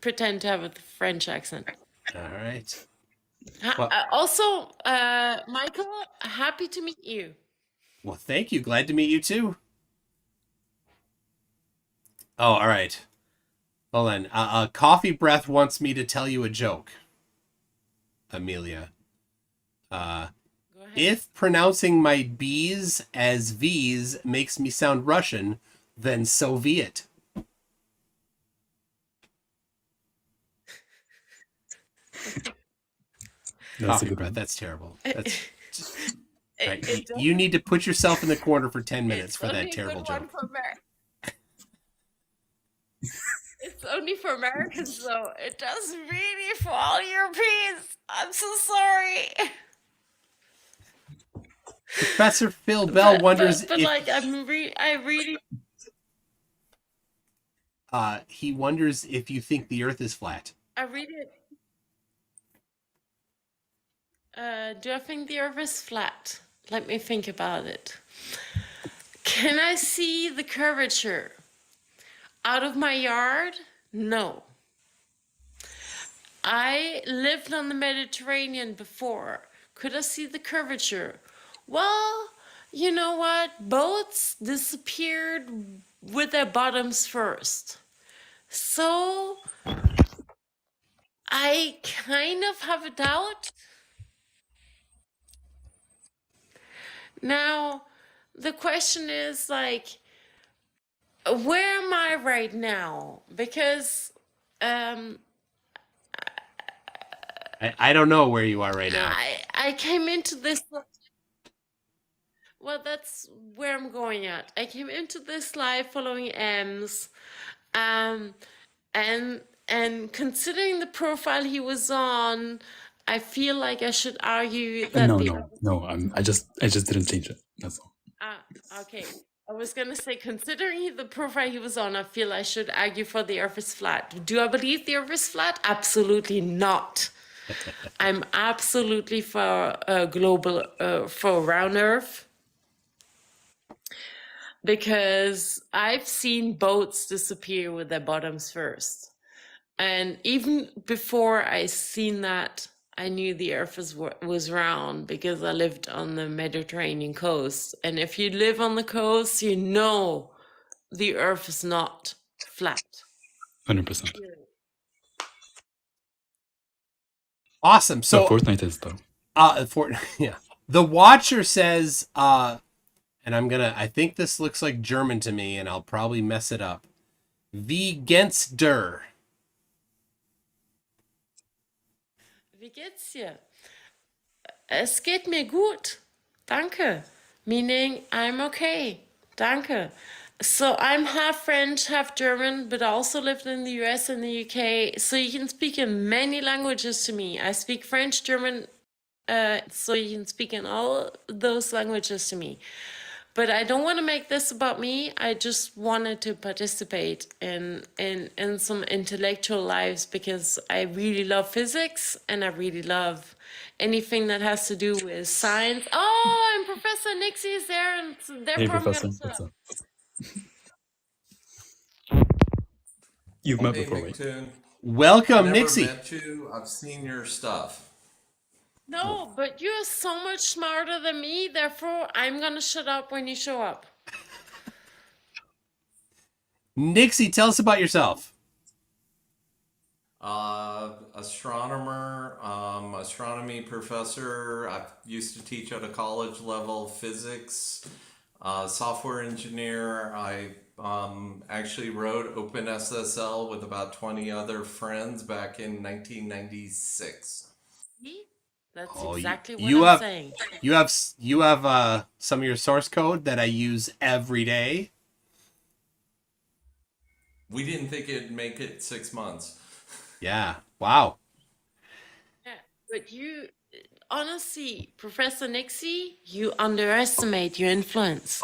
pretend to have a French accent. All right. Well, also, Michael, happy to meet you. Well, thank you. Glad to meet you too. Oh, all right. Well then, Coffee Breath wants me to tell you a joke. Amelia. Go ahead. If pronouncing my B's as V's makes me sound Russian, then so be it. Coffee Breath, that's terrible. That's just, right. You need to put yourself in the corner for 10 minutes for that terrible joke. It's only for Americans, though. It does really for all Europeans. I'm so sorry. Professor Phil Bell wonders but if like I really he wonders if you think the Earth is flat. I really do I think the Earth is flat? Let me think about it. Can I see the curvature out of my yard? No. I lived on the Mediterranean before. Could I see the curvature? Well, you know what? Boats disappeared with their bottoms first. So I kind of have a doubt. Now, the question is like, where am I right now? Because um, I don't know where you are right now. I came into this. Well, that's where I'm going at. I came into this live following Ems, um, and considering the profile he was on, I feel like I should argue that No, the no. I just didn't change it. That's all. okay. I was gonna say, considering the profile he was on, I feel I should argue for the Earth is flat. Do I believe the Earth is flat? Absolutely not. I'm absolutely for global, for round Earth, because I've seen boats disappear with their bottoms first. And even before I seen that, I knew the Earth was round because I lived on the Mediterranean coast. And if you live on the coast, you know the Earth is not flat. 100%. Awesome. But So, Fortnite is though. yeah. The Watcher says, and I think this looks like German to me, and I'll probably mess it up. Wie geht's dir? Wie geht's dir? Es geht mir gut. Danke. Meaning, I'm okay. Danke. So I'm half French, half German, but also lived in the US and the UK. So you can speak in many languages to me. I speak French, German, so you can speak in all those languages to me. But I don't want to make this about me. I just wanted to participate in some intellectual lives because I really love physics and I really love anything that has to do with science. Oh, and Professor Nixie is there, and so Hey, therefore I'm Professor. gonna shut What's up. up? You've met Hey, before, right? McToon. Welcome, Never Nixie. met you. I've seen your stuff. No, but you're so much smarter than me, therefore I'm gonna shut up when you show up. Nixie, tell us about yourself. Astronomer, astronomy professor. I used to teach at a college level physics, software engineer. I actually wrote OpenSSL with about 20 other friends back in 1996. See? That's Oh, exactly what you I'm have saying. you have some of your source code that I use every day. We didn't think it'd make it 6 months. Yeah. Wow. Yeah, but you, honestly, Professor Nixie, you underestimate your influence.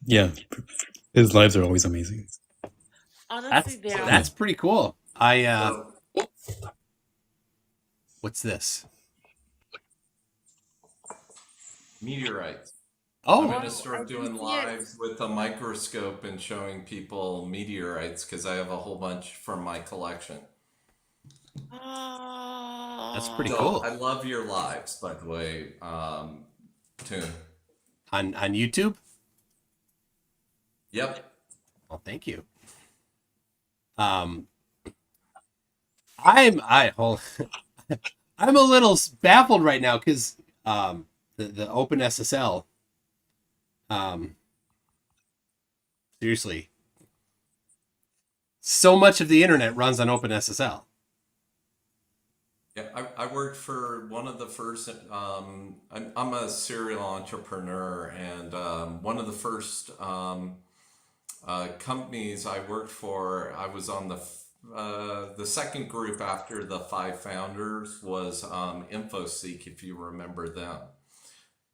Yeah. His lives are always amazing. Honestly, they are. That's pretty cool. So What's this? meteorites. Oh, I'm gonna I start can doing see it. lives with a microscope and showing people meteorites because I have a whole bunch from my collection. that's pretty Oh, So cool. I love your lives, by the way, Tune. On YouTube? Yep. Well, thank you. I hold I'm a little baffled right now because the OpenSSL seriously, so much of the internet runs on OpenSSL. Yeah, I worked for one of the first. I'm a serial entrepreneur, and one of the first companies I worked for, I was on the second group after the five founders was InfoSeek, if you remember them.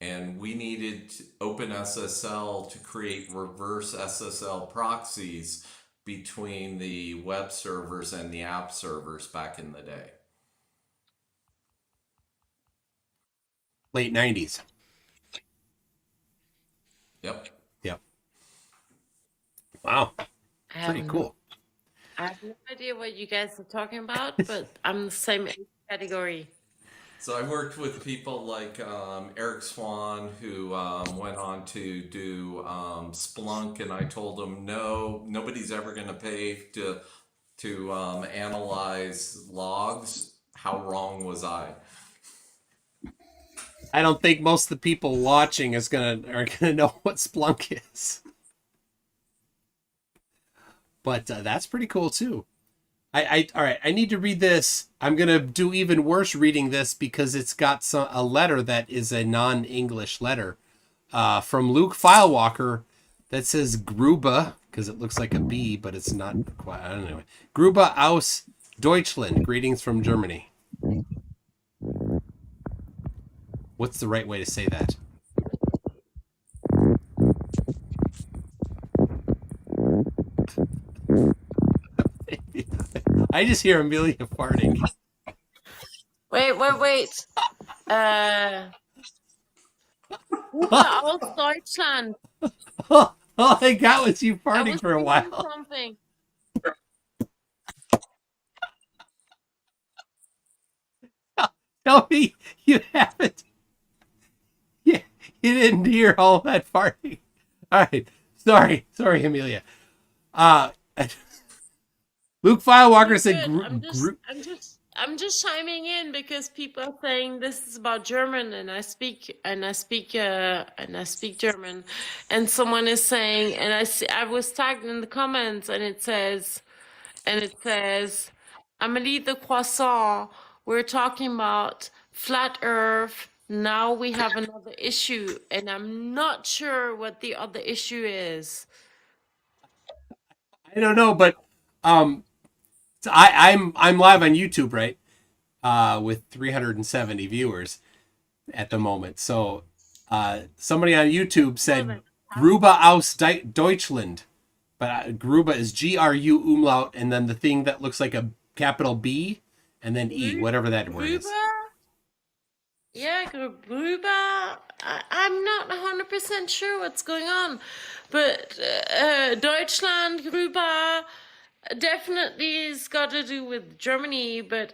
And we needed OpenSSL to create reverse SSL proxies between the web servers and the app servers back in the day. Late 90s. Yep. Yep. Wow. I Pretty have cool. I have no idea what you guys are talking about, but I'm the same age category. So I worked with people like Eric Swan, who went on to do Splunk, and I told him, no, nobody's ever going to pay to to analyze logs. How wrong was I? I don't think most of the people watching are gonna know what Splunk is. But that's pretty cool too. All right. I need to read this. I'm gonna do even worse reading this because it's got a letter that is a non-English letter from Luke Filewalker that says Gruba because it looks like a B, but it's not quite. I don't know. Gruba aus Deutschland. Greetings from Germany. What's the right way to say that? I just hear Amelia farting. Wait. Aus Deutschland. All I got was you I farting was for a thinking while. something. Tell me you haven't. You didn't hear all that farting. All right. Sorry, Amelia. Luke Filewalker said Good. I'm just chiming in because people are saying this is about German, and I speak German, and someone is saying, and I was tagged in the comments, and it says, Amelie the Croissant, we're talking about flat Earth. Now we have another issue, and I'm not sure what the other issue is. I don't know, but so I'm live on YouTube, right? With 370 viewers at the moment. So somebody on YouTube said Gruba aus Deutschland, but Gruba is GRU umlaut, and then the thing that looks like a capital B, and then E, whatever that word is. Yeah, Gruber. I'm not 100% sure what's going on, but Deutschland, Gruber, definitely has got to do with Germany. But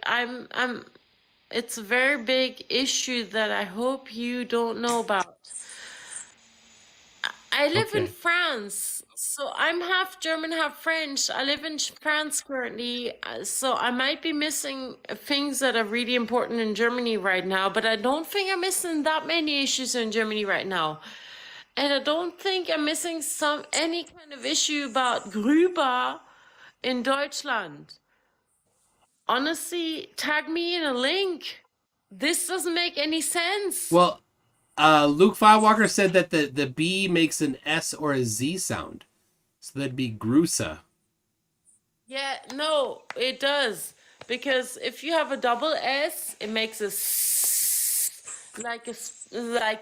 it's a very big issue that I hope you don't know about. I live in France, so I'm half German, half French. I live in France currently, so I might be missing things that are really important in Germany right now, but I don't think I'm missing that many issues in Germany right now. And I don't think I'm missing any kind of issue about Gruber in Deutschland. Honestly, tag me in a link. This doesn't make any sense. Well, Luke Filewalker said that the B makes an S or a Z sound. So that'd be Grusa. Yeah, no, it does. Because if you have a double S, it makes a like a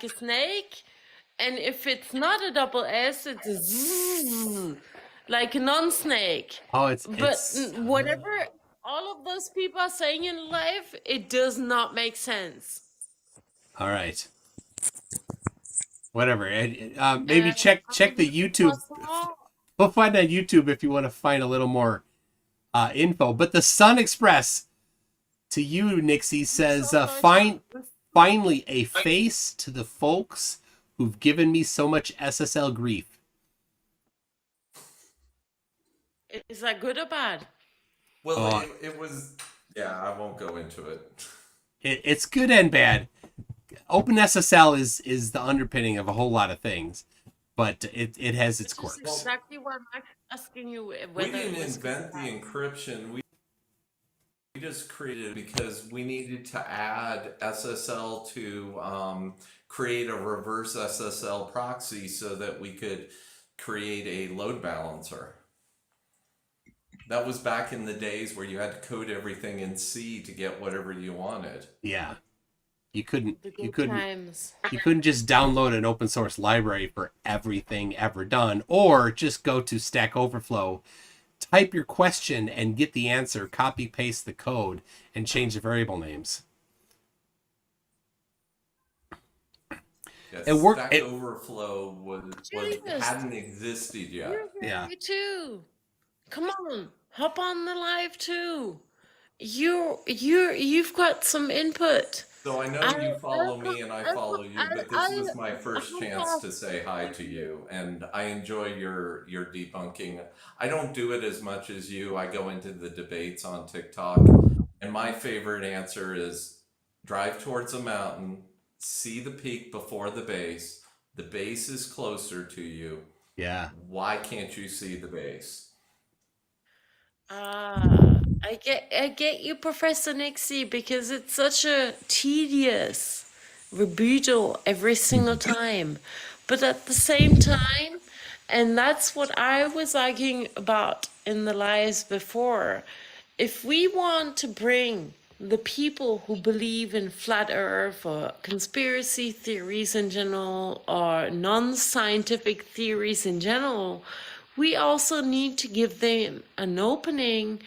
snake. And if it's not a double S, it's a zzz, like a non-snake. Oh, But whatever all of those people are saying in life, it does not make sense. All right. Whatever. Maybe check the YouTube. We'll find on YouTube if you want to find a little more info. But the Sun Express to you, Nixie, says, finally a face to the folks who've given me so much SSL grief. Is that good or bad? Well, it was. Yeah, I won't go into it. It's good and bad. OpenSSL is the underpinning of a whole lot of things, but it has its quirks. Exactly what I'm asking you. We didn't invent the encryption. We just created it because we needed to add SSL to create a reverse SSL proxy so that we could create a load balancer. That was back in the days where you had to code everything in C to get whatever you wanted. Yeah. You couldn't just download an open source library for everything ever done, or just go to Stack Overflow, type your question and get the answer, copy paste the code, and change the variable names. Yes, Stack Overflow hadn't existed yet. Yeah. You too. Come on, hop on the live too. You've got some input. So I know you follow me and I follow you, but this was my first chance have to say hi to you, and I enjoy your debunking. I don't do it as much as you. I go into the debates on TikTok, and my favorite answer is drive towards a mountain, see the peak before the base. The base is closer to you. Yeah. Why can't you see the base? I get you, Professor Nixie, because it's such a tedious rebuttal every single time. But at the same time, and that's what I was arguing about in the lives before, if we want to bring the people who believe in flat earth or conspiracy theories in general or non-scientific theories in general, we also need to give them an opening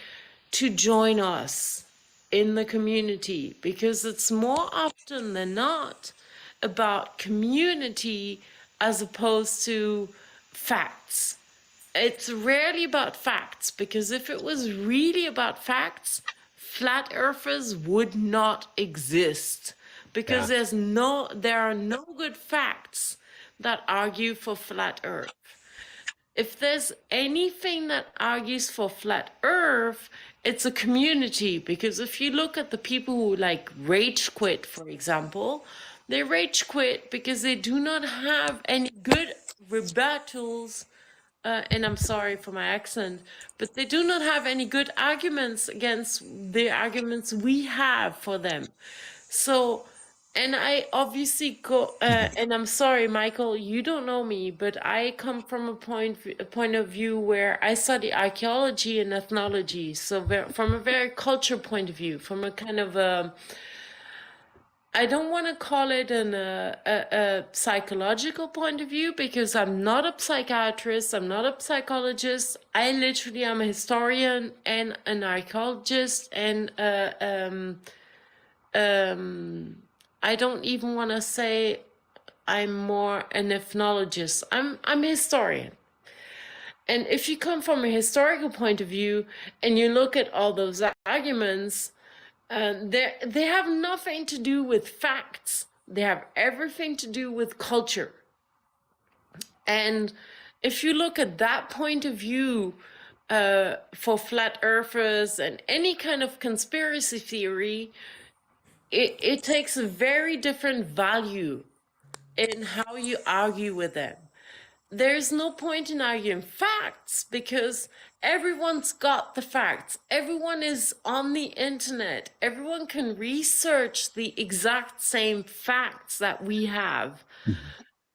to join us in the community, because it's more often than not about community as opposed to facts. It's rarely about facts, because if it was really about facts, flat earthers would not exist, because Yeah. there are no good facts that argue for flat earth. If there's anything that argues for flat earth, it's a community, because if you look at the people who like rage quit, for example, they rage quit because they do not have any good rebuttals, and I'm sorry for my accent, but they do not have any good arguments against the arguments we have for them. So, and I obviously go, and I'm sorry, Michael, you don't know me, but I come from a point of view where I study archaeology and ethnology. So, from a very cultural point of view, from a kind of I don't want to call it a psychological point of view, because I'm not a psychiatrist, I'm not a psychologist. I literally am a historian and an archaeologist, and I don't even want to say I'm more an ethnologist. I'm a historian. And if you come from a historical point of view and you look at all those arguments, they have nothing to do with facts. They have everything to do with culture. And if you look at that point of view for flat earthers and any kind of conspiracy theory, it takes a very different value in how you argue with them. There's no point in arguing facts, because everyone's got the facts. Everyone is on the internet. Everyone can research the exact same facts that we have.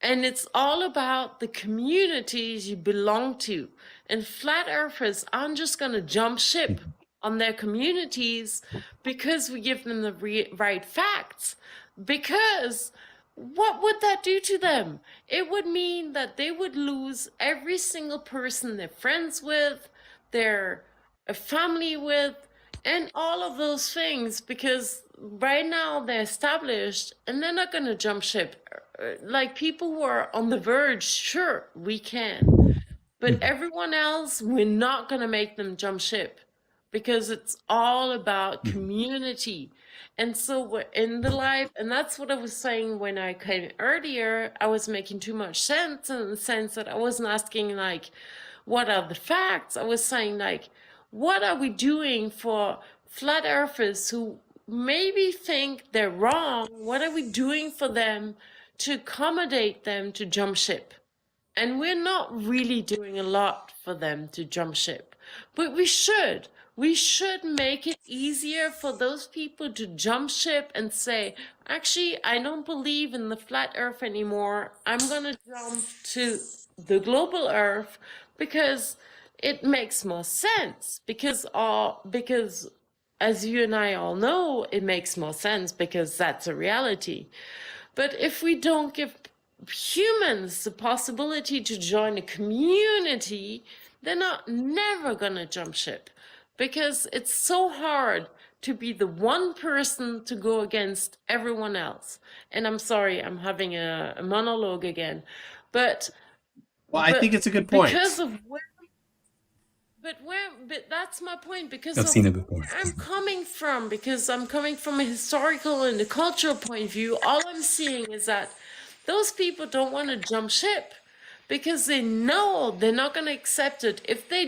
And it's all about the communities you belong to. And flat earthers aren't just going to jump ship on their communities because we give them the right facts. Because what would that do to them? It would mean that they would lose every single person they're friends with, they're a family with, and all of those things, because right now they're established and they're not going to jump ship. Like people who are on the verge, sure, we can. But everyone else, we're not going to make them jump ship, because it's all about community. And so we're in the life, and that's what I was saying when I came earlier. I was making too much sense, in the sense that I wasn't asking, like, what are the facts? I was saying, like, what are we doing for flat earthers who maybe think they're wrong? What are we doing for them to accommodate them to jump ship? And we're not really doing a lot for them to jump ship, but we should. We should make it easier for those people to jump ship and say, actually, I don't believe in the flat earth anymore. I'm going to jump to the global earth because it makes more sense. Because as you and I all know, it makes more sense because that's a reality. But if we don't give humans the possibility to join a community, they're never gonna jump ship, because it's so hard to be the one person to go against everyone else. And I'm sorry, I'm having a monologue again, but Well, I think it's a good point. because of where, but that's my point, because I've of seen it before. where I'm coming from, because I'm coming from a historical and a cultural point of view, all I'm seeing is that those people don't want to jump ship because they know they're not going to accept it. If they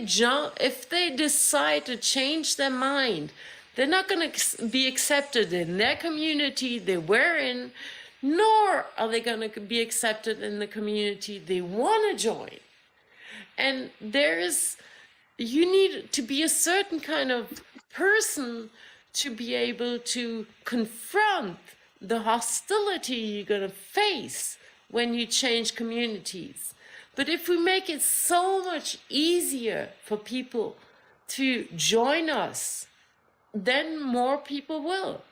decide to change their mind, they're not going to be accepted in their community they were in, nor are they going to be accepted in the community they want to join. And you need to be a certain kind of person to be able to confront the hostility you're going to face when you change communities. But if we make it so much easier for people to join us, then more people will.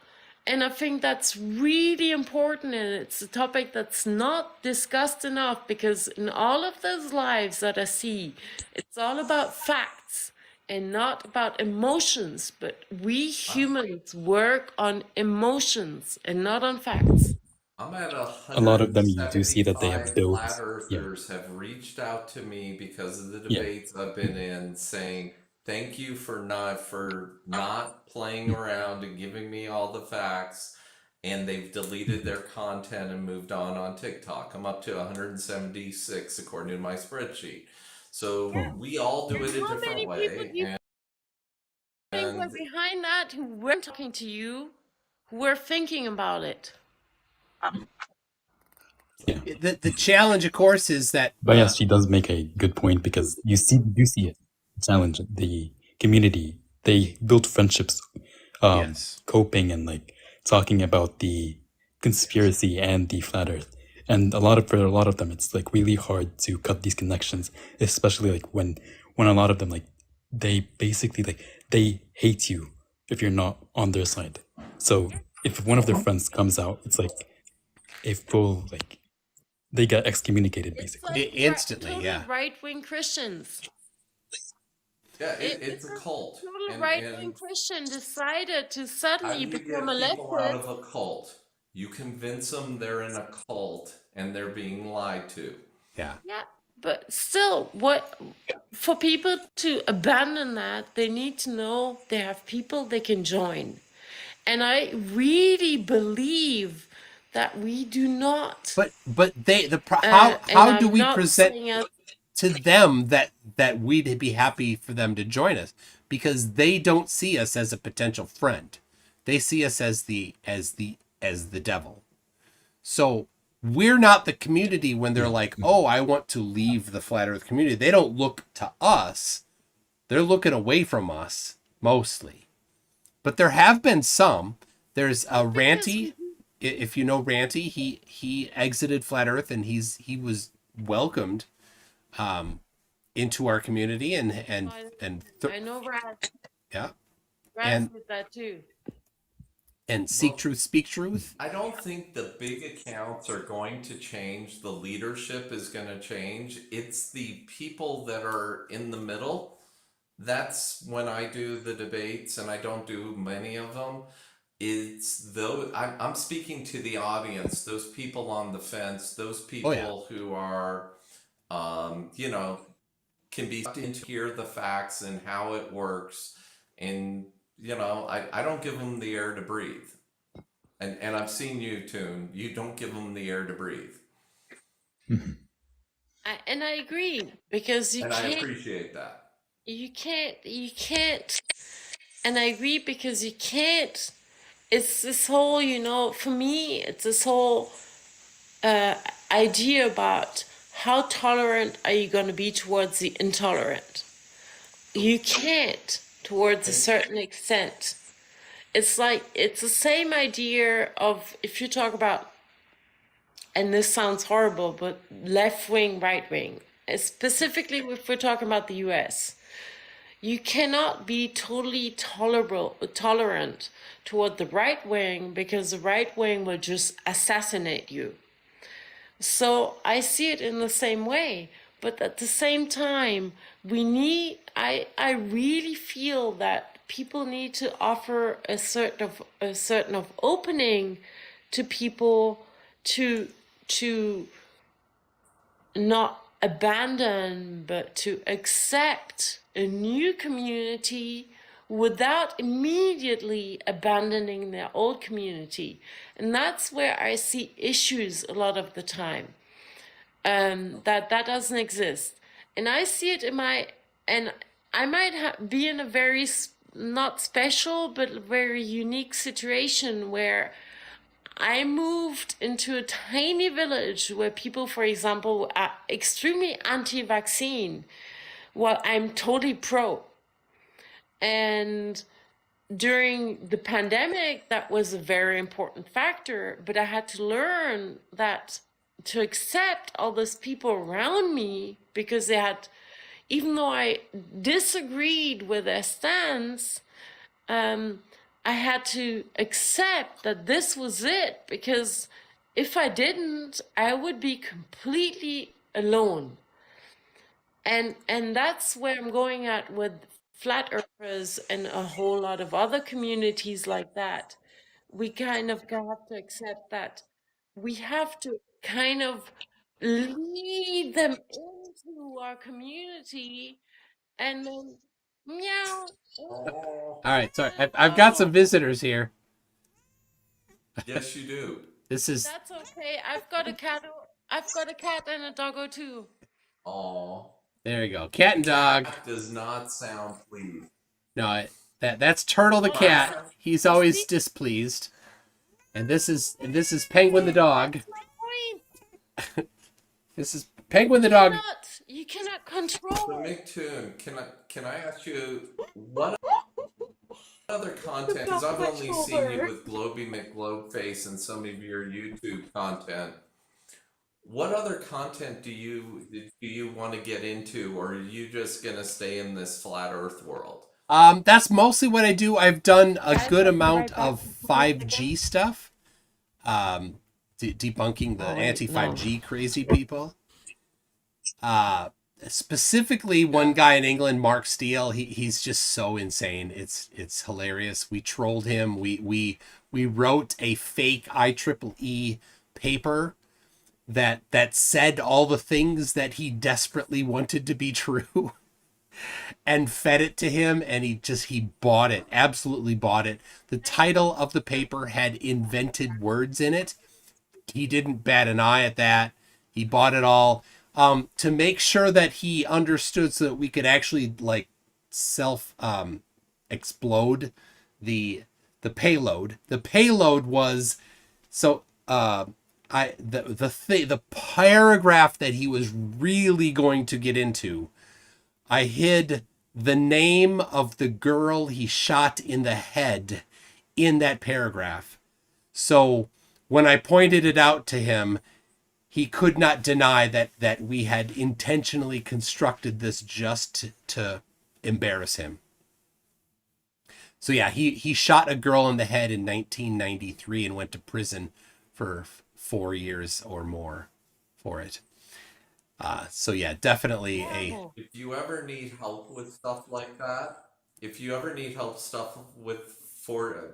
And I think that's really important, and it's a topic that's not discussed enough, because in all of those lives that I see, it's all about facts and not about emotions. But we humans work on emotions and not on facts. I'm at A lot of them, you do see that they have 175 built. flat Yeah. earthers have reached out to me because of the Yeah. debates I've been in, saying thank you for not playing around and giving me all the facts, and they've deleted their content and moved on TikTok. I'm up to 176 according to my spreadsheet. So Oh. we all do it a How different many people way, do you think were and behind that who weren't talking to you, who were thinking about it? Yeah. The challenge, of course, is that But yes, she does make a good point, because you see it. Challenge the community. They build friendships, yes, coping and like talking about the conspiracy and the flat Earth. And for a lot of them, it's like really hard to cut these connections, especially like when a lot of them, like, they basically, like, they hate you if you're not on their side. So if one of their friends comes out, it's like a full, like, they get excommunicated It's basically. like instantly, total yeah. right-wing Christians. yeah, If it's a a cult. total And right-wing Christian decided to how do suddenly you become a get people out leftist, of a cult? You convince them they're in a cult and they're being lied to. Yeah. yeah, but still, for people to abandon that, they need to know they have people they can join. And I really believe that we do not. But And how do I'm we not present saying to them that we'd be happy for them to join us? Because they don't see us as a potential friend. They see us as the devil. So we're not the community when they're like, oh, I want to leave the flat earth community. They don't look to us. They're looking away from us mostly. But there have been some. There's a Ranty. If you know Ranty, he exited flat earth, and he was welcomed into our community, and I know Raz yeah, and did that too. seek Well, truth, speak truth. I don't think the big accounts are going to change. The leadership is going to change. It's the people that are in the middle. That's when I do the debates, and I don't do many of them. It's though I'm speaking to the audience, those people on the fence, those Oh yeah. people who are, you know, can be into hear the facts and how it works, and I don't give them the air to breathe. And I've seen you, Toon. You don't give them the air to breathe. And I agree, because And I appreciate that. you can't, and I agree, because you can't. It's this whole, for me, it's this whole idea about how tolerant are you going to be towards the intolerant. You can't, towards a certain extent. It's like, it's the same idea of, if you talk about, and this sounds horrible, but left wing, right wing, specifically if we're talking about the US, you cannot be totally tolerant toward the right wing, because the right wing will just assassinate you. So I see it in the same way, but at the same time, I really feel that people need to offer a certain of opening to people to not abandon, but to accept a new community without immediately abandoning their old community. And that's where I see issues a lot of the time. That doesn't exist. And I see it in and I might be in a very not special, but very unique situation where I moved into a tiny village where people, for example, are extremely anti-vaccine, while I'm totally pro. And during the pandemic, that was a very important factor, but I had to learn that to accept all those people around me because they had, even though I disagreed with their stance, I had to accept that this was it, because if I didn't, I would be completely alone. And that's where I'm going at with flat earthers and a whole lot of other communities like that. We kind of have to accept that we have to kind of lead them into our community and then meow. All right, sorry. I've got some visitors here. Yes, you do. This is That's okay. I've got a cat. I've got a cat and a doggo too. Oh, there you go. Cat and dog. cat does not sound pleased. No, that's Turtle the Oh, cat. awesome. He's You always see? displeased. And this is Penguin the dog. That's my point. This is Penguin the dog. You cannot So control. McToon, can I ask you what other content? Because I've only seen you with Globy McGlobeface and some of your YouTube content. What other content do you want to get into, or are you just gonna stay in this flat Earth world? That's mostly what I do. I've done a good amount of 5G stuff. Debunking the anti-5G crazy people. Specifically one guy in England, Mark Steele, he's just so insane. It's hilarious. We trolled him. We wrote a fake IEEE paper that said all the things that he desperately wanted to be true and fed it to him, and he bought it. Absolutely bought it. The title of the paper had invented words in it. He didn't bat an eye at that. He bought it all to make sure that he understood so that we could actually like self explode the payload. The payload was so the paragraph that he was really going to get into. I hid the name of the girl he shot in the head in that paragraph. So when I pointed it out to him, he could not deny that we had intentionally constructed this just to embarrass him. So yeah, he shot a girl in the head in 1993 and went to prison for 4 years or more for it. So yeah, definitely a. If you ever need help with stuff like that, if you ever need help stuff with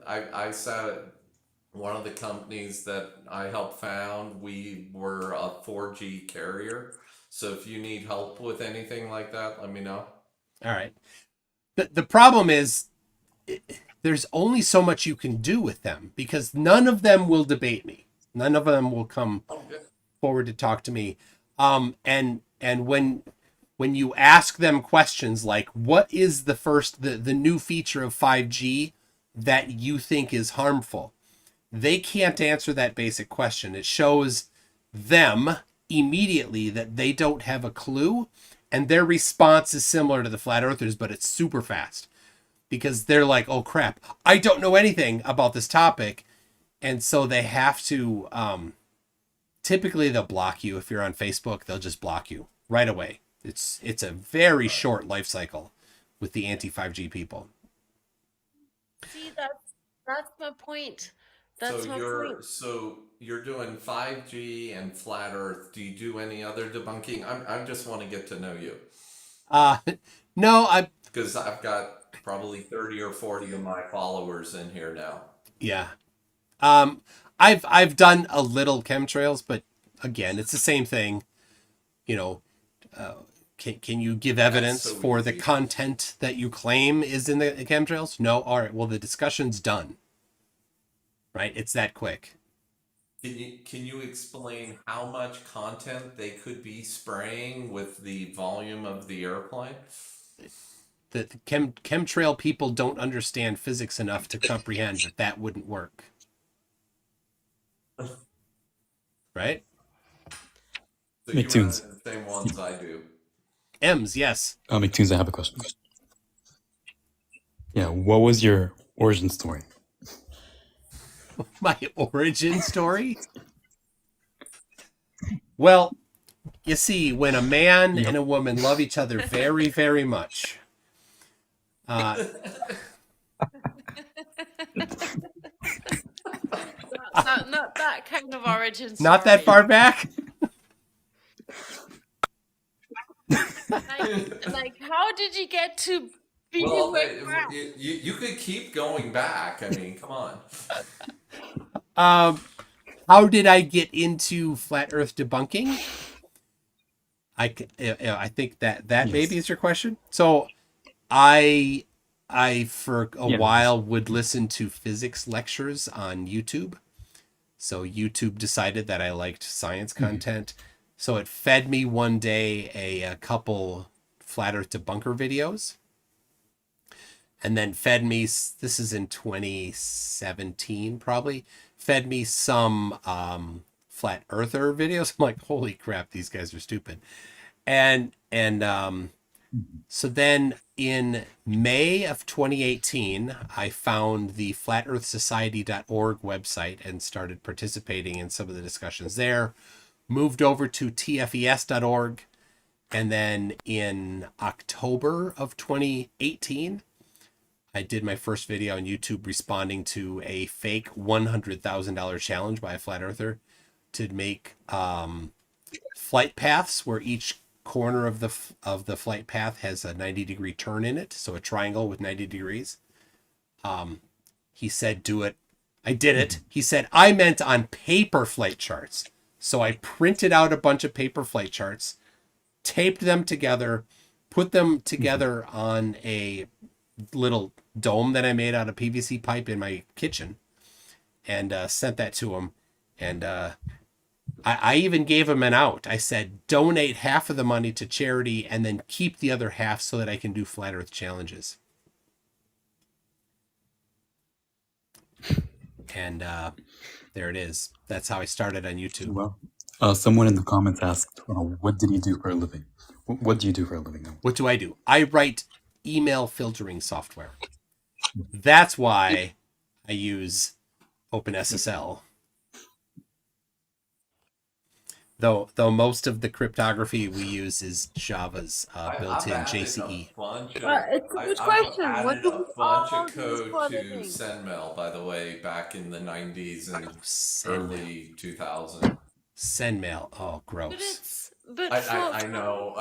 I sat at one of the companies that I helped found. We were a 4G carrier, so if you need help with anything like that, let me know. All right. The problem is there's only so much you can do with them because none of them will debate me. None of them will come forward to talk to me. And when you ask them questions like, what is the new feature of 5G that you think is harmful? They can't answer that basic question. It shows them immediately that they don't have a clue, and their response is similar to the flat earthers, but it's super fast because they're like, oh crap, I don't know anything about this topic. And so they have to, typically they'll block you. If you're on Facebook, they'll just block you right away. It's a very short life cycle with the anti-5G people. See, that's my point. That's my point. So you're doing 5G and flat Earth. Do you do any other debunking? I just want to get to know you. No, because I've got probably 30 or 40 of my followers in here now. Yeah. I've done a little chemtrails, but again, it's the same thing. You know, Can you give evidence so for the easy. content that you claim is in the chemtrails? No? All right, well, the discussion's done. Right? It's that quick. Can you explain how much content they could be spraying with the volume of the airplane? The chemtrail people don't understand physics enough to comprehend that that wouldn't work. Right? So you run McTunes. into the same ones I do. M's, yes. McTunes, I have a question. Yeah, what was your origin story? My origin story? Well, you see, when a man and a woman love each other very, very much, Not that kind of origin story. not that far back. Like, how did you get to be Well, with Brad? you could keep going back. I mean, come on. How did I get into flat Earth debunking? I think that Yes. maybe is your question. So, I for a Yeah. while would listen to physics lectures on YouTube. So YouTube decided that I liked science content. So it fed me one day a couple flat Earth debunker videos. And then fed me, this is in 2017 probably, fed me some flat earther videos. I'm like, holy crap, these guys are stupid. And so then in May of 2018, I found the flatearthsociety.org website and started participating in some of the discussions there. Moved over to tfes.org. And then in October of 2018, I did my first video on YouTube responding to a fake $100,000 challenge by a flat earther to make flight paths where each corner of the flight path has a 90-degree turn in it, so a triangle with 90 degrees. He said, do it. I did it. He said, I meant on paper flight charts. So I printed out a bunch of paper flight charts, taped them together, put them together on a little dome that I made out of PVC pipe in my kitchen, and sent that to him. And I even gave him an out. I said, donate half of the money to charity and then keep the other half so that I can do flat earth challenges. And there it is. That's how I started on YouTube. Well, someone in the comments asked, what did he do for a living? What do you do for a living now? What do? I write email filtering software. That's why I use OpenSSL. Though most of the cryptography we use is Java's built-in JCE. It's a good question. I've What added do a we bunch all of do code for a to living? SendMail, by the way, back in the 90s and SendMail. early 2000. SendMail. Oh, But gross. it's but I know,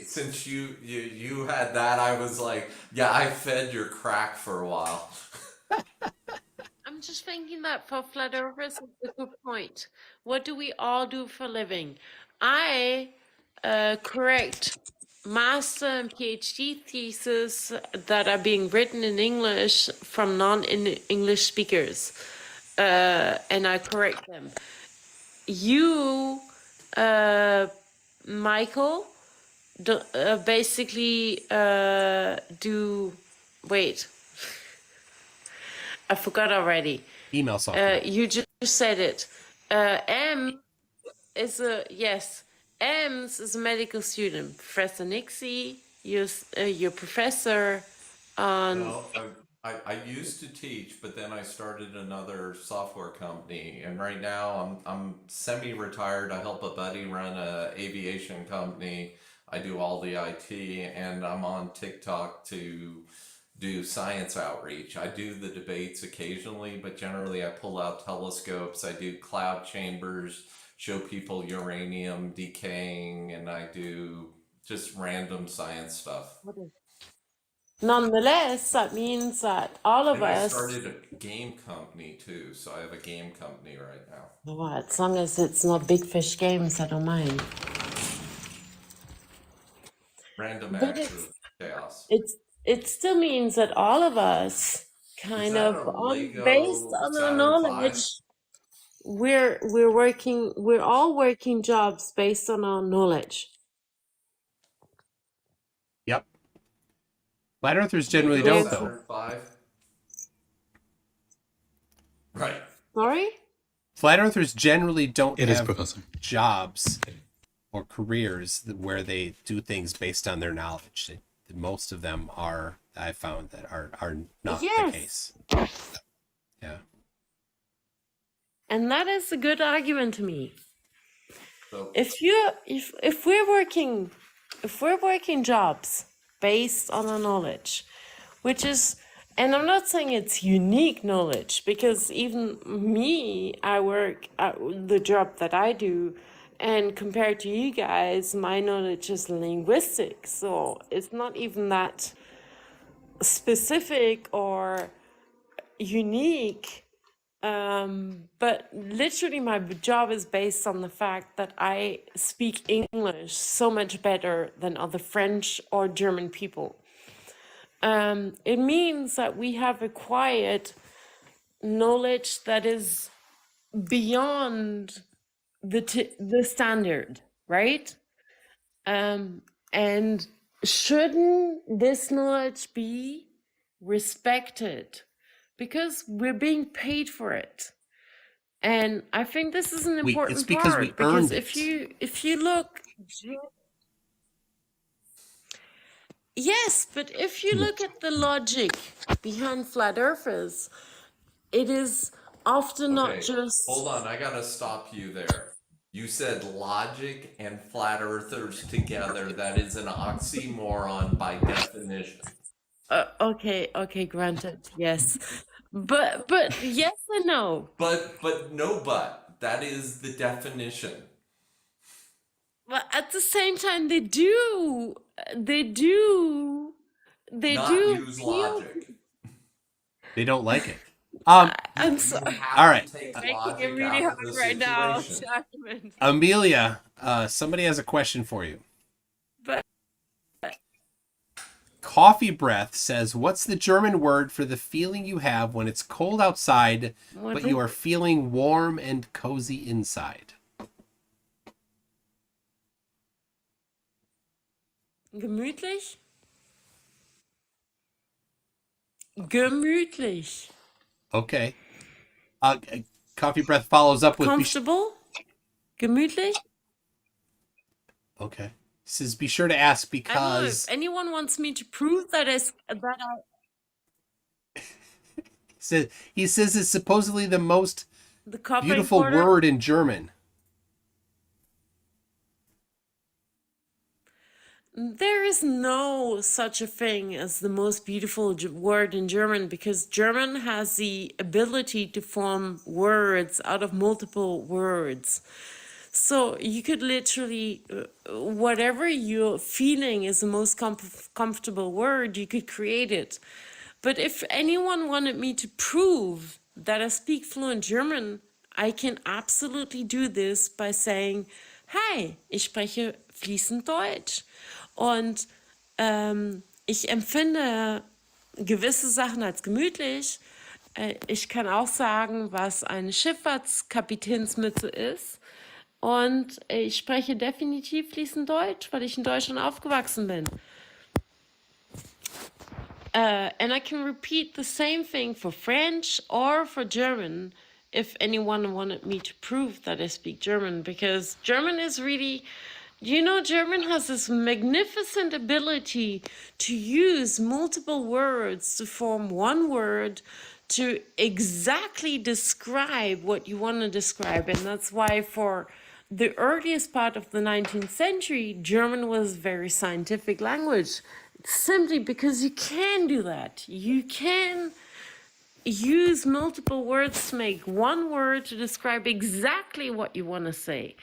since you had that, I was like, yeah, I fed your crack for a while. I'm just thinking that for flat earthers, it's a good point. What do we all do for a living? I correct master and PhD theses that are being written in English from non-English speakers, and I correct them. You, Michael, basically do. Wait, I forgot already. Email software. You just said it. M is Ems is a medical student. Professor Nixie, you're professor on. No, I used to teach, but then I started another software company, and right now I'm semi-retired. I help a buddy run a aviation company. I do all the IT, and I'm on TikTok to do science outreach. I do the debates occasionally, but generally I pull out telescopes. I do cloud chambers, show people uranium decaying, and I do just random science stuff. Nonetheless, that means that all of And I us. started a game company too, so I have a game company right now. Well, as long as it's not Big Fish Games, I don't mind. Random But acts of chaos. it still means that all of us Is kind that of a based Lego on our Saturn knowledge, V? we're all working jobs based on our knowledge. Yep. Flat earthers generally Lego don't, though. Saturn V? Right. Sorry? Flat earthers generally don't It is, have Professor. jobs or careers where they do things based on their knowledge. Most of them are, I found, that are not the Yes. case. Yeah. And that is a good argument to me. So If we're working jobs based on our knowledge, which is, and I'm not saying it's unique knowledge, because even me, I work at the job that I do, and compared to you guys, my knowledge is linguistics, so it's not even that specific or unique. But literally my job is based on the fact that I speak English so much better than other French or German people. It means that we have acquired knowledge that is beyond the standard, right? And shouldn't this knowledge be respected? Because we're being paid for it. And I think this is an important It's because part, we because earned if you look, yes, but if you look at the logic behind flat earthers, it is often not okay, just hold on. I gotta stop you there. You said logic and flat earthers together. That is an oxymoron by definition. okay, granted, yes, but yes and no. But no, but that is the definition. But at the same time, they do Not use feel. logic. They don't like it. I'm You sorry. have All right. to take Making it logic really out hard of the right now situation. to argument. Amelia, somebody has a question for you. But Coffee Breath says, what's the German word for the feeling you have when it's cold outside, but you are feeling warm and cozy inside? gemütlich? Gemütlich. Okay. Coffee Breath follows up with... Comfortable? Gemütlich? Okay. Says, be sure to ask I don't know because... if anyone wants me to prove that He says it's supposedly the most the copper beautiful importer. word in German. There is no such a thing as the most beautiful word in German, because German has the ability to form words out of multiple words. So you could literally, whatever you're feeling is the most comfortable word, you could create it. But if anyone wanted me to prove that I speak fluent German, I can absolutely do this by saying, hi, ich spreche fließend Deutsch. Und ich empfinde gewisse Sachen als gemütlich. Ich kann auch sagen, was eine Schifffahrtskapitänsmütze ist. Und ich spreche definitiv fließend Deutsch, weil ich in Deutschland aufgewachsen bin. And I can repeat the same thing for French or for German if anyone wanted me to prove that I speak German, because German is really, German has this magnificent ability to use multiple words to form one word to exactly describe what you want to describe. And that's why for the earliest part of the 19th century, German was a very scientific language, simply because you can do that. You can use multiple words to make one word to describe exactly what you want to say.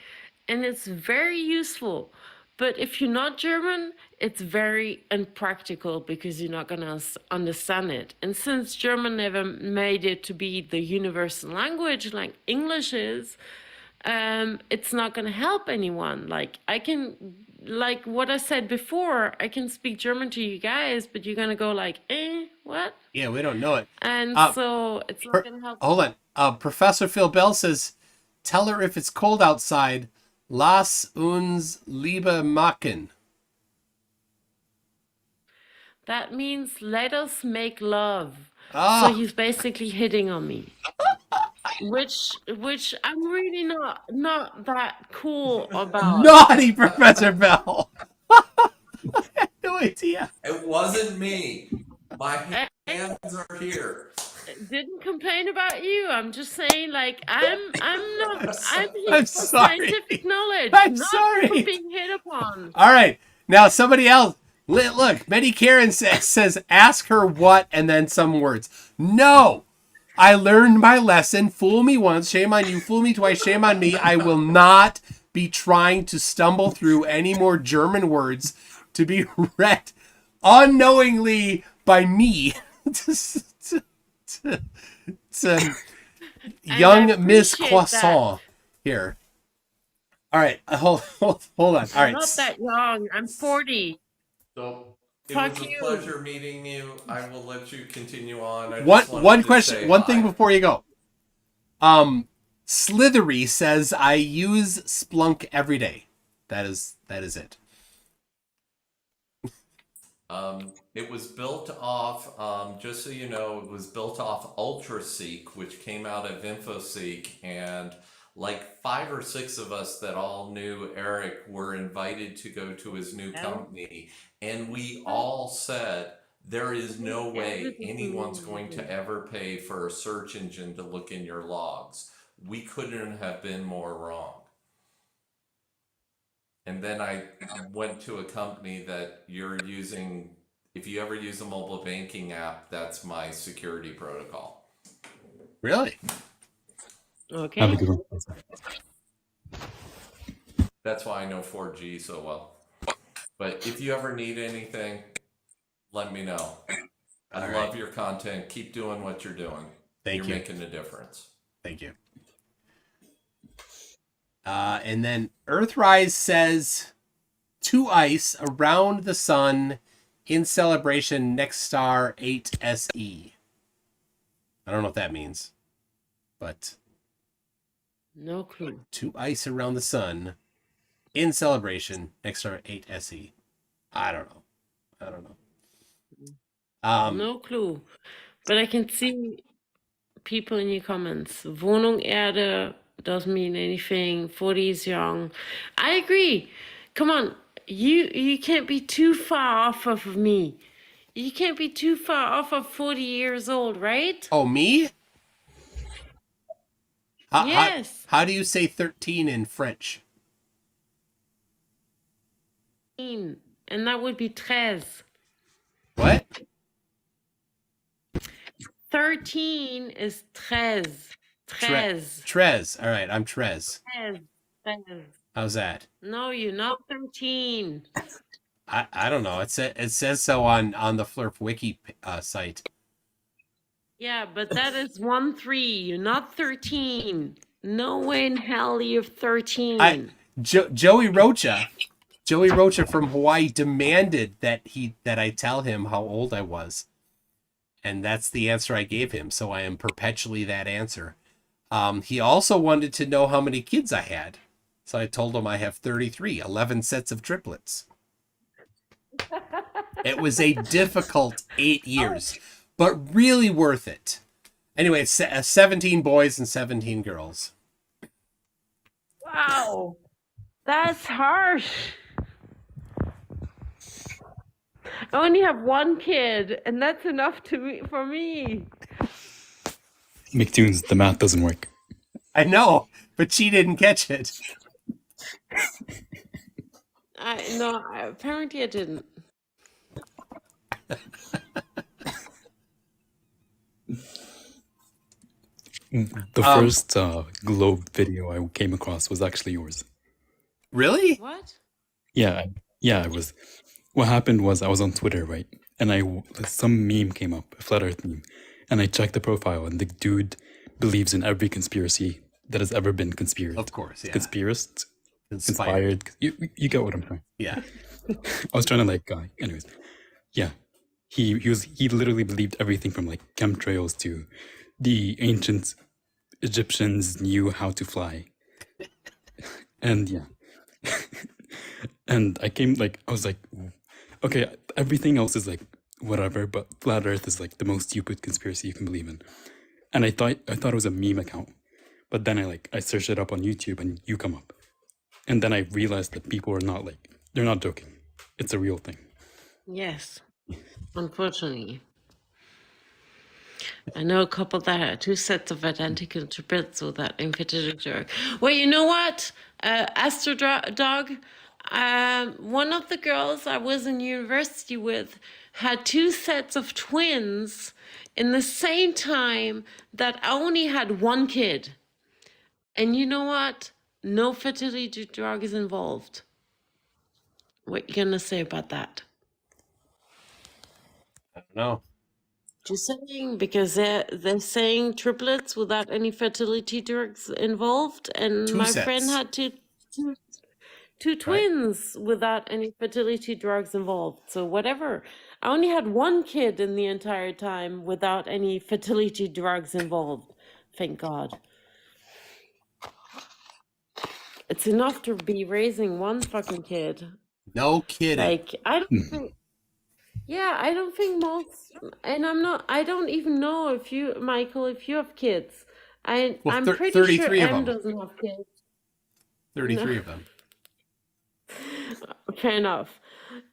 And it's very useful. But if you're not German, it's very impractical because you're not going to understand it. And since German never made it to be the universal language like English is, it's not going to help anyone. Like, I can like what I said before, I can speak German to you guys, but you're gonna go like, what? Yeah, we don't know it. And so it's not gonna help. Hold on. Professor Phil Bell says, tell her if it's cold outside, lass uns Liebe machen. That means let us make love. Ah. So he's basically hitting on me. Which I'm really not that cool about. Naughty Professor Bell. I had no idea. It wasn't me. My hands are here. Didn't complain about you. I'm just saying, like, I'm here I'm for sorry. scientific knowledge, I'm not sorry. for being hit upon. All right. Now somebody else. Look, Betty Karen says, ask her what and then some words. No. I learned my lesson. Fool me once, shame on you. Fool me twice, shame on me. I will not be trying to stumble through any more German words to be read unknowingly by me. Young Miss Croissant here. All right, hold on. All right, I'm not that young. I'm 40. So it Fuck was a you. pleasure meeting you. I will let you continue on. One question, one thing before you go. Slithery says I use Splunk every day. That is it. It was built off, just so you know, it was built off UltraSeek, which came out of InfoSeek, and like 5 or 6 of us that all knew Eric were invited to go to his new company, and we all said there is no way anyone's going to ever pay for a search engine to look in your logs. We couldn't have been more wrong. And then I went to a company that you're using. If you ever use a mobile banking app, that's my security protocol. Really? Okay. Have a good one. That's why I know 4G so well. But if you ever need anything, let me know. I love your content. Keep doing what you're doing. You're making a difference. Thank you. And then Earthrise says, to ice around the sun in celebration next star 8 SE. I don't know what that means, but no clue. To ice around the sun in celebration next star 8 SE. I don't know. No clue. But I can see people in your comments. Wohnung Erde doesn't mean anything. 40 is young. I agree. Come on. You can't be too far off of me. You can't be too far off of 40 years old, right? Oh, me? Yes. How do you say 13 in French? And that would be 13. What? 13 is 13. 13. Trez. All right, I'm Trez. 13. How's that? No, you're not 13. I don't know. It says so on the Phlerf Wiki site. Yeah, but that is 13. You're not 13. No way in hell you're 13. Joey Rocha from Hawaii demanded that I tell him how old I was. And that's the answer I gave him. So I am perpetually that answer. He also wanted to know how many kids I had. So I told him I have 33, 11 sets of triplets. It was a difficult 8 years, but really worth it. Anyway, it's 17 boys and 17 girls. Wow. That's harsh. I only have one kid, and that's enough for me. McTunes, the math doesn't work. I know, but she didn't catch it. Apparently I didn't. The first globe video I came across was actually yours. Really? What? Yeah, it was. What happened was I was on Twitter, right? And some meme came up, a flat earth meme. And I checked the profile, and the dude believes in every conspiracy that has ever been conspired. Of course, yeah. Conspiracist. Conspired. You get what I'm saying. Yeah. I was trying to like, anyways, yeah. He literally believed everything from like chemtrails to the ancient Egyptians knew how to fly, and yeah, and I was like, okay, everything else is like whatever, but flat Earth is like the most stupid conspiracy you can believe in, and I thought it was a meme account, but then I searched it up on YouTube and you come up, and then I realized that people are not like they're not joking, it's a real thing. Yes, unfortunately. I know a couple that had 2 sets of identical triplets with that infertility drug. Well, you know what? Astro Dog, one of the girls I was in university with had 2 sets of twins in the same time that I only had 1 kid. And you know what? No fertility drug is involved. What you gonna say about that? I don't know. Just saying, because they're saying triplets without any fertility drugs involved, and 2 my friend sets. had two twins without any fertility drugs involved. So whatever. I only had 1 kid in the entire time without any fertility drugs involved. Thank God. It's enough to be raising 1 fucking kid. No kidding. Like, I don't think. Yeah, I don't think most, and I don't even know if you, Michael, if you have kids. I'm pretty sure 33 of M them. doesn't have kids. 33 of them. Fair enough.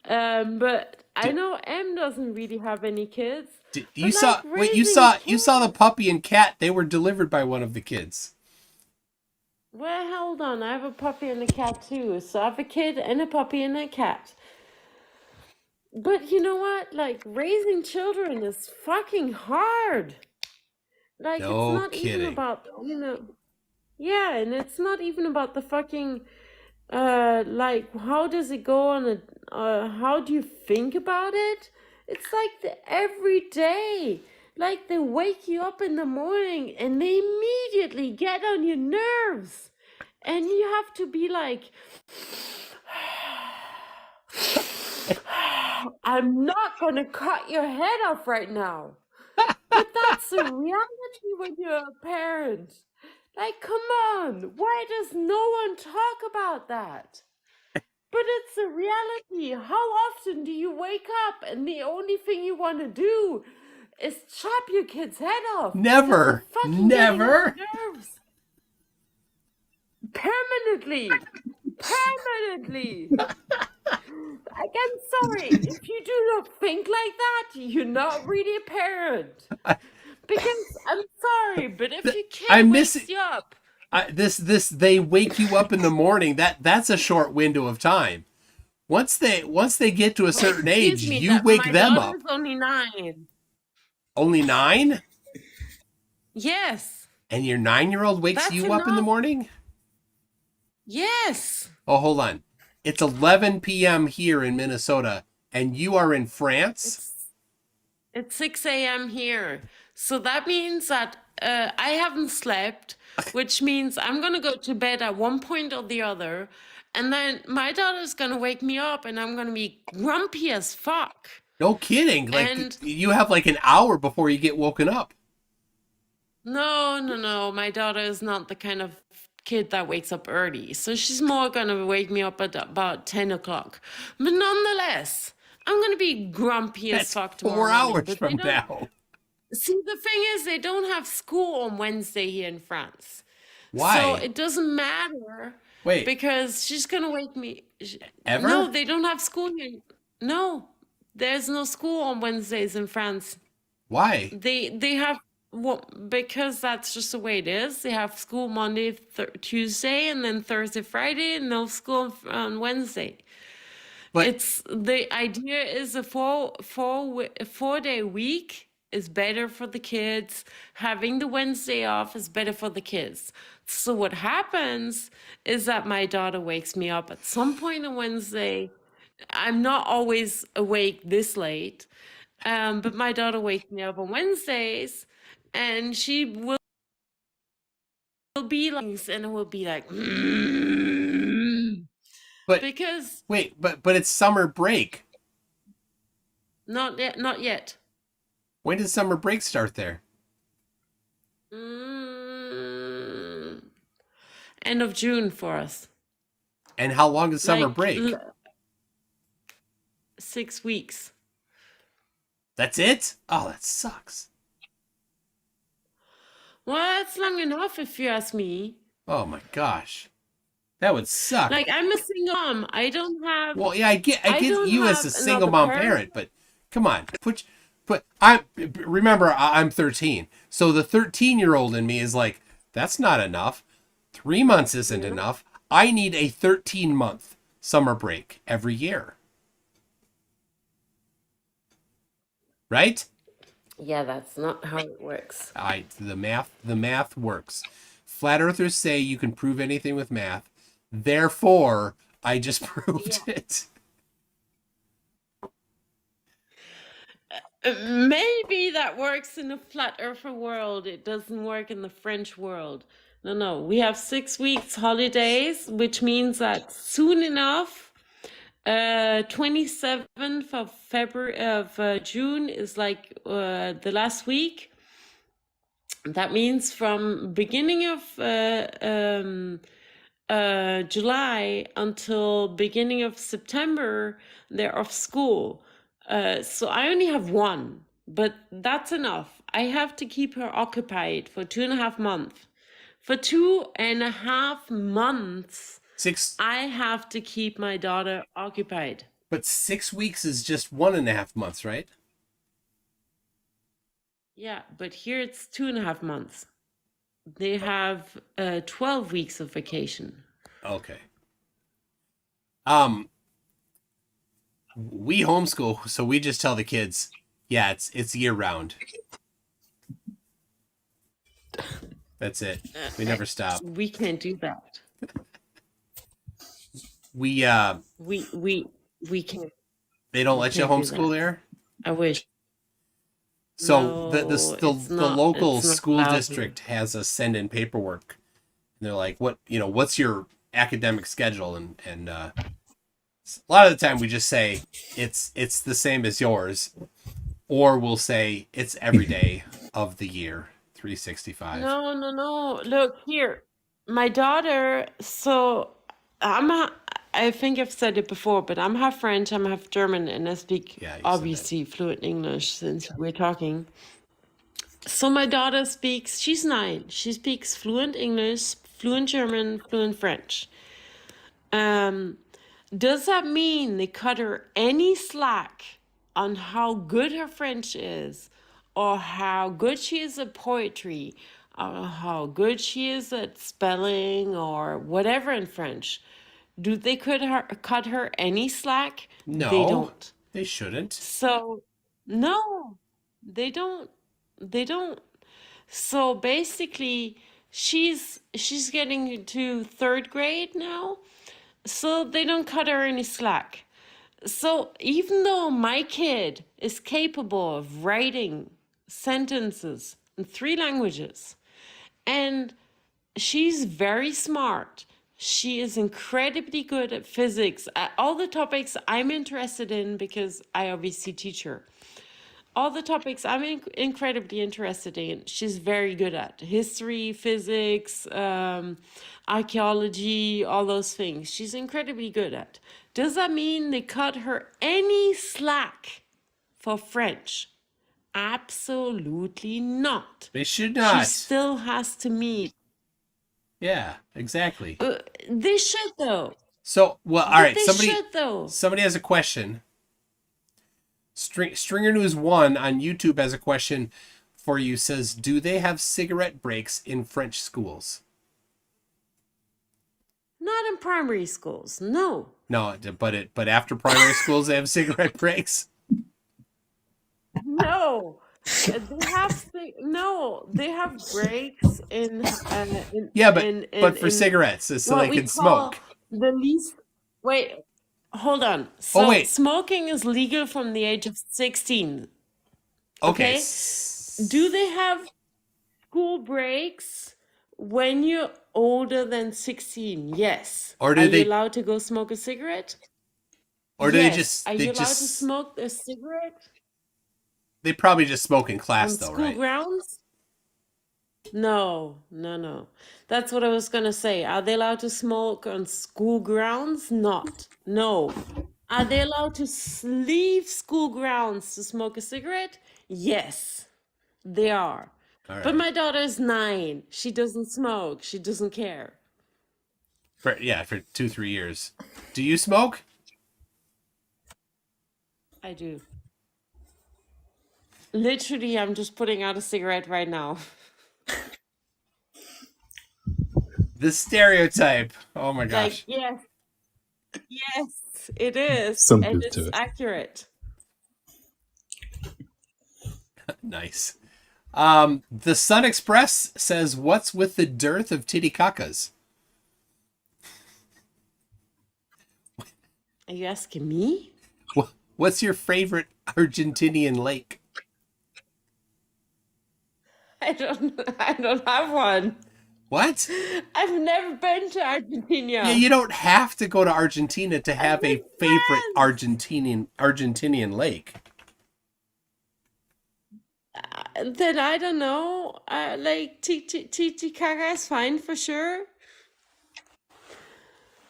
But I know M doesn't really have any kids. You saw the puppy and cat. They were delivered by one of the kids. Well, hold on. I have a puppy and a cat too. So I have a kid and a puppy and a cat. But you know what? Like, raising children is fucking hard. Like, No it's not kidding. even about, yeah, and it's not even about the fucking, like, how does it go on how do you think about it? It's like every day. Like, they wake you up in the morning and they immediately get on your nerves. And you have to be like, I'm not gonna cut your head off right now. But that's the reality when you're a parent. Like, come on, why does no one talk about that? But it's a reality. How often do you wake up and the only thing you want to do is chop your kid's head off? Never. Never. Nerves. Permanently. I'm sorry, if you do not think like that, you're not really a parent. Because I'm sorry, but if your kid wakes you up, they wake you up in the morning. That's a short window of time. Once they get to a certain age, you wake them up. My daughter's only 9. Only 9? Yes. And your 9-year-old wakes you up in the morning? Yes. Oh, hold on. It's 11 p.m. here in Minnesota, and you are in France? It's 6 a.m. here. So that means that I haven't slept, which means I'm going to go to bed at one point or the other. And then my daughter's going to wake me up and I'm going to be grumpy as fuck. No kidding. Like, you have like an hour before you get woken up. No. My daughter is not the kind of kid that wakes up early. So she's more going to wake me up at about 10 o'clock. But nonetheless, I'm going to be grumpy as fuck tomorrow. 4 hours from now. See, the thing is, they don't have school on Wednesday here in France. Why? So it doesn't matter. Wait. Because she's going to wake me. Ever? No, they don't have school here. No, there's no school on Wednesdays in France. Why? They have, well, because that's just the way it is. They have school Monday, Tuesday, and then Thursday, Friday, and no school on Wednesday. But the idea is a 4-day week is better for the kids. Having the Wednesday off is better for the kids. So what happens is that my daughter wakes me up at some point on Wednesday. I'm not always awake this late, but my daughter wakes me up on Wednesdays, and she will be like, and it will be like, But because wait, but it's summer break. not yet, not yet. When does summer break start there? Mm, end of June for us. And how long is summer Like break? 6 weeks. That's it? Oh, that sucks. Well, it's long enough if you ask me. Oh my gosh. That would suck. Like, I'm a single mom. I don't have. Well, yeah, I get I don't you as a have single another mom parent. parent, but come on, I'm 13. So the 13-year-old in me is like, that's not enough. 3 months isn't enough. I need a 13-month summer break every year. Right? Yeah, that's not how it works. The math works. Flat earthers say you can prove anything with math. Therefore, I just proved it. Maybe that works in a flat earther world. It doesn't work in the French world. No. We have 6 weeks holidays, which means that soon enough, 27th of February of June is like the last week. That means from beginning of July until beginning of September, they're off school. So I only have one, but that's enough. I have to keep her occupied for 2.5 months. For 2.5 months, I have to keep my daughter occupied. But 6 weeks is just 1.5 months, right? Yeah, but here it's 2.5 months. They have 12 weeks of vacation. Okay. We homeschool, so we just tell the kids, yeah, it's year round. That's it. We never stop. We can't do that. We can't. They don't let you can't do homeschool that. there? I wish. So No, the it's not- local it's not school allowed district has us send in paperwork. And they're like, what's your academic schedule? And a lot of the time we just say it's the same as yours, or we'll say it's every day of the year, 365. No. Look here, my daughter. So I think I've said it before, but I'm half French, I'm half German, and I speak Yeah, you said obviously fluent English since we're talking. So my daughter speaks. She's 9. She speaks fluent English, fluent German, fluent French. Does that mean they cut her any slack on how good her French is, or how good she is at poetry, or how good she is at spelling, or whatever in French? Do they cut her any slack? No, They don't. They shouldn't. So, no, they don't. They don't. So basically, she's getting to 3rd grade now. So they don't cut her any slack. So even though my kid is capable of writing sentences in 3 languages, and she's very smart, she is incredibly good at physics, all the topics I'm interested in, because I obviously teach her. All the topics I'm incredibly interested in, she's very good at. History, physics, archaeology, all those things. She's incredibly good at. Does that mean they cut her any slack for French? Absolutely not. They should not. She still has to meet. Yeah, exactly. They should, though. So, well, all right. They should, though. Somebody has a question. Stringer News 1 on YouTube has a question for you. Says, do they have cigarette breaks in French schools? Not in primary schools, no. No, but after primary schools they have cigarette breaks. No. They have breaks in Yeah, but for cigarettes, so what they we can call smoke. the least. Wait, hold on. So wait. smoking is legal from the age of 16. Okay. Do they have school breaks when you older than 16, yes. Or Are do you they? allowed to go smoke a cigarette? Or do they Yes. just? Are They you allowed to just. smoke a cigarette They probably just smoke in class, on though, school right? grounds? No. That's what I was gonna say. Are they allowed to smoke on school grounds? Not. No. Are they allowed to leave school grounds to smoke a cigarette? Yes, they are. All But right. my daughter is 9. She doesn't smoke. She doesn't care. For 2-3 years. Do you smoke? I do. Literally, I'm just putting out a cigarette right now. The stereotype. Oh my Like, gosh. yes, it is. Some And truth to it's it. accurate. Nice. The Sun Express says, "What's with the dearth of Titicacas?" Are you asking me? What's your favorite Argentinian lake? I don't have one. What? I've never been to Argentina. Yeah, you don't have to go to Argentina to have been a favorite France. Argentinian lake. Then I don't know. Like Titicaca is fine for sure.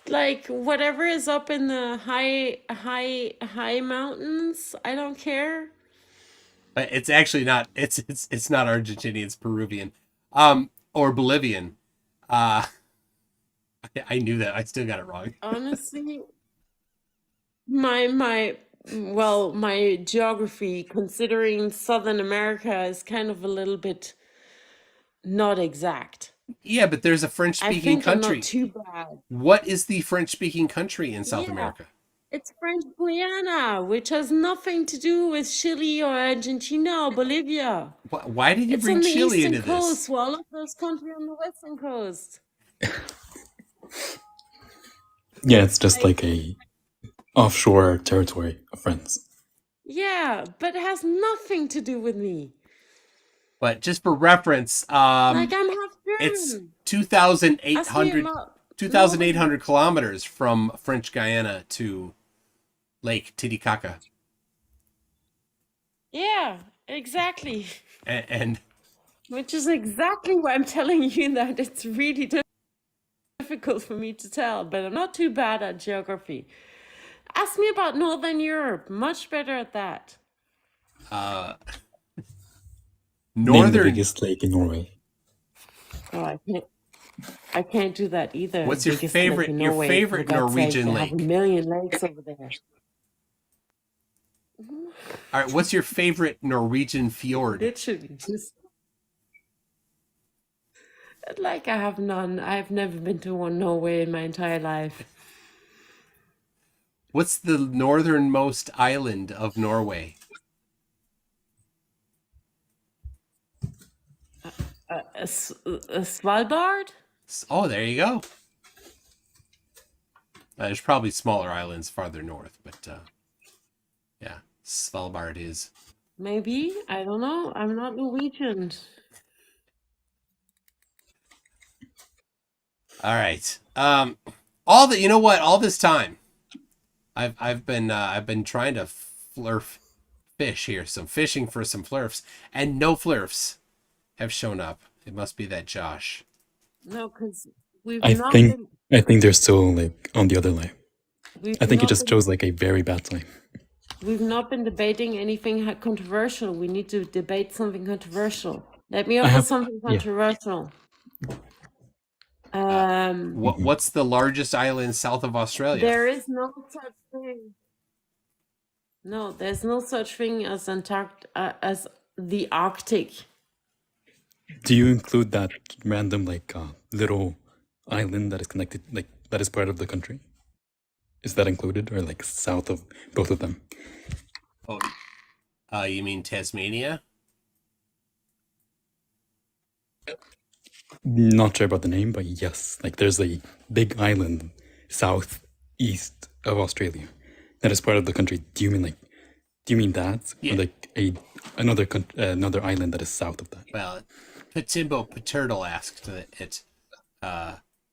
Like whatever is up in the high mountains, I don't care. But it's actually not. It's not Argentinian. It's Peruvian, or Bolivian. I knew that. I still got it wrong. Honestly, my geography, considering Southern America, is kind of a little bit not exact. Yeah, but there's a I French-speaking think I'm country. not too bad. What is the French-speaking country in South Yeah, America? it's French Guiana, which has nothing to do with Chile or Argentina or Bolivia. Why did you It's bring on the Chile eastern into coast, this? while all of those countries on the western coast. Yeah, it's just Like, like a offshore territory of France. yeah, but it has nothing to do with me. But just for reference, Like, I'm half it's German. Ask me a 2,800 lot. 2,800 kilometers from French Guiana to Lake Titicaca. Yeah, exactly. And Which is exactly why I'm telling you that it's really difficult for me to tell, but I'm not too bad at geography. Ask me about Northern Europe. Much better at that. Name the northern. biggest lake in Norway. Oh, I can't do that either. What's your Biggest lake favorite? in Your Norway, for favorite God's sake, Norwegian they have a lake? million lakes over there. All right. What's your favorite Norwegian fjord? Literally, just like I have none. I've never been to one Norway in my entire life. What's the northernmost island of Norway? Svalbard? Oh, there you go. There's probably smaller islands farther north, but yeah, Svalbard is. Maybe. I don't know. I'm not Norwegian. All right. All this time, I've been trying to flurf fish here, some fishing for some flurfs, and no flurfs have shown up. It must be that Josh. No, because we've I not think been. I think they're still like on the other line. We've I think it not just been. chose like a very bad time. We've not been debating anything controversial. We need to debate something controversial. Let me I offer have something yeah. controversial. What's the largest island south of Australia? There is no such thing. No, there's no such thing as as the Arctic. Do you include that random like little island that is connected, like that is part of the country? Is that included, or like south of both of them? Oh, you mean Tasmania? Not sure about the name, but yes, like there's a big island southeast of Australia that is part of the country. Do you mean that, Yeah. or like another island that is south of that? Well, Patimbo Paturtle asked it.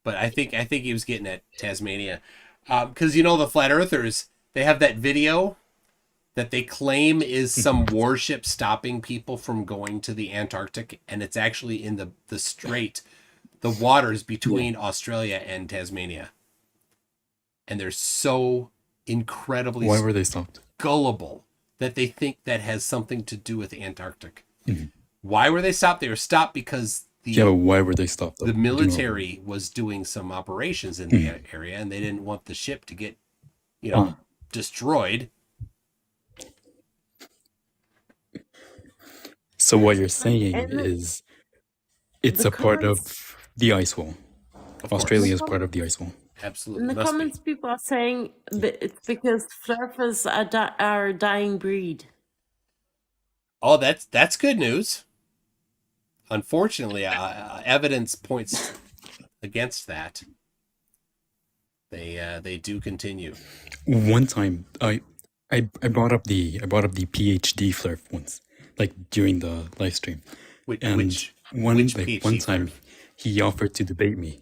But I think he was getting at Tasmania, because the flat earthers, they have that video that they claim is some warship stopping people from going to the Antarctic, and it's actually in the strait, the waters between Australia and Tasmania, and they're so incredibly Why were they stopped? gullible that they think that has something to do with the Antarctic. Why were they stopped? They were stopped because Yeah, but why were they stopped? the military was doing some operations in the area, and they didn't want the ship to get, destroyed. So what you're saying is it's a part of the ice wall. Australia is part of the ice wall. Absolutely. In the Must comments, be. people are saying that it's because Phlerfs are a dying breed. Oh, that's good news. Unfortunately, evidence points against that. They do continue. One time, I brought up the PhD Phlerf once, like during the live stream. Which one PhD time, Phlerf? he offered to debate me.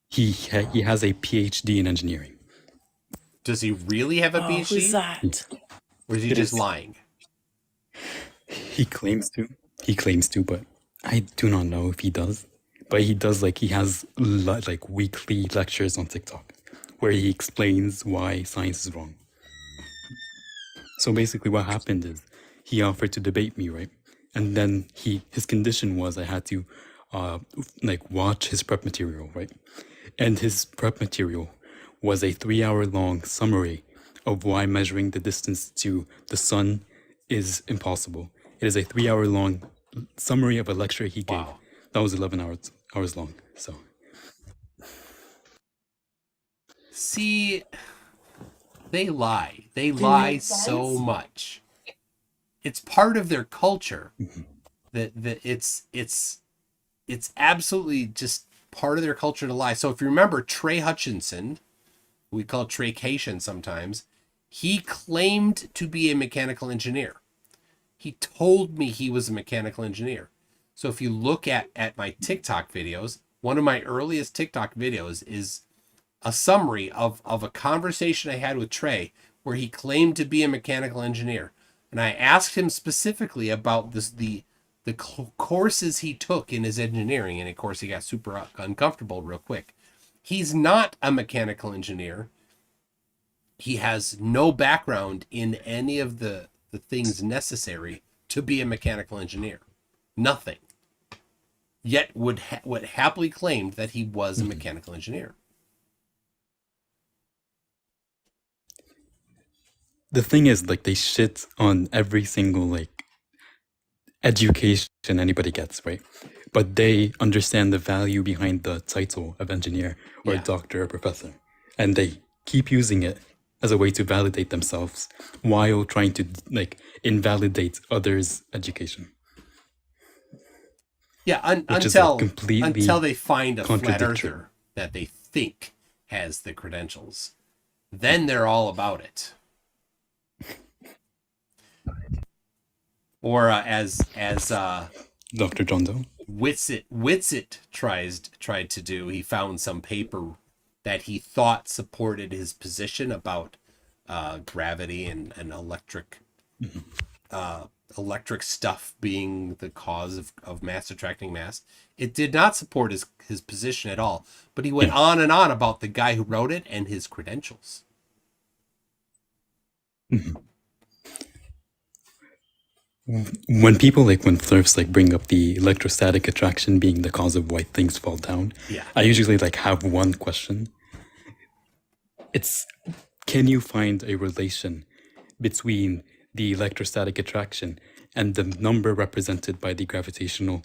He has a PhD in engineering. Does he really have a PhD? Who's that? Or is he just lying? He claims to, but I do not know if he does. But he does, he has weekly lectures on TikTok where he explains why science is wrong. So basically what happened is he offered to debate me, right? And then his condition was I had to watch his prep material, right? And his prep material was a 3-hour-long summary of why measuring the distance to the sun is impossible. It is a 3-hour-long summary of a lecture he gave. Wow. That was 11 hours long. So See, they lie. They lie so much. It's part of their culture. That it's absolutely just part of their culture to lie. So if you remember Trey Hutchinson, we call Treycation sometimes, he claimed to be a mechanical engineer. He told me he was a mechanical engineer. So if you look at my TikTok videos, one of my earliest TikTok videos is a summary of a conversation I had with Trey where he claimed to be a mechanical engineer. And I asked him specifically about the courses he took in his engineering. And of course, he got super uncomfortable real quick. He's not a mechanical engineer. He has no background in any of the things necessary to be a mechanical engineer. Nothing. Yet would happily claimed that he was a mechanical engineer. the thing is, they shit on every single education anybody gets, right? But they understand the value behind the title of engineer or doctor or professor, and they keep using it as a way to validate themselves while trying to invalidate others' education. Yeah, until they find a flat earther that they think has the credentials, then they're all about it. Or as Dr. John Doe Witsit tried to do, he found some paper that he thought supported his position about gravity and electric electric stuff being the cause of mass attracting mass. It did not support his position at all, but he went on and on about the guy who wrote it and his credentials. When people when Phlerfs bring up the electrostatic attraction being the cause of why things fall down, I usually have one question. It's, can you find a relation between the electrostatic attraction and the number represented by the gravitational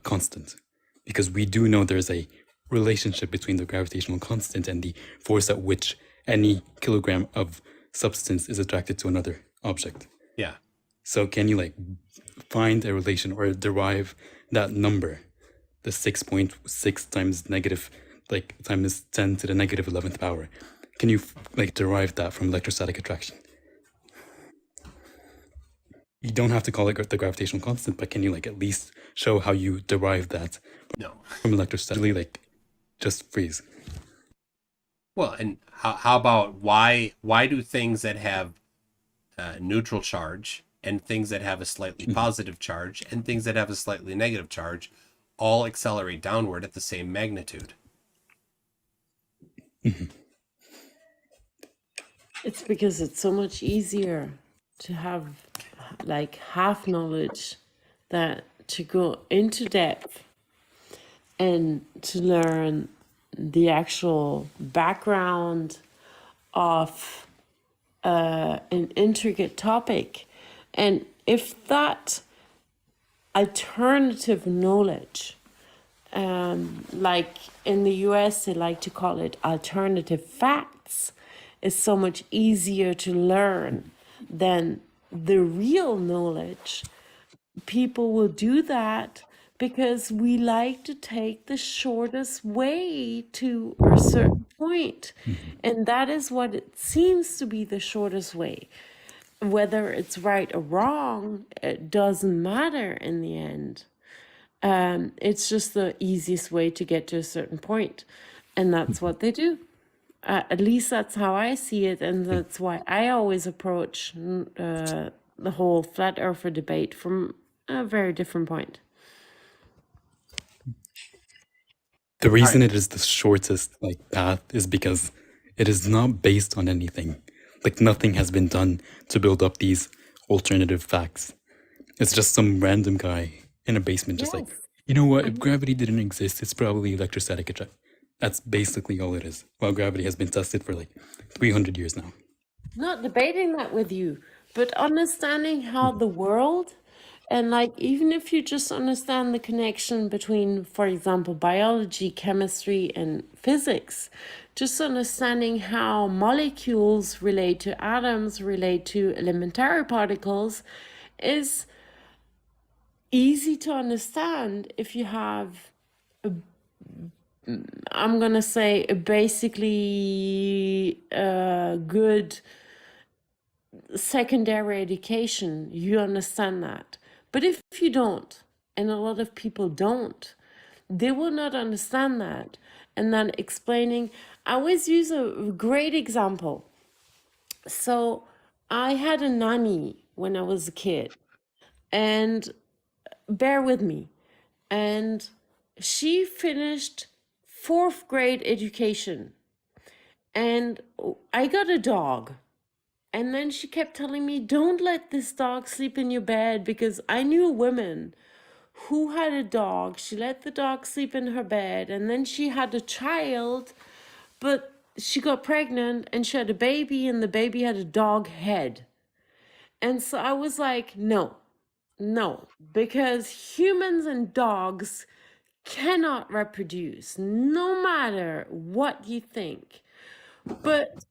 constant? Because we do know there's a relationship between the gravitational constant and the force at which any kilogram of substance is attracted to another object. Yeah. So can you find a relation or derive that number, the 6.6 times negative, times 10 to the negative 11th power? Can you derive that from electrostatic attraction? You don't have to call it the gravitational constant, but can you like at least show how you derive that No. from electrostatic? Like, just freeze. Well, and how about why do things that have neutral charge and things that have a slightly positive charge and things that have a slightly negative charge all accelerate downward at the same magnitude? It's because it's so much easier to have like half knowledge that to go into depth and to learn the actual background of an intricate topic. And if that alternative knowledge, like in the US, they like to call it alternative facts, is so much easier to learn than the real knowledge, people will do that because we like to take the shortest way to a certain point. And that is what it seems to be the shortest way. Whether it's right or wrong, it doesn't matter in the end. It's just the easiest way to get to a certain point. And that's what they do. At least that's how I see it. And that's why I always approach the whole flat earther debate from a very different point. The reason it is the shortest like path is because it is not based on anything. Like nothing has been done to build up these alternative facts. It's just some random guy in a basement just like, Yes. you know what, if gravity didn't exist, it's probably electrostatic attraction. That's basically all it is. While gravity has been tested for like 300 years now. Not debating that with you, but understanding how the world, and like even if you just understand the connection between, for example, biology, chemistry, and physics, just understanding how molecules relate to atoms, relate to elementary particles, is easy to understand if you have I'm gonna say a basically good secondary education. You understand that. But if you don't, and a lot of people don't, they will not understand that. And then explaining, I always use a great example. So I had a nanny when I was a kid, and bear with me. And she finished 4th grade education. And I got a dog. And then she kept telling me, don't let this dog sleep in your bed, because I knew a woman who had a dog. She let the dog sleep in her bed, and then she had a child, but she got pregnant and she had a baby, and the baby had a dog head. And so I was like, no, because humans and dogs cannot reproduce, no matter what you think. But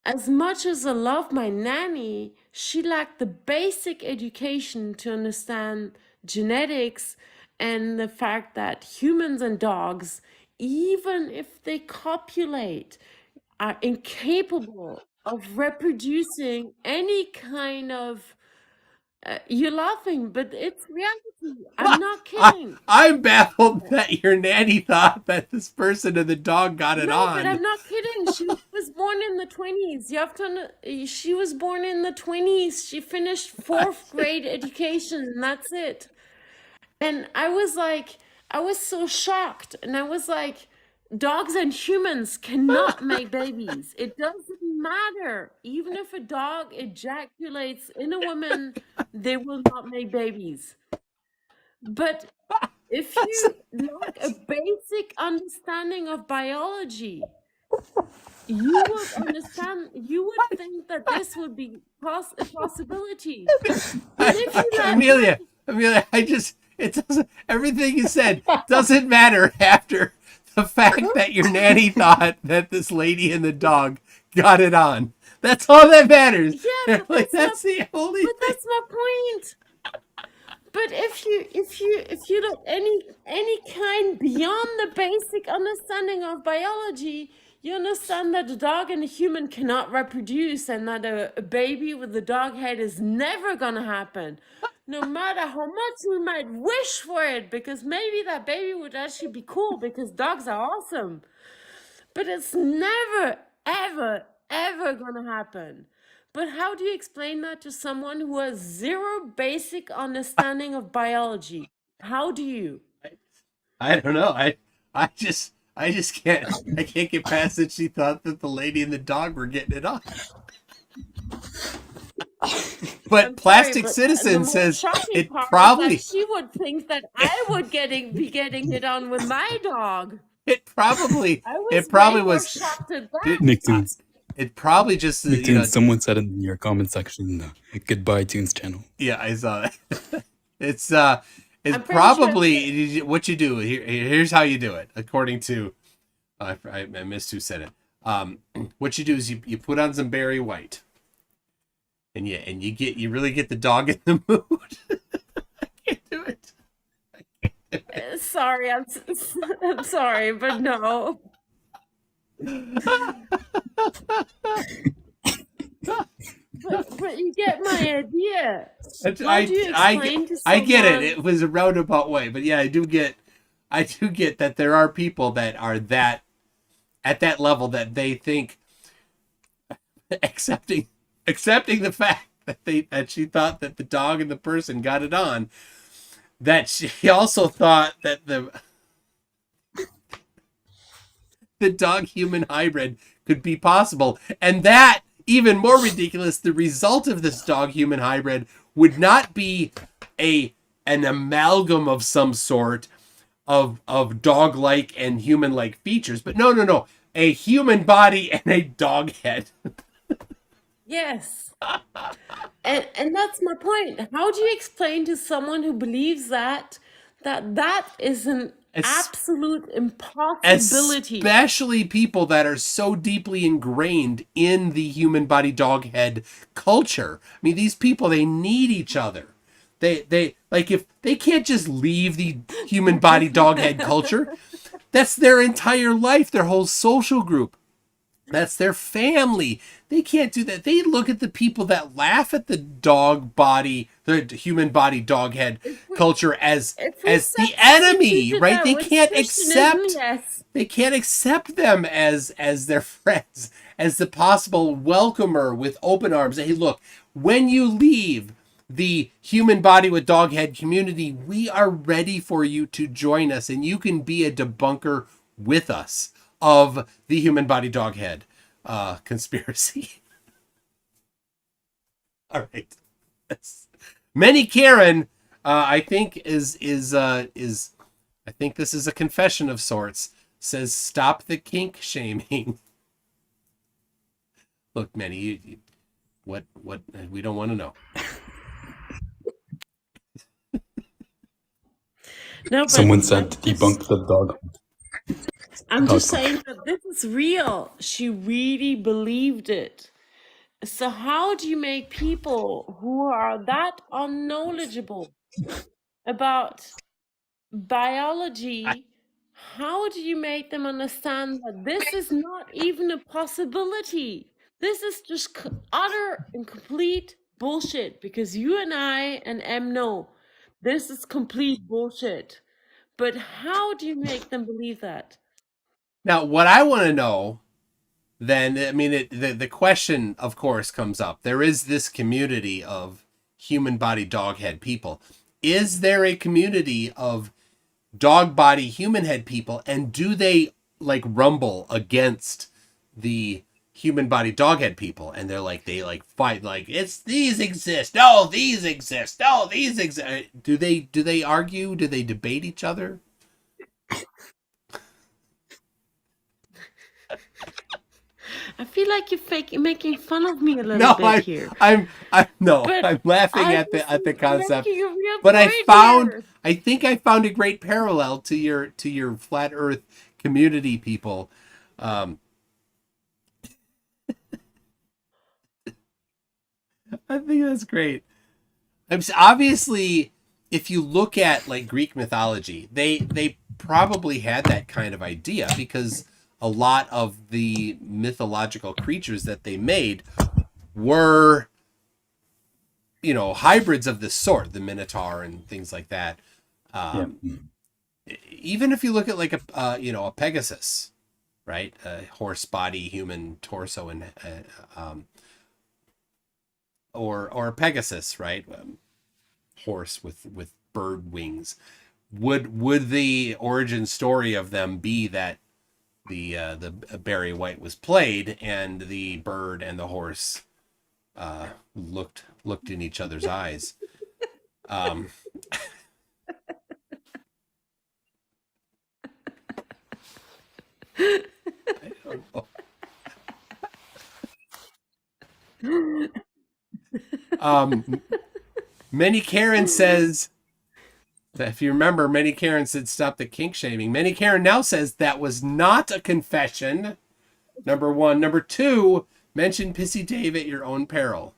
as much as I love my nanny, she lacked the basic education to understand genetics and the fact that humans and dogs, even if they copulate, are incapable of reproducing any kind of. You're laughing, but it's reality. I'm not kidding. I'm baffled that your nanny thought that this person and the dog got it No, but on. I'm not kidding. She was born in the 20s. You have to. She was born in the 20s. She finished 4th grade education, and that's it. And I was like, I was so shocked, and I was like, dogs and humans cannot make babies. It doesn't matter. Even if a dog ejaculates in a woman, they will not make babies. But if you lack a basic understanding of biology, you would understand, you would think that this would be a possibility. But if you let Amelia, it doesn't, everything you said doesn't matter after the fact that your nanny thought that this lady and the dog got it on. That's all that matters. Yeah, but Like, that's the only but that's my point. But if you look any kind beyond the basic understanding of biology, You understand that a dog and a human cannot reproduce, and that a baby with a dog head is never gonna happen. No matter how much we might wish for it, because maybe that baby would actually be cool because dogs are awesome. But it's never, ever, ever gonna happen. But how do you explain that to someone who has zero basic understanding of biology? How do you? I don't know. I just can't get past that she thought that the lady and the dog were getting it on. But I'm Plastic sorry, but the Citizen more says shocking it part is probably that she would think that I would be getting it on with my dog. it probably I was it way probably more was shocked at did, that. Nicktoons. it probably just Nicktoons, someone said in your comment section, goodbye Tunes channel. yeah, I saw that. It's I'm pretty probably what you do. Here's how you do it, according to I missed who said it. What you do is you put on some Barry White, and you really get the dog in the mood. I can't do it. Sorry, I'm sorry, but no. But you get my idea. How do you explain to I get it. someone? It was a roundabout way, but yeah, I do get that there are people that are that at that level that they think accepting the fact that she thought that the dog and the person got it on, that she also thought that the dog human hybrid could be possible, and that even more ridiculous, the result of this dog human hybrid would not be an amalgam of some sort of dog like and human like features, but no, a human body and a dog head. Yes. And that's my point. How do you explain to someone who believes that is an absolute impossibility? Especially people that are so deeply ingrained in the human body dog head culture. I mean, these people, they need each other. They like, if they can't just leave the human body dog head culture, that's their entire life, their whole social group. That's their family. They can't do that. They look at the people that laugh at the the human body dog head culture as the enemy, right? They can't accept Yes. they can't accept them as their friends, as the possible welcomer with open arms. Hey, look, when you leave the human body with dog head community, we are ready for you to join us, and you can be a debunker with us of the human body dog head conspiracy. All right. Many Karen, I think is I think this is a confession of sorts. Says stop the kink shaming. Look, Manny, what we don't want to know. No, but Someone said debunk the dog. I'm just saying that this is real. She really believed it. So how do you make people who are that unknowledgeable about biology, how do you make them understand that this is not even a possibility? This is just utter and complete bullshit, because you and I and Em know this is complete bullshit. But how do you make them believe that? Now, what I want to know, then, I mean, the question, of course, comes up. There is this community of human body dog head people. Is there a community of dog body human head people, and do they like rumble against the human body dog head people? And they fight, like, it's these exist, no, these exist, no, these exist. Do they argue? Do they debate each other? I feel like you're making fun of me a little bit here. I'm But laughing I at just the concept. making a real But point here. I think I found a great parallel to your flat Earth community people. I think that's great. Obviously, if you look at like Greek mythology, they probably had that kind of idea, because a lot of the mythological creatures that they made were, you know, hybrids of this sort, the Minotaur and things like that. Yeah. Even if you look at like a Pegasus, right? A horse body, human torso, and or a Pegasus, right? Horse with bird wings. Would the origin story of them be that the Barry White was played and the bird and the horse looked in each other's eyes? I don't know. Many Karen says that, if you remember, Many Karen said stop the kink shaming. Many Karen now says that was not a confession. Number one. Number two, mention Pissy Dave at your own peril.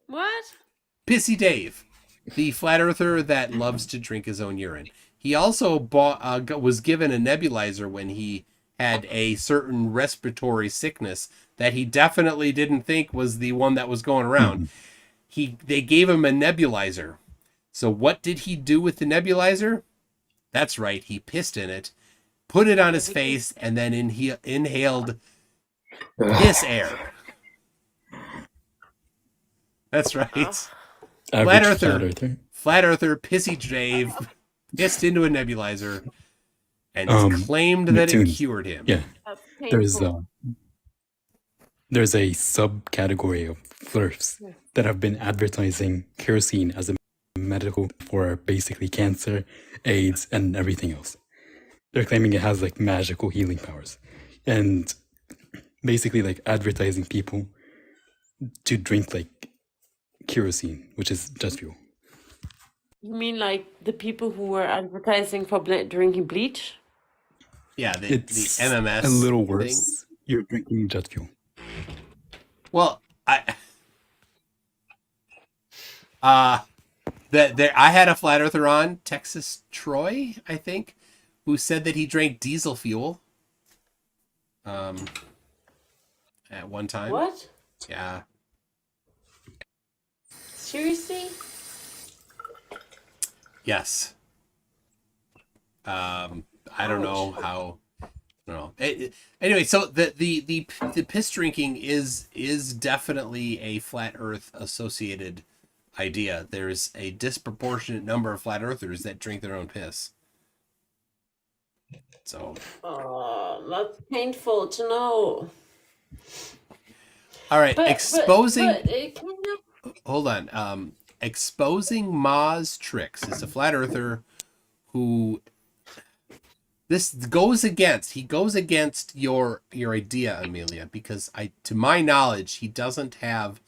What? Pissy Dave, the flat earther that loves to drink his own urine. He also was given a nebulizer when he had a certain respiratory sickness that he definitely didn't think was the one that was going around. They gave him a nebulizer. So what did he do with the nebulizer? That's right, he pissed in it, put it on his face, and then inhaled piss air. That's right. Flat earther, Pissy Dave pissed into a nebulizer, and it's claimed that it cured him. Yeah, there's a subcategory of Phlerfs that have been advertising kerosene as a medical for basically cancer, AIDS, and everything else. They're claiming it has like magical healing powers, and basically like advertising people to drink like kerosene, which is jet fuel. You mean like the people who were advertising for drinking bleach? Yeah, the MMS. A little worse. Thing. You're drinking jet fuel. Well, I had a flat earther on, Texas Troy, I think, who said that he drank diesel fuel. At one time. What? Yeah. Seriously? Yes. I don't know how. I don't know. Anyway, so the piss drinking is definitely a flat Earth associated idea. There's a disproportionate number of flat earthers that drink their own piss. So. Oh, that's painful to know. All right, exposing. But hold on. Exposing Ma's tricks is a flat earther who. This goes against your idea, Amelia, because to my knowledge, he doesn't have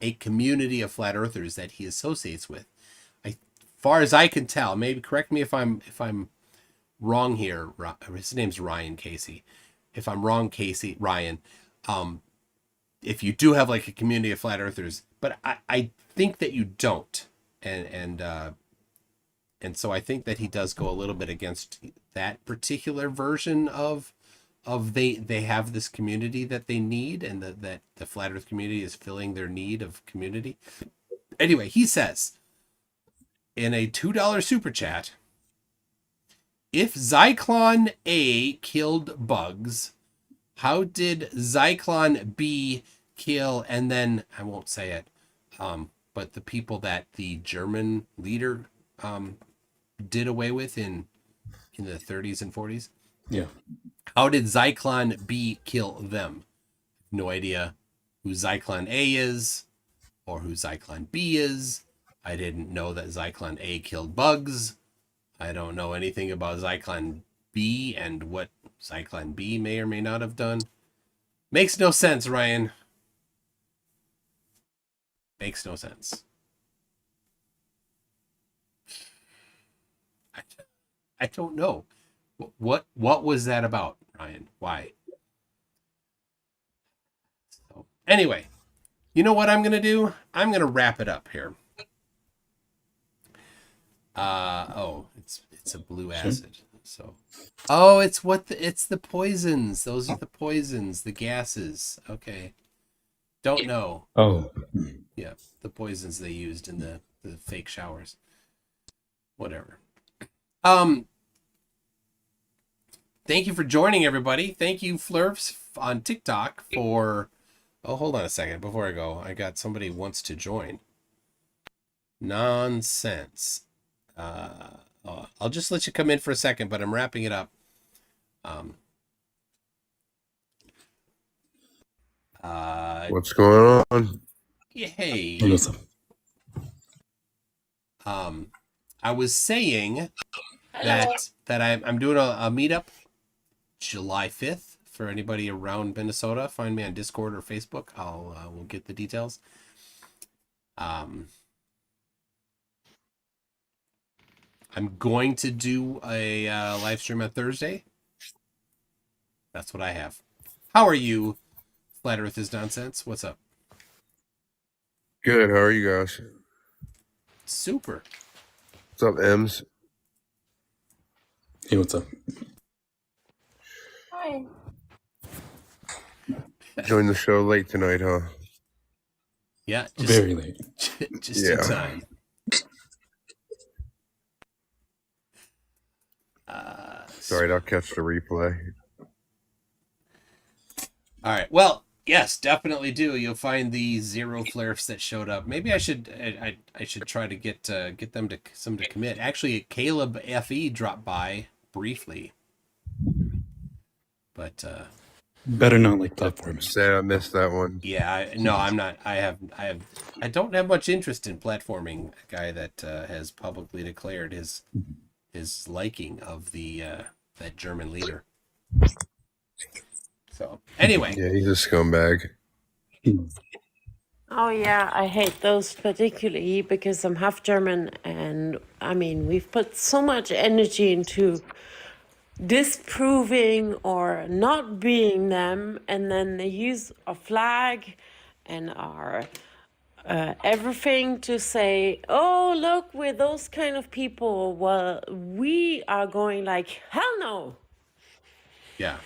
a community of flat earthers that he associates with. Far as I can tell, maybe correct me if I'm wrong here. His name's Ryan Casey. If I'm wrong, Ryan, if you do have like a community of flat earthers, but I think that you don't, and so I think that he does go a little bit against that particular version of they have this community that they need, and that the flat earth community is filling their need of community. Anyway, he says in a $2 super chat, if Zyklon A killed bugs, how did Zyklon B kill, and then I won't say it, but the people that the German leader did away with in the 30s and 40s? Yeah. How did Zyklon B kill them? No idea who Zyklon A is or who Zyklon B is. I didn't know that Zyklon A killed bugs. I don't know anything about Zyklon B and what Zyklon B may or may not have done. Makes no sense, Ryan. Makes no sense. I don't know. What was that about, Ryan? Why? So, anyway, you know what I'm going to do? I'm going to wrap it up here. It's a blue acid. So, oh, it's the poisons. Those are the poisons, the gases. Okay, don't know. Oh, Yeah, the poisons they used in the fake showers. Whatever. Thank you for joining, everybody. Thank you, Phlerfs on TikTok for. Oh, hold on a second before I go. I got somebody who wants to join. Nonsense. I'll just let you come in for a second, but I'm wrapping it up. What's going on? Hey. what's up? I was saying Hello. that I'm doing a meetup July 5th for anybody around Minnesota. Find me on Discord or Facebook. We'll get the details. I'm going to do a live stream on Thursday. That's what I have. How are you, Flat Earth is Nonsense? What's up? Good. How are you guys? Super. What's up, Ems? Hey, what's up? Hi. Joined the show late tonight, huh? Yeah, Very late. just in time. Sorry, I'll catch the replay. All right. Well, yes, definitely do. You'll find the 0 Phlerfs that showed up. Maybe I should try to get them to commit. Actually, Caleb FE dropped by briefly, but Better not like platforming. Sad I missed that one. yeah, I'm not. I don't have much interest in platforming. A guy that has publicly declared his liking of the that German leader. So anyway, Yeah, he's a scumbag. Oh yeah, I hate those particularly because I'm half German, and I mean we've put so much energy into disproving or not being them, and then they use our flag and our everything to say, "Oh look, we're those kind of people." Well, we are going like hell no. yeah.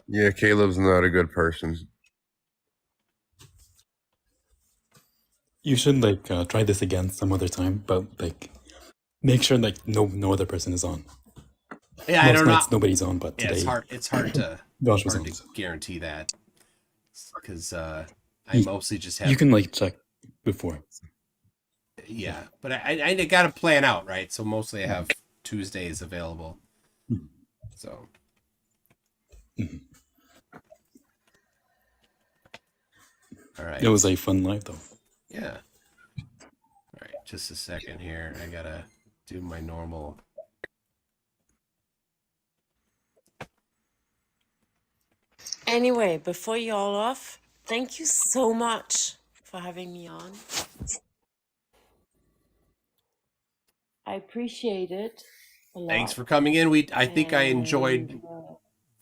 Yeah, Caleb's not a good person. You should like try this again some other time, but like make sure like no other person is on. Yeah, I Most don't know. nights nobody's on, but Yeah, today it's hard to Josh was on. guarantee that because I You- mostly just have You can like check before. yeah, but I got to plan out, right? So mostly I have Tuesdays available. So all right. It was a fun live though. Yeah. All right, just a second here. I gotta do my normal. Anyway, before you all off, thank you so much for having me on. I appreciate it a lot. Thanks for coming in. I think I enjoyed And,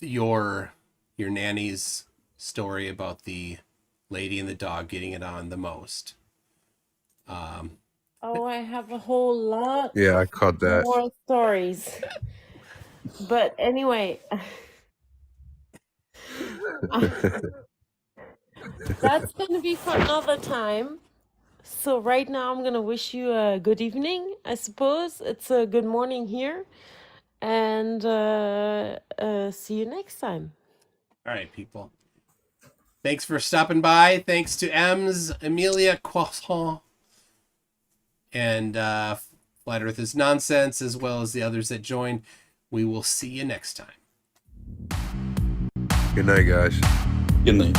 your nanny's story about the lady and the dog getting it on the most. oh, I have a whole lot Yeah, I caught that. more stories. But anyway, that's going to be for another time. So right now I'm going to wish you a good evening, I suppose. It's a good morning here. And see you next time. All right, people. Thanks for stopping by. Thanks to Ems, Amelia, Croissant, and Flat Earth is Nonsense, as well as the others that joined. We will see you next time. Good night, guys. Good night.